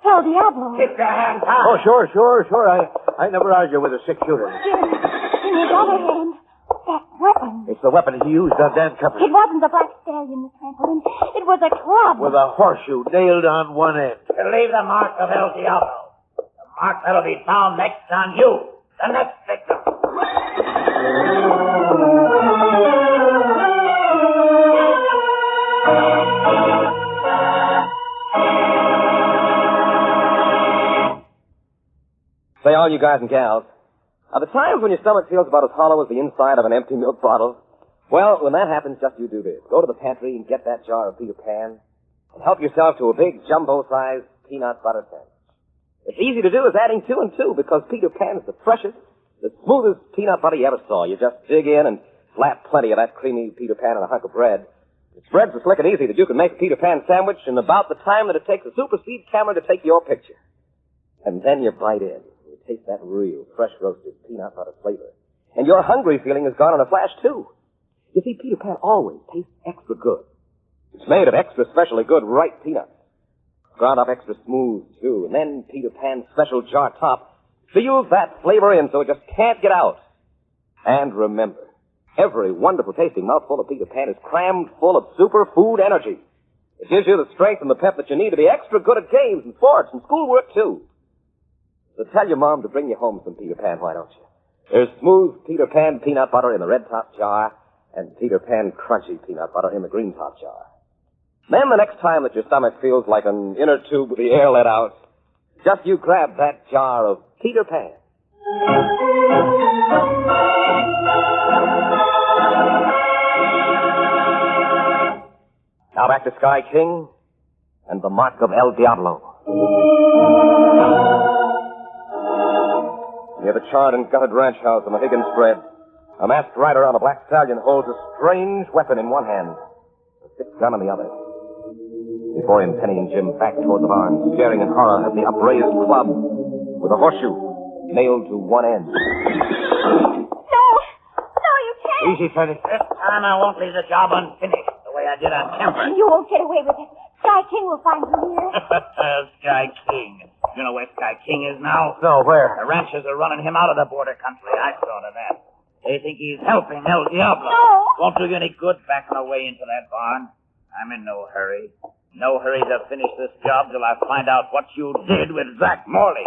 El Diablo. Keep your hands up. Oh, sure. I never argue with a sick shooter. Jim, in his other hand, that weapon. It's the weapon he used on Dan Kemper. It wasn't the black stallion, Miss Franklin. It was a club. With a horseshoe nailed on one end. To leave the mark of El Diablo. The mark that'll be found next on you. The next victim. Say, all you guys and gals, are the times when your stomach feels about as hollow as the inside of an empty milk bottle? Well, when that happens, just you do this. Go to the pantry and get that jar of Peter Pan and help yourself to a big jumbo-sized peanut butter sandwich. It's easy to do as adding 2 and 2 because Peter Pan is the freshest, the smoothest peanut butter you ever saw. You just dig in and slap plenty of that creamy Peter Pan on a hunk of bread. It spreads so slick and easy that you can make a Peter Pan sandwich in about the time that it takes a super speed camera to take your picture. And then you bite in. Taste that real, fresh-roasted peanut butter flavor. And your hungry feeling is gone in a flash, too. You see, Peter Pan always tastes extra good. It's made of extra specially good ripe peanuts. Ground up extra smooth, too. And then Peter Pan's special jar top seals that flavor in so it just can't get out. And remember, every wonderful tasting mouthful of Peter Pan is crammed full of superfood energy. It gives you the strength and the pep that you need to be extra good at games and sports and schoolwork, too. So tell your mom to bring you home some Peter Pan, why don't you? There's smooth Peter Pan peanut butter in the red top jar and Peter Pan crunchy peanut butter in the green top jar. Then the next time that your stomach feels like an inner tube with the air let out, just you grab that jar of Peter Pan. Now back to Sky King and the Mark of El Diablo. Near the charred and gutted ranch house on the Higgins spread, a masked rider on a black stallion holds a strange weapon in one hand, a thick gun in the other. Before him, Penny and Jim backed toward the barn, staring in horror at the upraised club with a horseshoe nailed to one end. No, you can't. Easy, Penny. This time I won't leave the job unfinished the way I did on Kemper. You won't get away with it. Sky King will find you here. Sky King. You know where Sky King is now? No, where? The ranchers are running him out of the border country. I saw to that. They think he's helping El Diablo. No. Won't do you any good backing away into that barn. I'm in no hurry. No hurry to finish this job till I find out what you did with Zach Morley.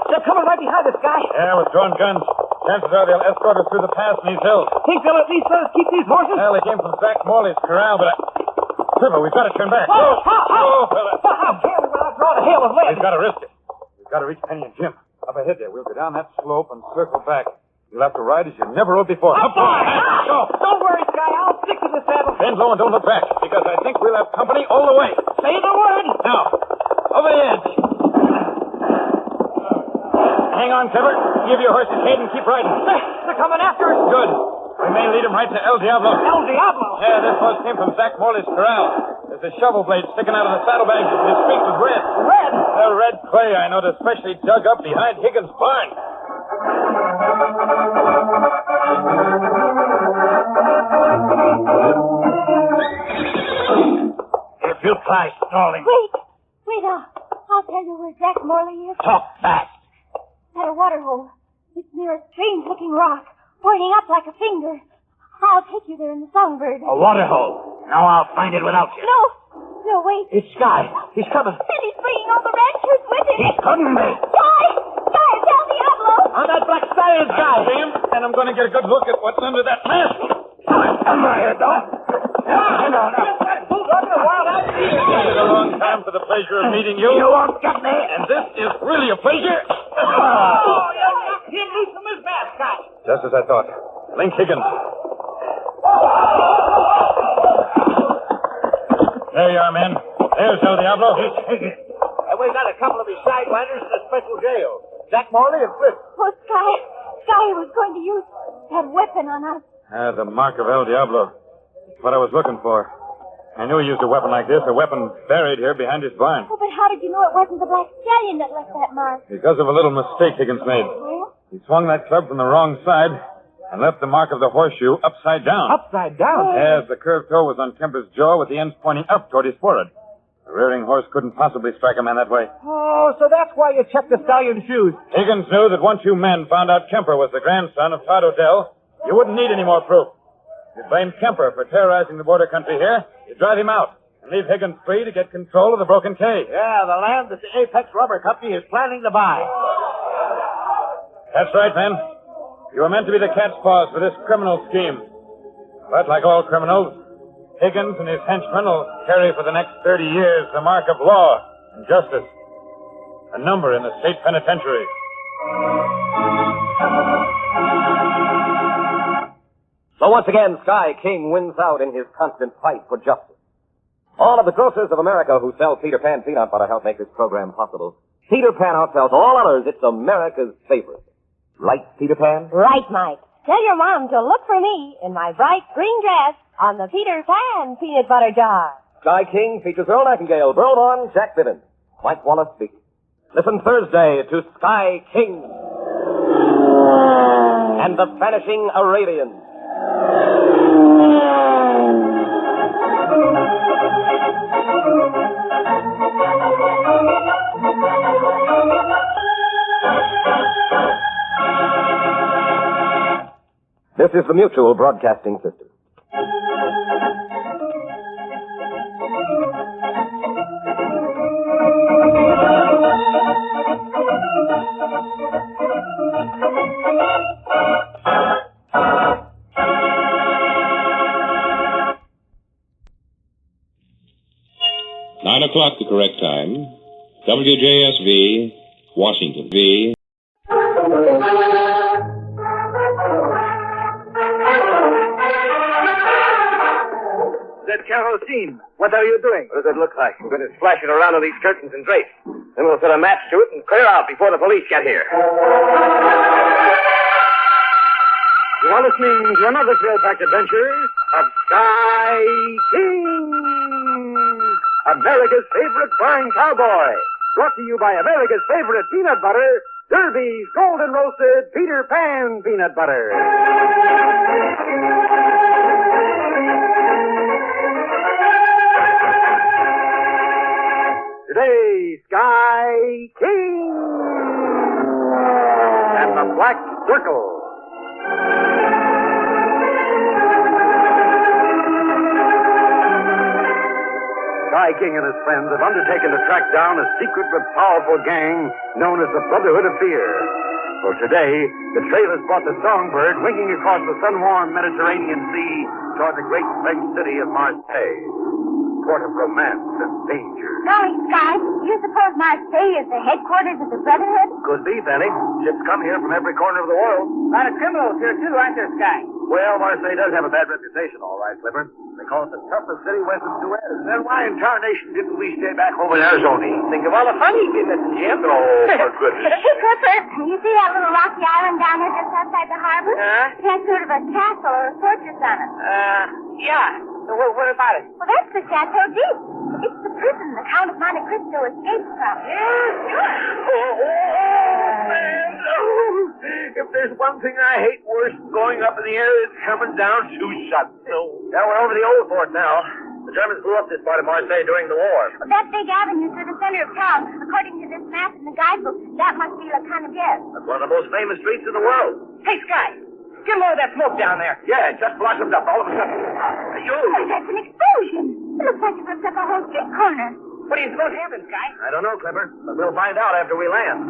They're coming right behind us, Guy. Yeah, with drawn guns. Chances are they'll escort us through the pass in these hills. Think they'll at least let us keep these horses? Well, they came from Zach Morley's corral, but Silver, we've got to turn back. Oh, fella. How can we without drawing a hail of lead? We've got to risk it. We've got to reach Penny and Jim. Up ahead there. We'll go down that slope and circle back. You'll have to ride as you never rode before. Up, boy! Don't worry, Sky. I'll stick to the saddle. Bend low and don't look back, because I think we'll have company all the way. Say the word. Now, over the edge. Hang on, Silver. Give your horse a shade and keep riding. They're coming after us. Good. We may lead him right to El Diablo. El Diablo? Yeah, this horse came from Zach Morley's corral. There's a shovel blade sticking out of the saddlebags. His streak was red. Red? The red clay, I noticed, especially dug up behind Higgins' barn. If you try stalling... Wait, I'll tell you where Jack Morley is. Talk fast. At a water hole. It's near a strange-looking rock, pointing up like a finger. I'll take you there in the Songbird. A water hole. Now I'll find it without you. No, wait. It's Sky. He's coming. And he's bringing all the ranchers with him. He couldn't be. Sky, El Diablo. On that black stallion, Sky. See him? And I'm going to get a good look at what's under that mask. Come here, dog. No. Waited a long time for the pleasure of meeting you. You won't get me. And this is really a pleasure. Oh, you knocked him loose from his mask, Sky. Just as I thought. Link Higgins. There you are, men. There's El Diablo. And we got a couple of his sidewinders in a special jail. Jack Morley and Cliff. Oh, Sky was going to use that weapon on us. The Mark of El Diablo. What I was looking for. I knew he used a weapon like this, a weapon buried here behind his barn. Oh, but how did you know it wasn't the black stallion that left that mark? Because of a little mistake Higgins made. Well? He swung that club from the wrong side and left the mark of the horseshoe upside down. Upside down? Yes, the curved toe was on Kemper's jaw with the ends pointing up toward his forehead. A rearing horse couldn't possibly strike a man that way. Oh, so that's why you checked the stallion's shoes. Higgins knew that once you men found out Kemper was the grandson of Todd Odell, you wouldn't need any more proof. You'd blame Kemper for terrorizing the border country here. You'd drive him out and leave Higgins free to get control of the Broken K. Yeah, the land that the Apex Rubber Company is planning to buy. That's right, men. You were meant to be the cat's paws for this criminal scheme. But like all criminals, Higgins and his henchmen will carry for the next 30 years the mark of law and justice. A number in the state penitentiary. So once again, Sky King wins out in his constant fight for justice. All of the grocers of America who sell Peter Pan peanut butter help make this program possible. Peter Pan outsells all others. It's America's favorite. Right, Peter Pan? Right, Mike. Tell your mom to look for me in my bright green dress on the Peter Pan peanut butter jar. Sky King features Earl Nightingale, Burl Vaughn, Jack Bivens. Mike Wallace speaks. Listen Thursday to Sky King and the Vanishing Arabians. This is the Mutual Broadcasting System. 9 o'clock, the correct time. WJSV, Washington. V. That kerosene. What are you doing? What does it look like? I'm going to splash it around on these curtains and drapes. Then we'll put a match to it and clear out before the police get here. You are listening to another thrill-packed adventure of Sky King, America's favorite flying cowboy. Brought to you by America's favorite peanut butter, Derby's Golden Roasted Peter Pan Peanut Butter. Today, Sky King and the Black Circle. Sky King and his friends have undertaken to track down a secret but powerful gang known as the Brotherhood of Fear. For today, the trail has brought the Songbird winging across the sun-warmed Mediterranean Sea toward the great French city of Marseille, port of romance and danger. Golly, Sky, you suppose Marseille is the headquarters of the Brotherhood? Could be, Benny. Ships come here from every corner of the world. A lot of criminals here, too, aren't there, Sky? Well, Marseille does have a bad reputation, all right, Clipper. They call it the toughest city west of Suez. Then why in tarnation didn't we stay back home in Arizona? Think of all the fun he'd be missing, Jim. Oh, for goodness. Hey, Clipper, you see that little rocky island down there just outside the harbor? It has sort of a castle or a fortress on it. Yeah. What about it? Well, that's the Chateau d'If. It's the prison the Count of Monte Cristo escaped from. If there's one thing I hate worse than going up in the air, it's coming down too sudden. Yeah, we're over the old fort now. The Germans blew up this part of Marseille during the war. Well, that big avenue through the center of town, according to this map in the guidebook, that must be La Canadienne. That's one of the most famous streets in the world. Hey, Sky, get a load of that smoke down there. Yeah, it just blossomed up all of a sudden. Hey, that's an explosion. It looks like it ripped up a whole street corner. What do you suppose happened, Sky? I don't know, Clipper, but we'll find out after we land.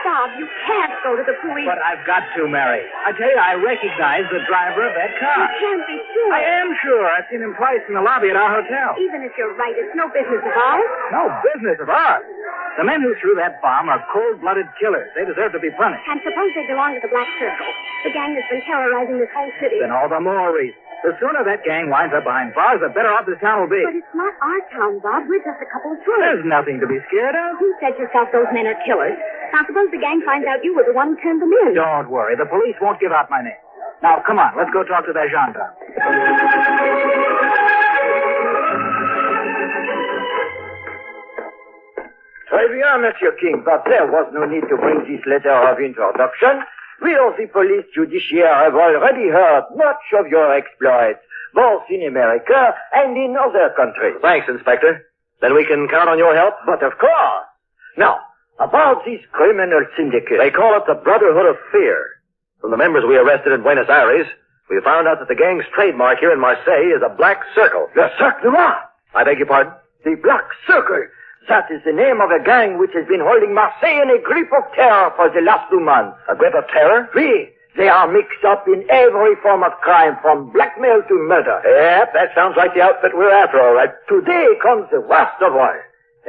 Bob, you can't go to the police. But I've got to, Mary. I tell you, I recognize the driver of that car. You can't be sure. I am sure. I've seen him twice in the lobby at our hotel. Even if you're right, it's no business of ours. No business of ours. The men who threw that bomb are cold-blooded killers. They deserve to be punished. And suppose they belong to the Black Circle, the gang that's been terrorizing this whole city. Then all the more reason. The sooner that gang winds up behind bars, the better off this town will be. But it's not our town, Bob. We're just a couple of tourists. There's nothing to be scared of. You said yourself those men are killers. Now, suppose the gang finds out you were the one who turned them in. Don't worry. The police won't give out my name. Now, come on. Let's go talk to that gendarme. Très bien, Monsieur King, but there was no need to bring this letter of introduction. We of the police judiciaire have already heard much of your exploits, both in America and in other countries. Thanks, Inspector. Then we can count on your help? But of course. Now, about this criminal syndicate. They call it the Brotherhood of Fear. From the members we arrested in Buenos Aires, we found out that the gang's trademark here in Marseille is a black circle. Le Cercle Noir. I beg your pardon? The Black Circle. That is the name of a gang which has been holding Marseille in a grip of terror for the last 2 months. A grip of terror? Oui. They are mixed up in every form of crime, from blackmail to murder. Yep, that sounds like the outfit we're after, all right. Today comes the worst of all.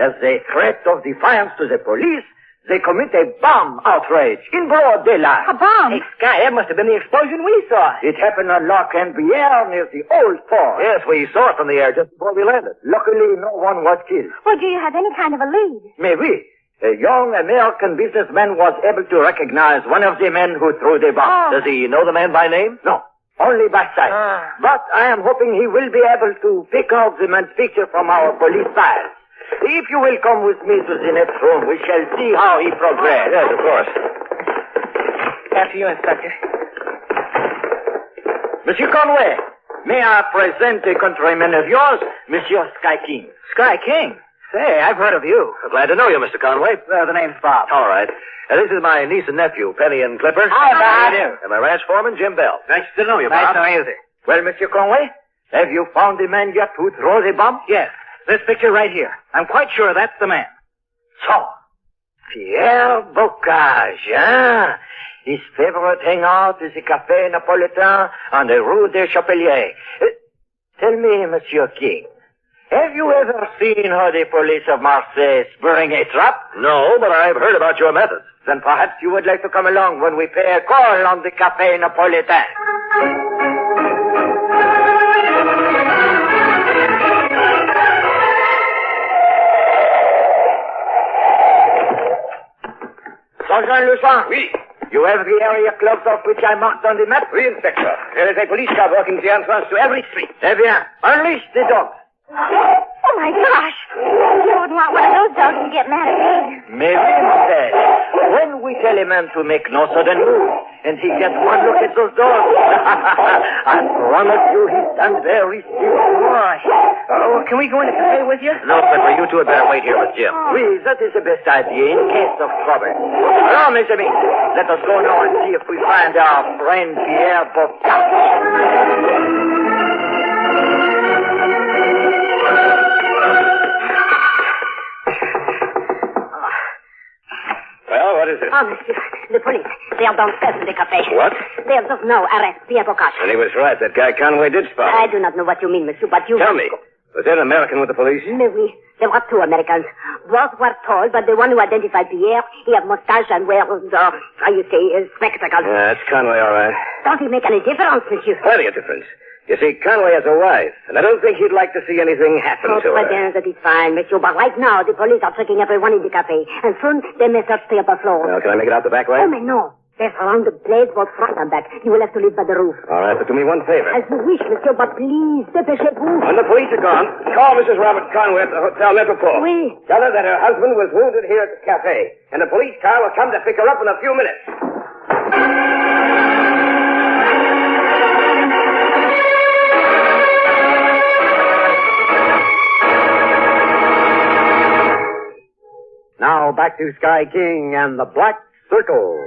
As a threat of defiance to the police, they commit a bomb outrage in broad daylight. A bomb? Hey, Sky, that must have been the explosion we saw. It happened on La Canadienne near the old fort. Yes, we saw it from the air just before we landed. Luckily, no one was killed. Well, do you have any kind of a lead? Mais oui. A young American businessman was able to recognize one of the men who threw the bomb. Does he know the man by name? No, only by sight. But I am hoping he will be able to pick out the man's picture from our police files. If you will come with me to the next room, we shall see how he progresses. Yes, of course. After you, Inspector. Monsieur Conway, may I present a countryman of yours, Monsieur Sky King. Sky King? Say, I've heard of you. Glad to know you, Mr. Conway. The name's Bob. All right. This is my niece and nephew, Penny and Clipper. Hi, Bob. How do you do? And my ranch foreman, Jim Bell. Nice to know you, Bob. Nice to know you, sir. Well, Monsieur Conway, have you found the man yet who threw the bomb? Yes. This picture right here. I'm quite sure that's the man. So, Pierre Bocage, hein? His favorite hangout is the Café Napolitain on the Rue des Chapeliers. Tell me, Monsieur King, have you ever seen how the police of Marseille spring a trap? No, but I've heard about your methods. Then perhaps you would like to come along when we pay a call on the Café Napolitain. Sergeant Lucien. Oui. You have the area closed off which I marked on the map? Oui, Inspector. There is a police car working the entrance to every street. Eh bien, unleash the dogs. Oh, my gosh. You wouldn't want one of those dogs to get mad at me. Mais oui, mademoiselle. When we tell a man to make no sudden move, and he gets one look at those dogs, I promise you he stands very still. Boy. Can we go in the cafe with you? No, Clipper, you two had better wait here with Jim. Oui, that is the best idea in case of trouble. Now, mes amis, let us go now and see if we find our friend Pierre Bocage. Well, what is it? Oh, monsieur, the police. They are downstairs in the cafe. What? They have just now arrested Pierre Bocage. And he was right. That guy Conway did spot him. I do not know what you mean, monsieur, but you... Tell me, was there an American with the police? Mais oui. There were two Americans. Both were tall, but the one who identified Pierre, he had mustache and wears, spectacles. Yeah, that's Conway, all right. Don't it make any difference, monsieur? Plenty of difference. You see, Conway has a wife, and I don't think he'd like to see anything happen to her. That is fine, monsieur. But right now, the police are checking everyone in the cafe. And soon, they may search the upper floor. Well, can I make it out the back way? Oh, mais no. They surround the place both front and back. You will have to live by the roof. All right, but do me one favor. As you wish, monsieur, but please, dépêchez-vous. When the police are gone, call Mrs. Robert Conway at the Hotel Metropole. Oui. Tell her that her husband was wounded here at the cafe, and a police car will come to pick her up in a few minutes. Now back to Sky King and the Black Circle.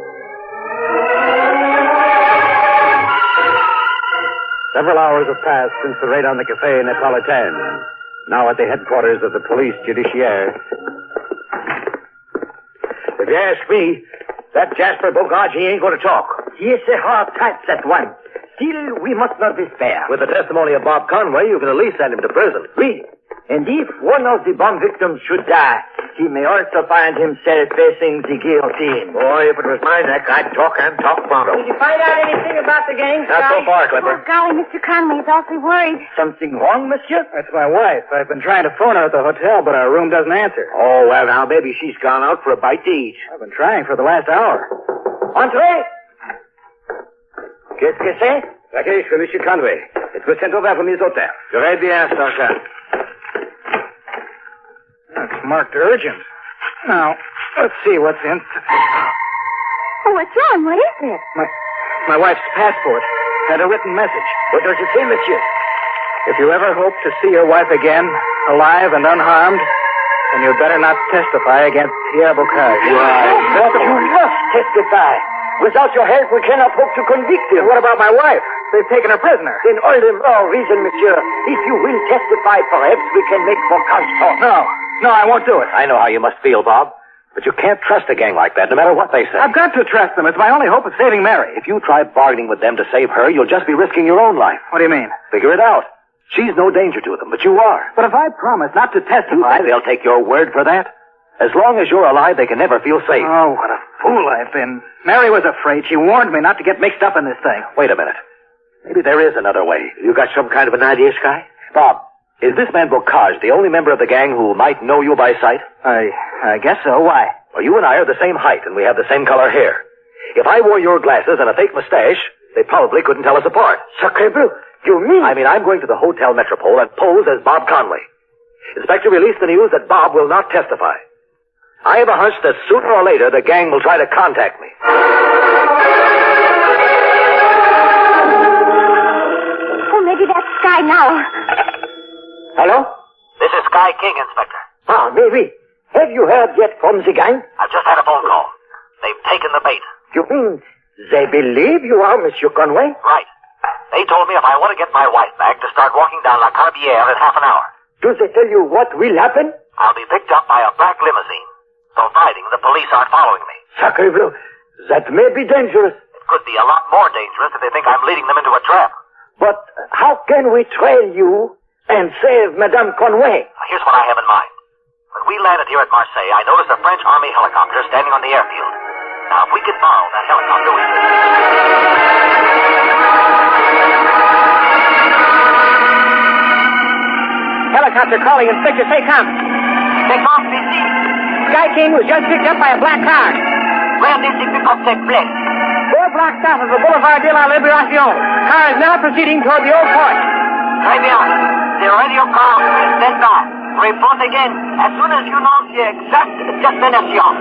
Several hours have passed since the raid on the Café Napolitain. Now at the headquarters of the police judiciaire. If you ask me, that Jasper Bogart, he ain't going to talk. He is a hard type, that one. Still, we must not despair. With the testimony of Bob Conway, you can at least send him to prison. Oui. And if one of the bomb victims should die, he may also find himself facing the guillotine. Boy, if it was my neck, I'd talk and talk pronto. Did you find out anything about the gang, Not so far, Clipper. Oh, golly, Mr. Conway is awfully worried. Something wrong, monsieur? That's my wife. I've been trying to phone her at the hotel, but our room doesn't answer. Oh, well, now, maybe she's gone out for a bite to eat. I've been trying for the last hour. Entrez! Qu'est-ce que c'est? Package for Monsieur Conway. It was sent over from his hotel. Très bien, Sergeant. It's marked urgent. Now, let's see what's in. Oh, what's wrong? What is it? My wife's passport had a written message. What does it say, monsieur? If you ever hope to see your wife again, alive and unharmed, then you'd better not testify against Pierre Bocage. But you must testify. Without your help, we cannot hope to convict him. What about my wife? They've taken her prisoner. In all the more reason, monsieur. If you will testify, perhaps we can make Bocage talk. No, I won't do it. I know how you must feel, Bob. But you can't trust a gang like that, no matter what they say. I've got to trust them. It's my only hope of saving Mary. If you try bargaining with them to save her, you'll just be risking your own life. What do you mean? Figure it out. She's no danger to them, but you are. But if I promise not to testify... You think they'll take your word for that? As long as you're alive, they can never feel safe. Oh, what a fool I've been. Mary was afraid. She warned me not to get mixed up in this thing. Wait a minute. Maybe there is another way. You got some kind of an idea, Sky? Bob, is this man Bocage the only member of the gang who might know you by sight? I guess so. Why? Well, you and I are the same height, and we have the same color hair. If I wore your glasses and a fake mustache, they probably couldn't tell us apart. Sacré bleu. You mean? I mean, I'm going to the Hotel Metropole and pose as Bob Conway. Inspector, release the news that Bob will not testify. I have a hunch that sooner or later the gang will try to contact me. Oh, maybe that's Sky now. Hello? This is Sky King, Inspector. Ah, maybe. Have you heard yet from the gang? I've just had a phone call. They've taken the bait. You mean they believe you are Monsieur Conway? Right. They told me if I want to get my wife back to start walking down La Carbière in half an hour. Do they tell you what will happen? I'll be picked up by a black limousine, providing the police aren't following me. Sacré bleu. That may be dangerous. It could be a lot more dangerous if they think I'm leading them into a trap. But how can we trail you and save Madame Conway? Here's what I have in mind. When we landed here at Marseille, I noticed a French Army helicopter standing on the airfield. Now, if we can borrow that helicopter, we can... Helicopter calling Inspector Secom. Secom, ici. Sky King was just picked up by a black car. Where did the pickup take place? 4 blocks south of the Boulevard de la Libération. Car is now proceeding toward the old port. Très bien. The radio car is stand by. Report again as soon as you know the exact destination.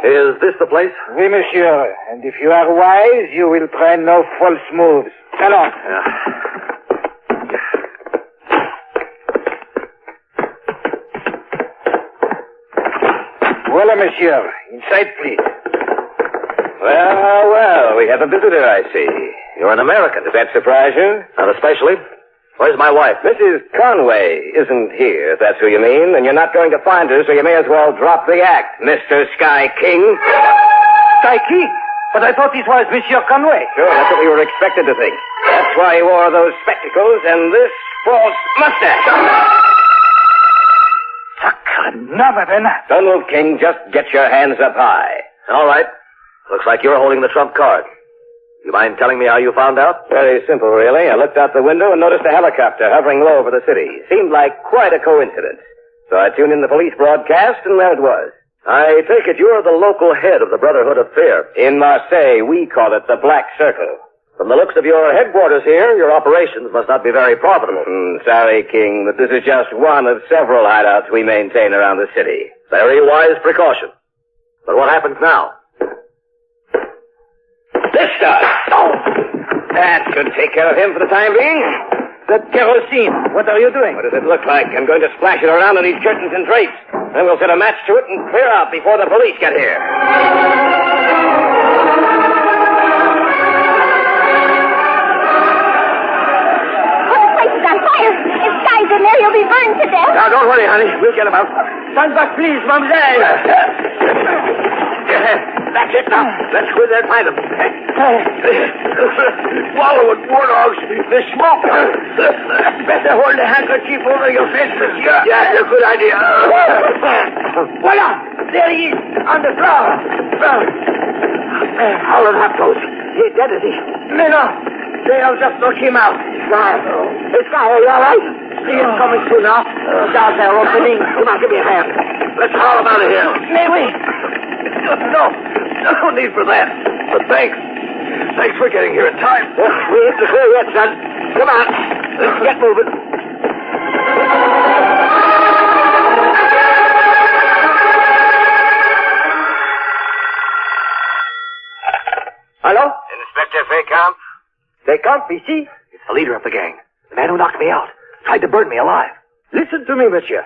Is this the place? Oui, monsieur. And if you are wise, you will try no false moves. Allons. Voilà, monsieur. Inside, please. Well, we have a visitor, I see. You're an American. Does that surprise you? Not especially. Where's my wife? Mrs. Conway isn't here, if that's who you mean, and you're not going to find her, so you may as well drop the act, Mr. Sky King. Sky King? But I thought this was Monsieur Conway. Sure, that's what we were expected to think. That's why he wore those spectacles and this false mustache. Enough of it. Don't move, King. Just get your hands up high. All right. Looks like you're holding the trump card. You mind telling me how you found out? Very simple, really. I looked out the window and noticed a helicopter hovering low over the city. Seemed like quite a coincidence. So I tuned in the police broadcast, and there it was. I take it you're the local head of the Brotherhood of Fear. In Marseille, we call it the Black Circle. From the looks of your headquarters here, your operations must not be very profitable. Sorry, King, but this is just one of several hideouts we maintain around the city. Very wise precaution. But what happens now? This does. Oh, that should take care of him for the time being. The kerosene. What are you doing? What does it look like? I'm going to splash it around on these curtains and drapes. Then we'll set a match to it and clear out before the police get here. The place is on fire. If Sky's in there, he'll be burned to death. Now, don't worry, honey. We'll get him out. Stand back, please, mademoiselle. That's it now. Let's go there and find them. Swallow it, war dogs. The smoke. Better hold the handkerchief over your face, monsieur. Yeah, it's a good idea. Voila! There he is, on the floor. How did that go? He's dead, is he? No. They have just knocked him out. Sky, are you all right? He is coming soon now. Doors are opening. Come on, give me a hand. Let's haul him out of here. May we? No need for that. But thanks. Thanks for getting here in time. We ain't to clear yet, son. Come on. Let's get moving. Hello? Inspector Fécamp? Fécamp, ici? It's the leader of the gang. The man who knocked me out. Tried to burn me alive. Listen to me, monsieur.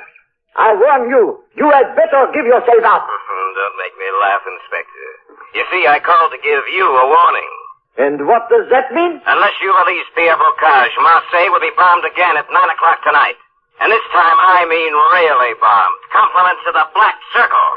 I warn you. You had better give yourself up. Don't make me laugh, Inspector. You see, I called to give you a warning. And what does that mean? Unless you release Pierre Bocage, Marseille will be bombed again at 9 o'clock tonight. And this time, I mean really bombed. Compliments of the Black Circle.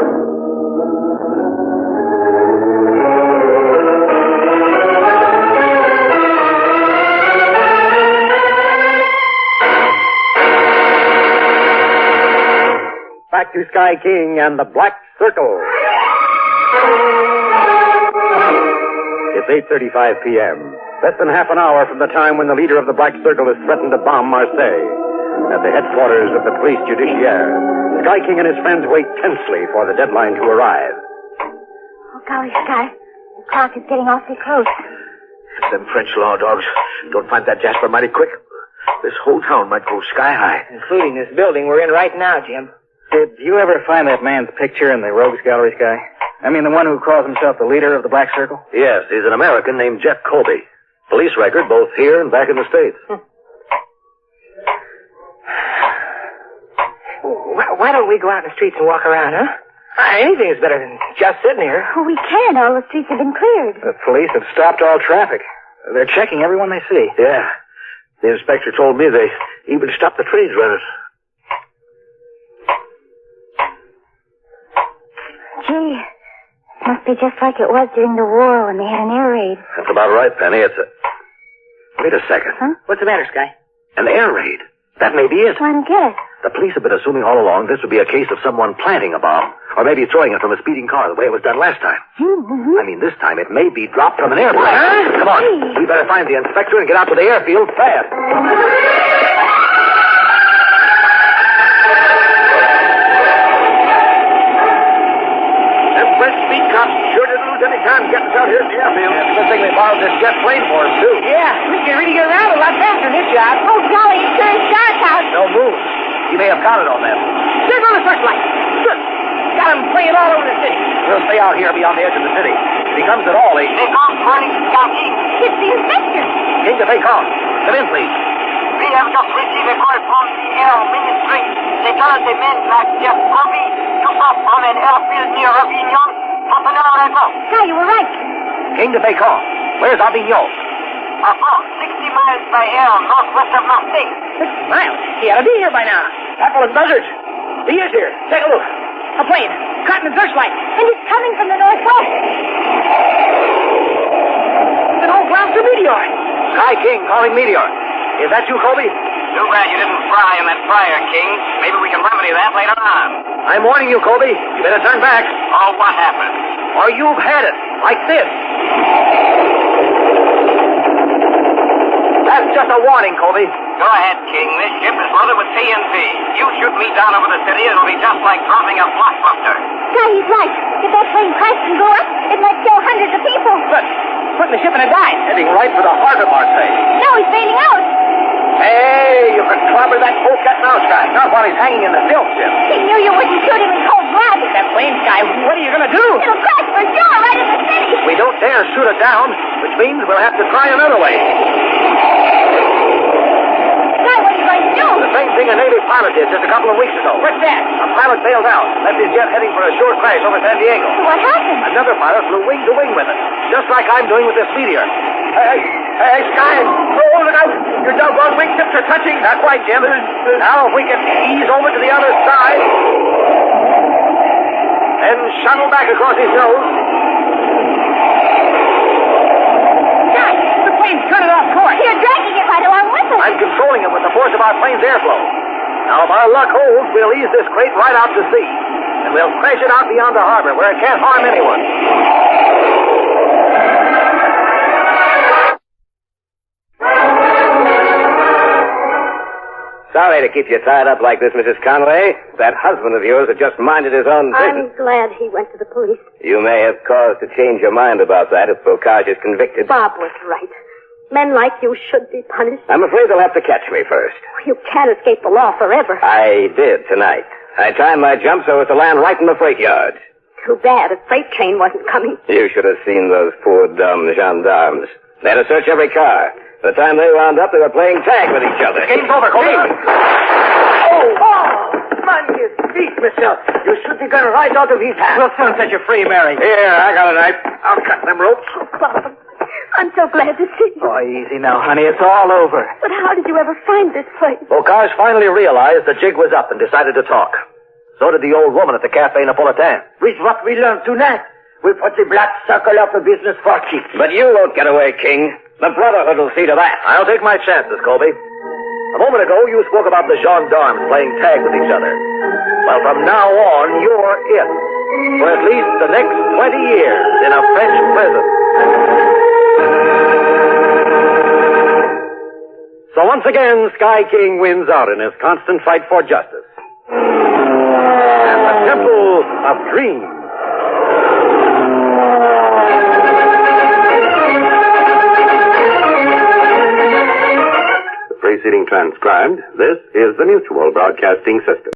Back to Sky King and the Black Circle. It's 8:35 p.m. Less than half an hour from the time when the leader of the Black Circle has threatened to bomb Marseille. At the headquarters of the police judiciaire, Sky King and his friends wait tensely for the deadline to arrive. Oh, golly, Sky. The clock is getting awfully close. Them French law dogs don't find that Jasper mighty quick. This whole town might go sky high. Including this building we're in right now, Jim. Did you ever find that man's picture in the Rogues Gallery, Sky? I mean, the one who calls himself the leader of the Black Circle? Yes, he's an American named Jeff Colby. Police record both here and back in the States. Why don't we go out in the streets and walk around, huh? Anything is better than just sitting here. Oh, we can't. All the streets have been cleared. The police have stopped all traffic. They're checking everyone they see. Yeah. The inspector told me they even stopped the trains running. Gee, must be just like it was during the war when they had an air raid. That's about right, Penny. It's a... Wait a second. Huh? What's the matter, Sky? An air raid. That may be it. I don't get it. The police have been assuming all along this would be a case of someone planting a bomb, or maybe throwing it from a speeding car the way it was done last time. Mm-hmm. I mean, this time it may be dropped from an airplane. Huh? Come on. We better find the inspector and get out to the airfield fast. Them French speed cops sure didn't lose any time getting us out here at the airfield. Yeah, good thing they borrowed this jet plane for us, too. Yeah, we can really get around a lot faster than this job. Oh, golly, it sure is dark out. No move. He may have counted on that. There's on the searchlight. Good. Got him playing all over the city. We'll stay out here beyond the edge of the city. If he comes at all, he... It's the inspector. King de Bacon. Come in, please. We have just received a call from the Air Ministry. They tell us a man like Jeff Colby took off from an airfield near Avignon half an hour ago. Sky, you were right. King de Bacon. Where's Avignon? About 60 miles by air northwest of Marseille. 60 miles? He ought to be here by now. Apple and buzzards. He is here. Take a look. A plane. Caught in the searchlight. And it's coming from the northwest. It's an old blaster meteor. Sky King calling Meteor. Is that you, Colby? Too bad you didn't fry in that fryer, King. Maybe we can remedy that later on. I'm warning you, Colby. You better turn back. Oh, what happened? Or you've had it. Like this. That's just a warning, Colby. Go ahead, King. This ship is loaded with TNT. You shoot me down over the city, it'll be just like dropping a blockbuster. Sky, he's right. If that plane crashes and go up, it might kill hundreds of people. But putting the ship in a dive. Heading right for the heart of Marseille. No, he's bailing out. Hey, you can clobber that polecat now, Sky. Not while he's hanging in the silk ship. He knew you wouldn't shoot him in cold blood. That plane, Sky, what are you going to do? It'll crash for sure right in the city. We don't dare shoot it down, which means we'll have to try another way. Sky, what are you going to do? The same thing a native pilot did just a couple of weeks ago. What's that? A pilot bailed out, left his jet heading for a short crash over San Diego. So what happened? Another pilot flew wing to wing with it, just like I'm doing with this meteor. Hey, Sky! Oh, look out! Your doggone wing tips are touching. Not quite, Jim. Now, if we can ease over to the other side and shuttle back across his nose. Sky, the plane's turning off course. You're dragging it right along with us. I'm controlling it with the force of our plane's airflow. Now, if our luck holds, we'll ease this crate right out to sea. And we'll crash it out beyond the harbor where it can't harm anyone. Sorry to keep you tied up like this, Mrs. Conway. That husband of yours had just minded his own business. I'm glad he went to the police. You may have cause to change your mind about that if Bocage is convicted. Bob was right. Men like you should be punished. I'm afraid they'll have to catch me first. You can't escape the law forever. I did tonight. I timed my jump so as to land right in the freight yard. Too bad a freight train wasn't coming. You should have seen those poor dumb gendarmes. They had to search every car. By the time they wound up, they were playing tag with each other. Game's over, Colby. Oh, man, you beat myself. You shoot the gun right out of his hand. We'll soon set you free, Mary. Here, I got a knife. I'll cut them ropes. Bob, I'm so glad to see you. Oh, easy now, honey. It's all over. But how did you ever find this place? Bocage finally realized the jig was up and decided to talk. So did the old woman at the Café Napolitain. With what we learned tonight, we put the black circle out of business for keeps. But you won't get away, King. The Brotherhood will see to that. I'll take my chances, Colby. A moment ago, you spoke about the gendarmes playing tag with each other. Well, from now on, you're it. For at least the next 20 years in a French prison. So once again, Sky King wins out in his constant fight for justice. And the Temple of Dreams. Preceding transcribed, this is the Mutual Broadcasting System.